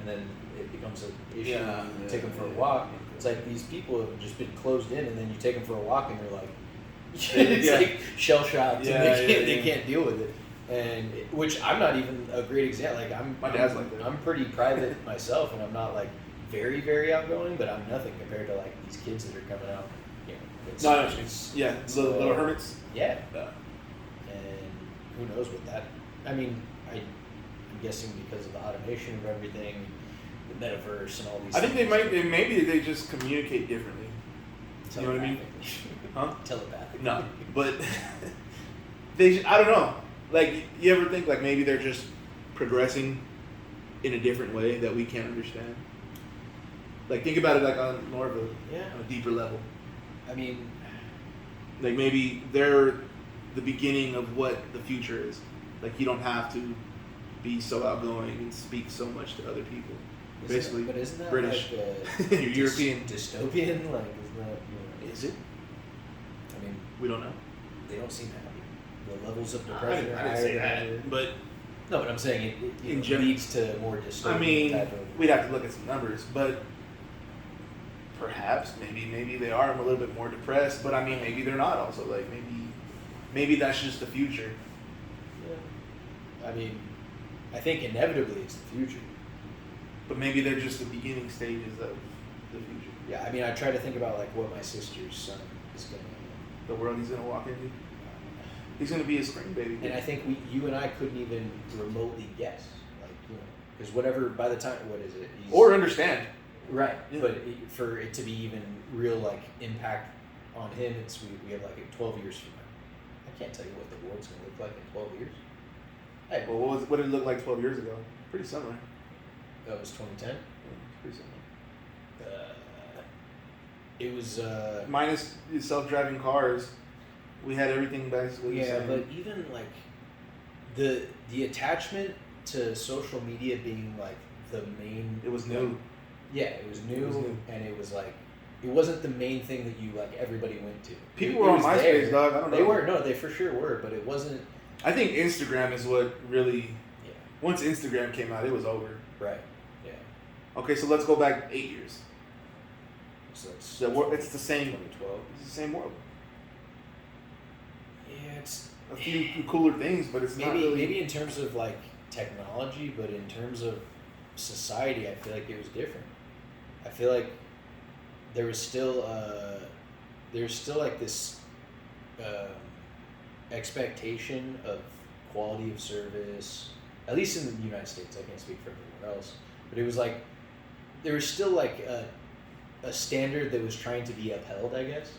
and then it becomes an issue. Yeah, when you yeah, take them for a yeah. walk. It's like these people have just been closed in, and then you take them for a walk, and they're like, it's Yeah. like shell shocked, Yeah, and yeah, they yeah. can't deal with it. And which I'm not even a great example. Like My dad's like that. I'm pretty private myself, and I'm not like very very outgoing, but I'm nothing compared to like these kids that are coming out. It's, little hermits. Yeah. Yeah. And who knows what that? I mean, I'm guessing because of the automation of everything, the metaverse, and all these. I think things. maybe they just communicate differently. You know what I mean? Huh? Telepathic. No, but I don't know. Like, you ever think like maybe they're just progressing in a different way that we can't understand? Like, think about it like on more of a on a deeper level. I mean, like maybe they're the beginning of what the future is. Like, you don't have to be so outgoing and speak so much to other people. Basically, but isn't that British, like you're European, dystopian? Like, isn't that? Is it? I mean, We don't know. they don't seem happy. The levels of I depression didn't are higher say than that, ever. but No, but I'm saying it In general- leads to more dystopian I mean, type of. we'd have to look at some numbers, but perhaps maybe they are a little bit more depressed. But I mean, maybe they're not. Also, like maybe that's just the future. Yeah. I mean, I think inevitably it's the future. But maybe they're just the beginning stages of the future. Yeah, I mean, I try to think about like what my sister's son is gonna. The world he's gonna walk into. He's gonna be a screen baby. And I think you and I couldn't even remotely guess, like because whatever by the time what is it? Or understand. Right, Yeah. but for it to be even real like impact on him, we have like 12 years from now. I can't tell you what the world's gonna look like in 12 years. Hey, Well, what did it look like 12 years ago? Pretty similar. that was 2010. Yeah, pretty similar. It was. Minus the self-driving cars, we had everything basically the Yeah, same. but even like the attachment to social media being like the main. It was new. Yeah, it was new, It was new. and it was like it wasn't the main thing that you like everybody went to. People It were on was MySpace, there. dog. I don't know. They were no, they for sure were, but it wasn't. I think Instagram is what really. Yeah. Once Instagram came out, it was over. Right. Yeah. Okay, so let's go back 8 years. So it's It's the same. 2012. It's the same world. Yeah, it's A few cooler things, but it's not maybe really. maybe in terms of like technology, but in terms of society, I feel like it was different. I feel like there was still like this expectation of quality of service, at least in the United States. I can't speak for everywhere else, but it was like there was still like a standard that was trying to be upheld, I guess,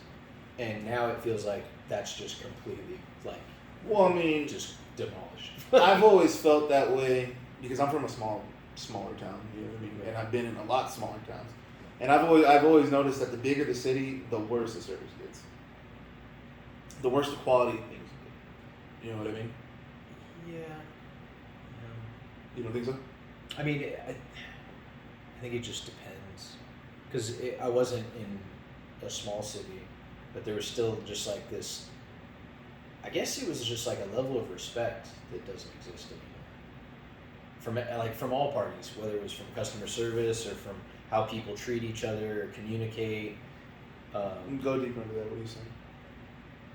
and now it feels like that's just completely like Well, I mean, just demolished. I've always felt that way because I'm from a smaller town, you know what I mean? And I've been in a lot smaller towns. And I've always noticed that the bigger the city, the worse the service gets. The worse the quality of things get. You know what I mean? Yeah. You don't think so? I mean, I think it just depends. Because I wasn't in a small city, but there was still just like this. I guess it was just like a level of respect that doesn't exist anymore. From all parties, whether it was from customer service or from how people treat each other or communicate. Go deeper into that. What are you saying?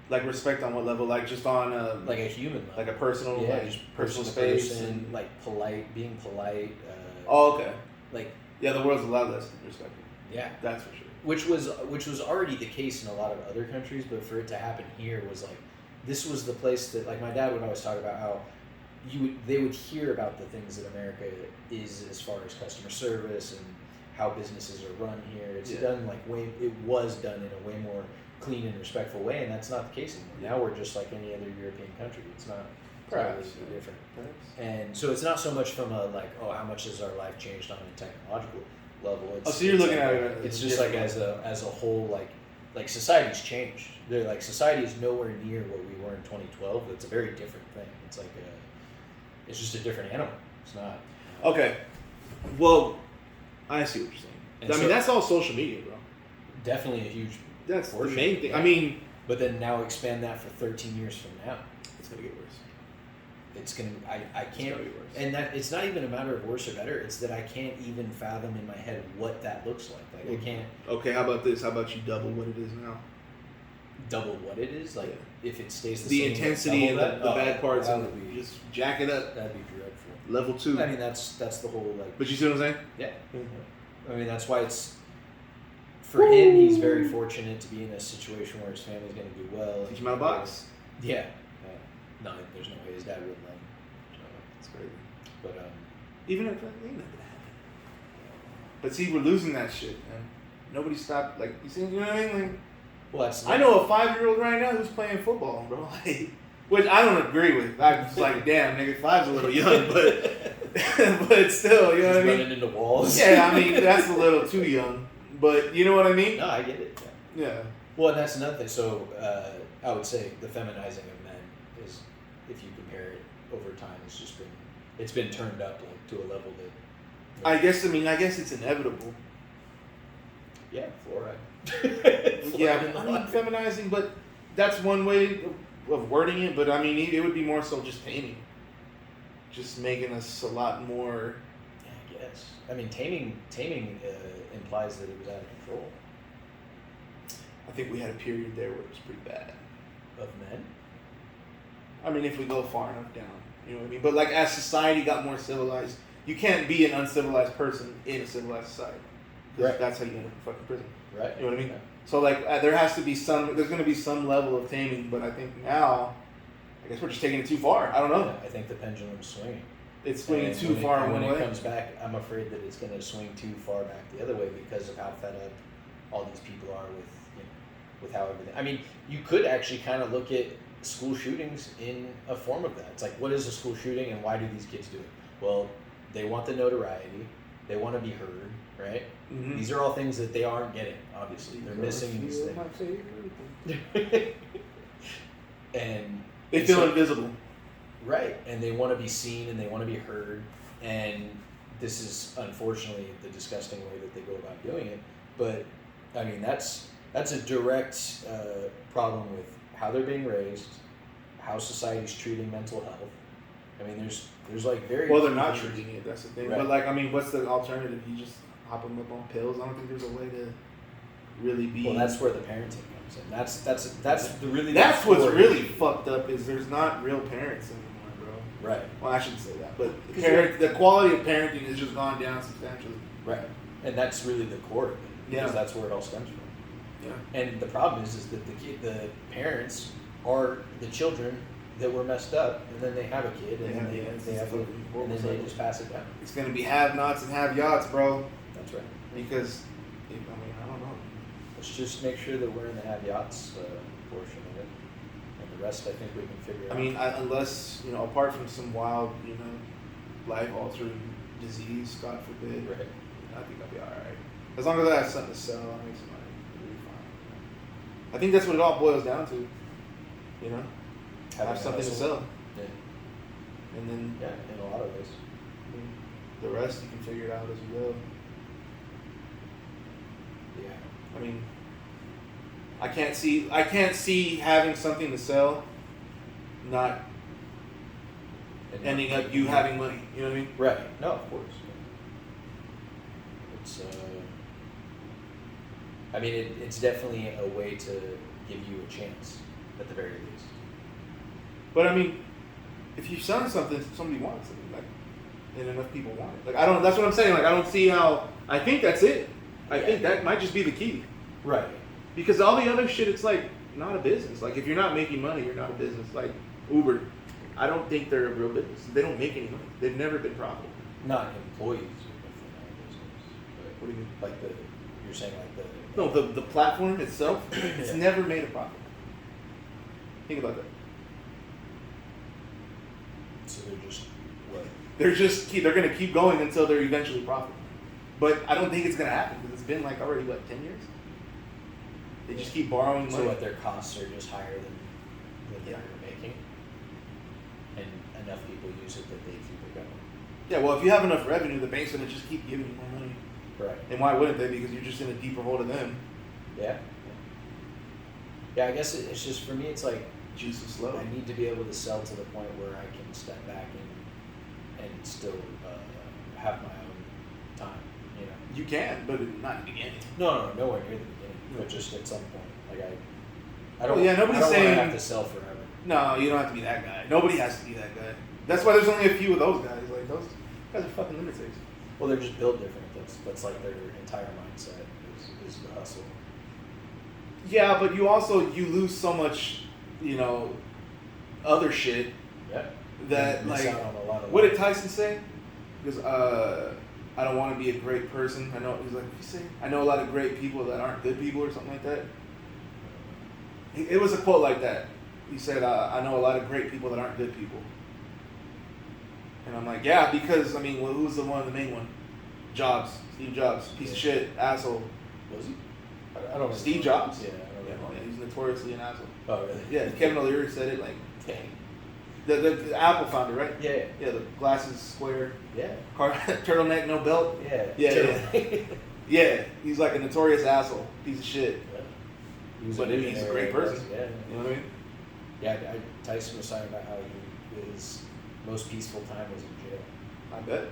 Like respect on what level? Like just on Like a human level. like a personal, yeah, like just personal person to space, person, and like polite, being polite. oh, okay. Like Yeah, the world's a lot less respectful. yeah. That's for sure. Which was already the case in a lot of other countries, but for it to happen here was like, this was the place that like my dad would always talk about how they would hear about the things that America is as far as customer service and how businesses are run here. It's done like it was done in a way more clean and respectful way, and that's not the case anymore. Now we're just like any other European country. It's not Perhaps totally different. Perhaps. And so it's not so much from a like, oh, how much has our life changed on a technological level. It's, so you're looking like, at it as it's a just like different as a whole like society's changed. They're like society is nowhere near what we were in 2012. It's a very different thing. It's like it's just a different animal. It's not. Okay. Well, I see what you're saying. And I mean, that's all social media, bro. definitely a huge That's portion. the main thing. Yeah. I mean, but then now expand that for 13 years from now. it's gonna get worse. It's gonna. I It's can't. gonna be worse. And that it's not even a matter of worse or better. It's that I can't even fathom in my head what that looks like. Like I can't Okay, how about this? How about you double what it is now? double what it is. Like if it stays the The same. intensity and double the that, bad parts, that and would be just jack it up. that'd be dreadful. Level 2. I mean that's the whole like. But you see what I'm saying? Yeah. I mean that's why it's. For him, he's very fortunate to be in a situation where his family's going to do well. Teach him how to box. Yeah. No, there's no way his dad wouldn't let him. That's crazy. But Even if ain't nothing gonna happen. But see, we're losing that shit, man. Nobody stopped. Like you see, you know what I mean? Like, well, that's I know a 5-year-old right now who's playing football, bro. Like, which I don't agree with. I'm just like, damn, nigga, 5's a little young, but but still, you know what I mean? Running into walls. Yeah, I mean that's a little too young. But you know what I mean? No, I get it. Yeah. Yeah. Well, and that's another thing. So I would say the feminizing of men is, if you compare it over time, it's been turned up like to a level that. I guess it's inevitable. Yeah, fluoride. Yeah, Fluoride in the I mean water. feminizing, but that's one way of wording it. But I mean, it would be more so just taming, just making us a lot more. Yeah, I guess. I mean, taming implies that it was out of control I think we had a period there where it was pretty bad. of men. I mean, if we go far enough down, you know what I mean. But like as society got more civilized, you can't be an uncivilized person in a civilized society. 'Cause Right. That's how you end up in fucking prison. Right. You know what I mean? Yeah. So like there has to be there's going to be some level of taming. But I think now, I guess we're just taking it too far. I don't know. Yeah, I think the pendulum's swinging. It's swinging And too far when one it way. comes back, I'm afraid that it's going to swing too far back the other way because of how fed up all these people are with how everything. I mean, you could actually kind of look at school shootings in a form of that. It's like, what is a school shooting and why do these kids do it? Well, they want the notoriety. They want to be heard, right? Mhm. These are all things that they aren't getting. Obviously, they're missing these Feel my things. favorite. And They feel so- invisible. Right, and they want to be seen and they want to be heard, and this is unfortunately the disgusting way that they go about doing it. But I mean, that's a direct problem with how they're being raised, how society's treating mental health. I mean, there's like very Well, they're not treating it. That's the thing. Right. But like, I mean, what's the alternative? You just hop them up on pills. I don't think there's a way to really be. Well, that's where the parenting comes in. That's the really That's what's core- really fucked up is there's not real parents anymore, bro. right, Well, I shouldn't say that, but Because the quality of parenting has just gone down substantially. right, and that's really the core of it because Yeah. that's where it all stems from. Yeah. And the problem is that the parents are the children that were messed up, and then they have a kid, and then they have and then they just pass it down. It's gonna be have-nots and have-yachts, bro. That's right. Because, I mean, I don't know. Let's just make sure that we're in the have-yachts portion of it, and the rest I think we can figure out. I mean, unless, apart from some wild, life-altering disease, God forbid, right. I think I'll be alright. As long as I have something to sell, I'll make some money. It'll be fine. I think that's what it all boils down to. Have Having a something to hustle. sell. Yeah. And then Yeah, in a lot of ways. the rest you can figure it out as you go. Yeah. I mean, I can't see having something to sell not And ending not- up you having money. You know what I mean? Right. No, of course. It's I mean, it's definitely a way to give you a chance, at the very least. But I mean, if you're selling something, somebody wants it, like, and enough people want it. Like, I don't. That's what I'm saying. Like, I don't see how. I think that's it. I think that might just be the key. Right. Because all the other shit, it's like not a business. Like, if you're not making money, you're not a business. Like Uber, I don't think they're a real business. They don't make any money. They've never been profitable. Not employees are definitely not a business. What do you mean? Like you're saying like the. No, the platform itself, it's Yeah. never made a profit. Think about that. So they're just what? They're gonna keep going until they're eventually profitable. But I don't think it's gonna happen because it's been like already 10 years. They just keep borrowing money. So what their costs are just higher than Yeah. they're making, and enough people use it that they keep it going. Yeah, well, if you have enough revenue, the bank's gonna just keep giving you more money. Right. And why wouldn't they? Because you're just in a deeper hole to them. Yeah. Yeah, I guess it's just, for me, it's like, Juice is slow. I need to be able to sell to the point where I can step back and still have my own time, you know? You can, but not in the beginning. No, nowhere near the beginning, but just at some point. Like, I don't, Well, yeah, nobody's I don't saying- want to have to sell forever. No, you don't have to be that guy. Nobody has to be that guy. That's why there's only a few of those guys. Like, those guys are fucking lunatics. Well, they're just built different. That's like their entire mindset is the hustle. Yeah, but you lose so much, other shit Yeah. that, You miss like, out on a lot of what did life. Tyson say? Because I don't want to be a great person. I know, he's like, what you say? I know a lot of great people that aren't good people or something like that. It was a quote like that. He said, I know a lot of great people that aren't good people. And I'm like, yeah, because, well, who's the main one? Steve Jobs, piece of shit, asshole. Was he? I don't know. Steve Jobs? Yeah, I don't know. Yeah, he's notoriously an asshole. Oh, really? Yeah, Kevin O'Leary said it, like, Dang. the Apple founder, right? Yeah. Yeah, the glasses square, Yeah. turtleneck, no belt. Yeah. Yeah. Yeah, he's like a notorious asshole, piece of shit. He was But a he's a great person. Yeah. You know what I mean? Yeah, Tyson was talking about how his most peaceful time was in jail. I bet.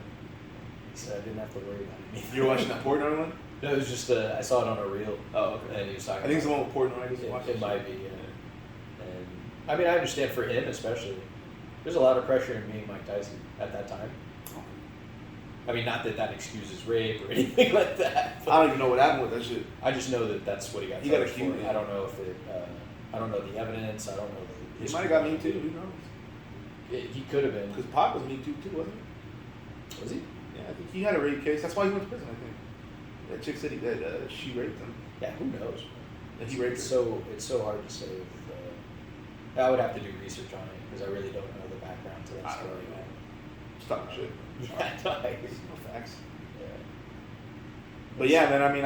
He said, I didn't have to worry about anything. You were watching that Portnoy one? No, it was just, I saw it on a reel. Oh, okay. And he was talking I think it's the about one with Portnoy. I just watched it might be, And I mean, I understand for him especially. There's a lot of pressure in being Mike Tyson at that time. I mean, not that excuses rape or anything like that. I don't even know what happened with that shit. I just know that that's what he got He got charged accused, for. yeah. I don't know if it. I don't know the evidence. I don't know the. He might have got Me Too. Who knows? He could have been. Because Pop was Me Too too, wasn't he? Was he? Yeah, I think he had a rape case. That's why he went to prison. I think that chick said that she raped him. Yeah, who knows? That he raped her. It's so hard to say. I would have to do research on it because I really don't know the background to that I don't story. know. Just talking shit. Yeah, No facts. yeah. But yeah, man. I mean,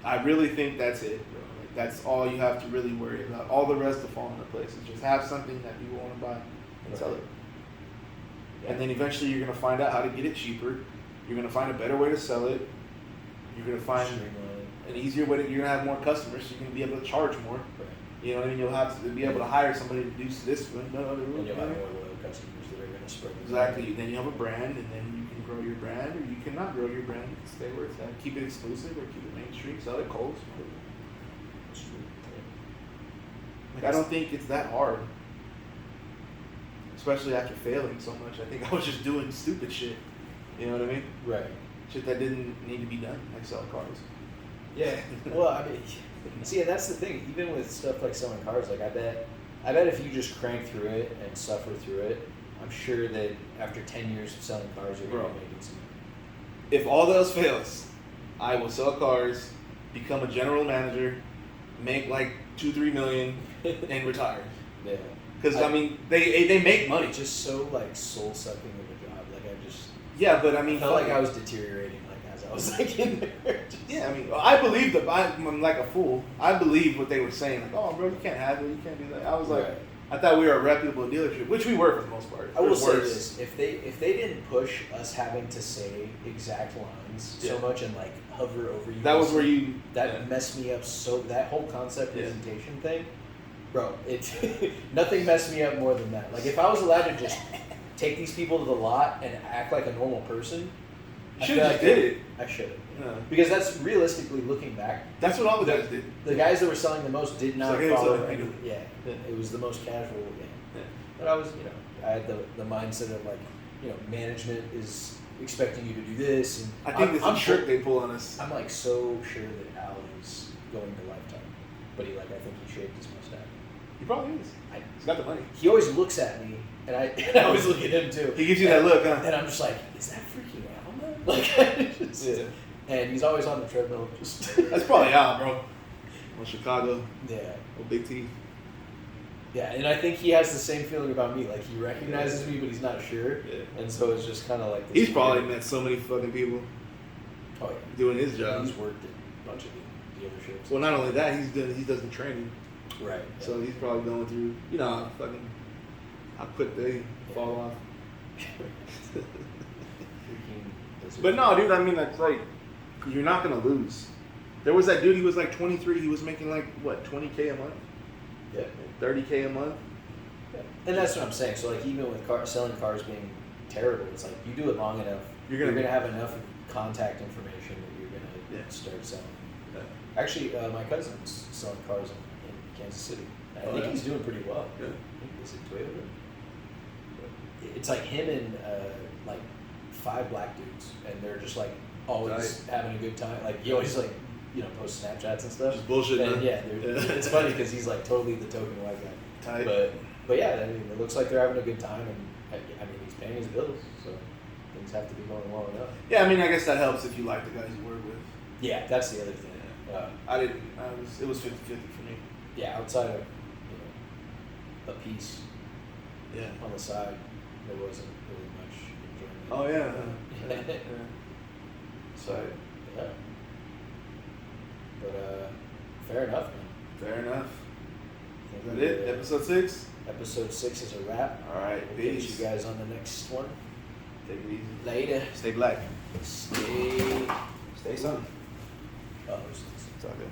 I really think that's it, bro. Like, that's all you have to really worry about. All the rest will fall into place. Is just have something that people want to buy and sell it. Yeah. And then eventually you're gonna find out how to get it cheaper. You're gonna find a better way to sell it. You're gonna find Streamline. an easier way to. You're gonna have more customers. So you're gonna be able to charge more. Right. You know what I mean? You'll have to be able to hire somebody to do this one, no other And you'll room. have more loyal customers that are going to spread. the Exactly. Then you have a brand, and then you can grow your brand, or you cannot grow your brand. You can stay where it's at. Keep it exclusive, or keep it mainstream. Sell it cold. That's true. Like, I don't think it's that hard. Especially after failing so much. I think I was just doing stupid shit. You know what I mean? Right. Shit that didn't need to be done, like sell cars. Yeah. Well, I mean, see, and that's the thing. Even with stuff like selling cars, like I bet if you just crank through it and suffer through it, I'm sure that after 10 years of selling cars, you're going to be making some. If all else fails, I will sell cars, become a general manager, make like 2-3 million, and retire. Yeah. Because I mean, they make money. It's just so like soul sucking of a job. Like I just. Yeah, but I mean, I felt like I was deteriorating. As I was like in there. Yeah, I mean, I believed them. I'm like a fool. I believed what they were saying. Like, oh, bro, you can't have it. You can't do that. I was like, Right. I thought we were a reputable dealership, which we were for the most part. I will There's say worse. this: if they didn't push us having to say exact lines so Yeah. much and like hover over you, That was where you. that yeah. messed me up. So that whole concept Yeah. presentation thing, bro, it nothing messed me up more than that. Like if I was allowed to just take these people to the lot and act like a normal person, You I should feel have like just did it. I should have. Yeah. Because that's realistically looking back. That's what all the guys did. The guys that were selling the most did not like, hey, what's follow up? any. Yeah, Yeah. it was the most casual. Yeah. Yeah. But I was, I had the mindset of like, management is expecting you to do this, and I think it's I'm a sure trick they pull on us. I'm like so sure that Al is going to Lifetime, but I think he shaved his mustache. He probably is. He's got the money. He always looks at me, and I always look at him too. He gives you that look, huh? And I'm just like, is that freaking Al, man? Like, I just, Yeah. And he's always on the treadmill, just. That's probably Al, bro. Well, Chicago. Yeah. Well, Big T. Yeah, and I think he has the same feeling about me. Like he recognizes me, but he's not sure. Yeah. And so it's just kind of like. This He's probably met so many fucking people Oh yeah. doing his job. He's worked at a bunch of dealerships. Well, not only that, he does the training. Right. So he's probably going through, how quick they fall off. Freaking But no, dude. I mean, that's like you're not gonna lose. There was that dude. He was like 23. He was making like what 20K a month. Yeah. 30K a month. Yeah. And that's what I'm saying. So like even with selling cars being terrible, it's like you do it long enough, you're gonna have enough contact information that you're gonna start selling. Yeah. Actually, my cousin's selling cars in Kansas City. I think he's doing pretty well. Yeah. I think is it Toyota? It's like him and like 5 black dudes, and they're just like always having a good time. Like he always like posts Snapchats and stuff. Just bullshit. And it's funny because he's like totally the token white guy. Tight. But yeah, I mean, it looks like they're having a good time, and I mean he's paying his bills, so things have to be going well enough. Yeah, I mean, I guess that helps if you like the guys you work with. Yeah, that's the other thing. I didn't. It was 50-50 for me. Yeah, outside of a piece on the side, there wasn't really much enjoyment. Oh yeah. So yeah. But fair enough, man. fair enough. I Is think that it? Episode 6. Episode 6 is a wrap. All right. We'll catch Peace. you guys on the next one. Take it easy. Later. Stay black. Stay. Stay sun. Oh, It's all good.